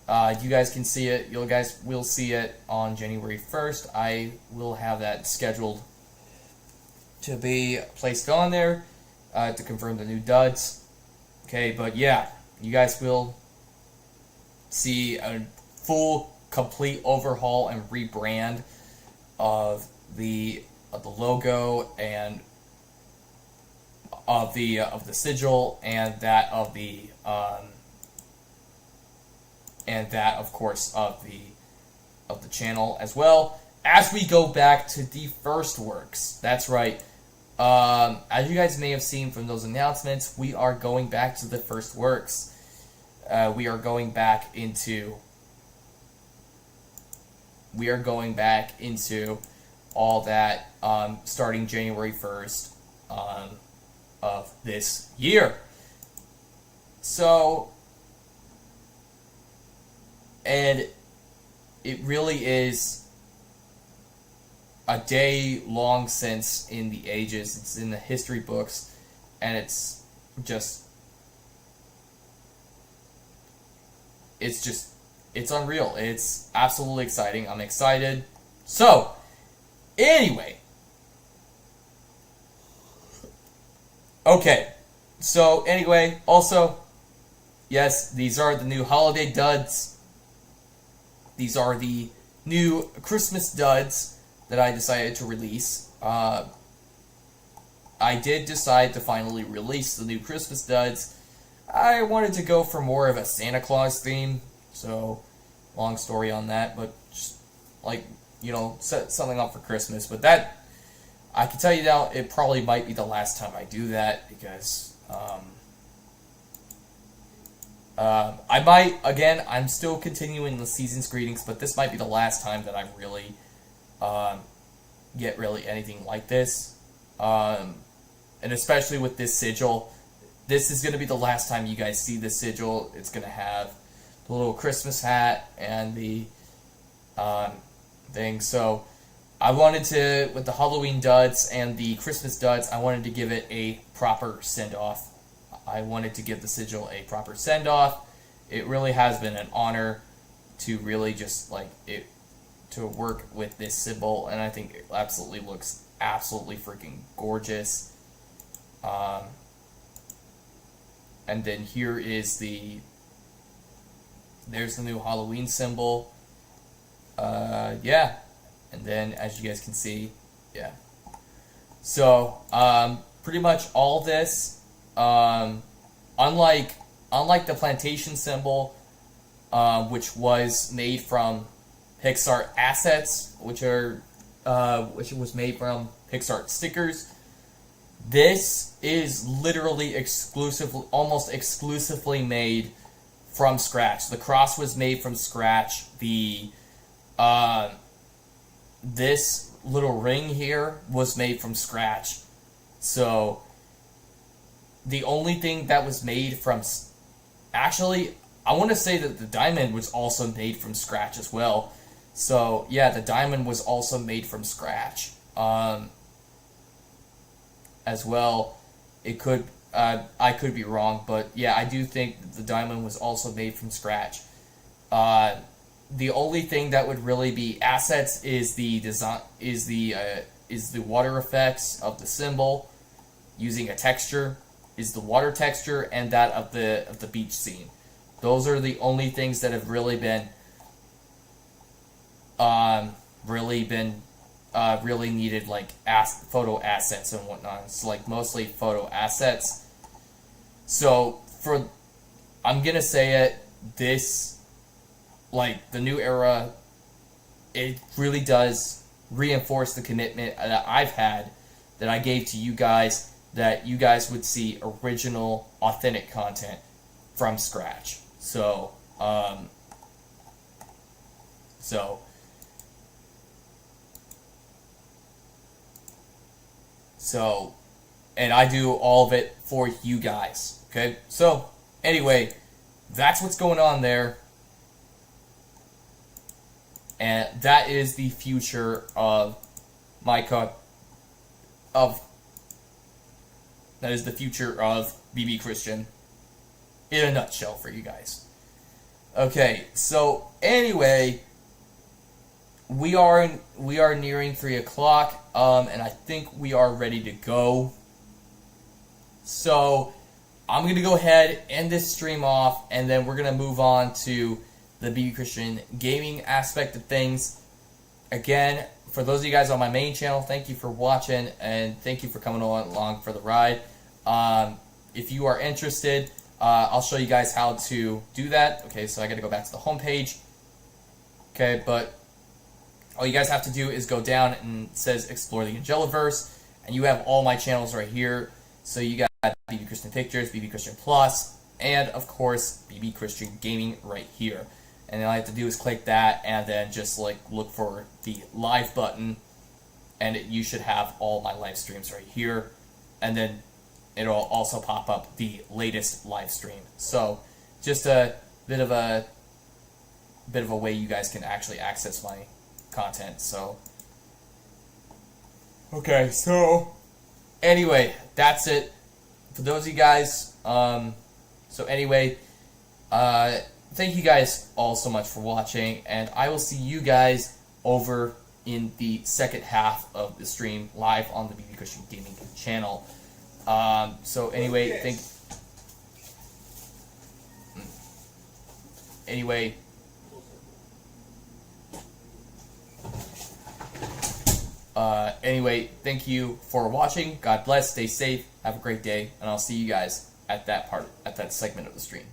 you guys can see it. You guys will see it on January 1st. I will have that scheduled to be placed on there to confirm the new duds. Okay, but yeah, you guys will see a full, complete overhaul and rebrand of the logo and of the sigil and that of the of course of the channel, as well as we go back to the first works. That's right. As you guys may have seen from those announcements, we are going back to the first works. We are going back into all that starting January 1st of this year. So, and it really is a day long since in the ages. It's in the history books, and it's unreal. It's absolutely exciting. I'm excited. So, anyway. Okay. So, anyway, also, yes, these are the new holiday duds. These are the new Christmas duds that I decided to release. I did decide to finally release the new Christmas duds. I wanted to go for more of a Santa Claus theme, so long story on that, but just like, set something up for Christmas. But that, I can tell you now, it probably might be the last time I do that, because I might, again, I'm still continuing the season's greetings, but this might be the last time that I really get really anything like this, and especially with this sigil. This is going to be the last time you guys see the sigil. It's going to have the little Christmas hat and the thing. So I wanted to, with the Halloween duds and the Christmas duds, I wanted to give it a proper send-off. I wanted to give the sigil a proper send-off. It really has been an honor to really just like it to work with this symbol, and I think it absolutely looks absolutely freaking gorgeous. And then here is there's the new Halloween symbol. Yeah, and then as you guys can see, yeah. So pretty much all this, unlike the plantation symbol, which was made from Pixar assets, which was made from Pixar stickers. This is literally almost exclusively made from scratch. The cross was made from scratch. This little ring here was made from scratch. So the only thing that was made from, actually, I want to say that the diamond was also made from scratch as well. So yeah, the diamond was also made from scratch. As well, it could, I could be wrong, but yeah, I do think that the diamond was also made from scratch. The only thing that would really be assets is the design, is the water effects of the symbol using a texture, is the water texture, and that of the beach scene. Those are the only things that have really been really needed, like photo assets and whatnot. It's like mostly photo assets. So I'm gonna say it, this, like the new era, it really does reinforce the commitment that I've had, that I gave to you guys, that you guys would see original, authentic content from scratch. So, and I do all of it for you guys, okay? So, anyway, that's what's going on there. And that is the future of that is the future of BB Christian in a nutshell for you guys. Okay, so anyway, we are nearing 3 o'clock, and I think we are ready to go. So I'm going to go ahead, end this stream off, and then we're going to move on to the BB Christian gaming aspect of things. Again, for those of you guys on my main channel, thank you for watching, and thank you for coming along for the ride. If you are interested, I'll show you guys how to do that. Okay, so I got to go back to the home page. Okay, but all you guys have to do is go down and it says Explore the Angeliverse, and you have all my channels right here. So you got BB Christian Pictures, BB Christian Plus, and of course BB Christian Gaming right here. And all I have to do is click that, and then just like look for the live button, and you should have all my live streams right here. And then it'll also pop up the latest live stream. So just a bit of a way you guys can actually access my content. So okay, so anyway, that's it for those of you guys. So anyway, thank you guys all so much for watching, and I will see you guys over in the second half of the stream live on the BB Christian Gaming channel. So anyway, anyway, thank you for watching. God bless, stay safe, have a great day, and I'll see you guys at that segment of the stream.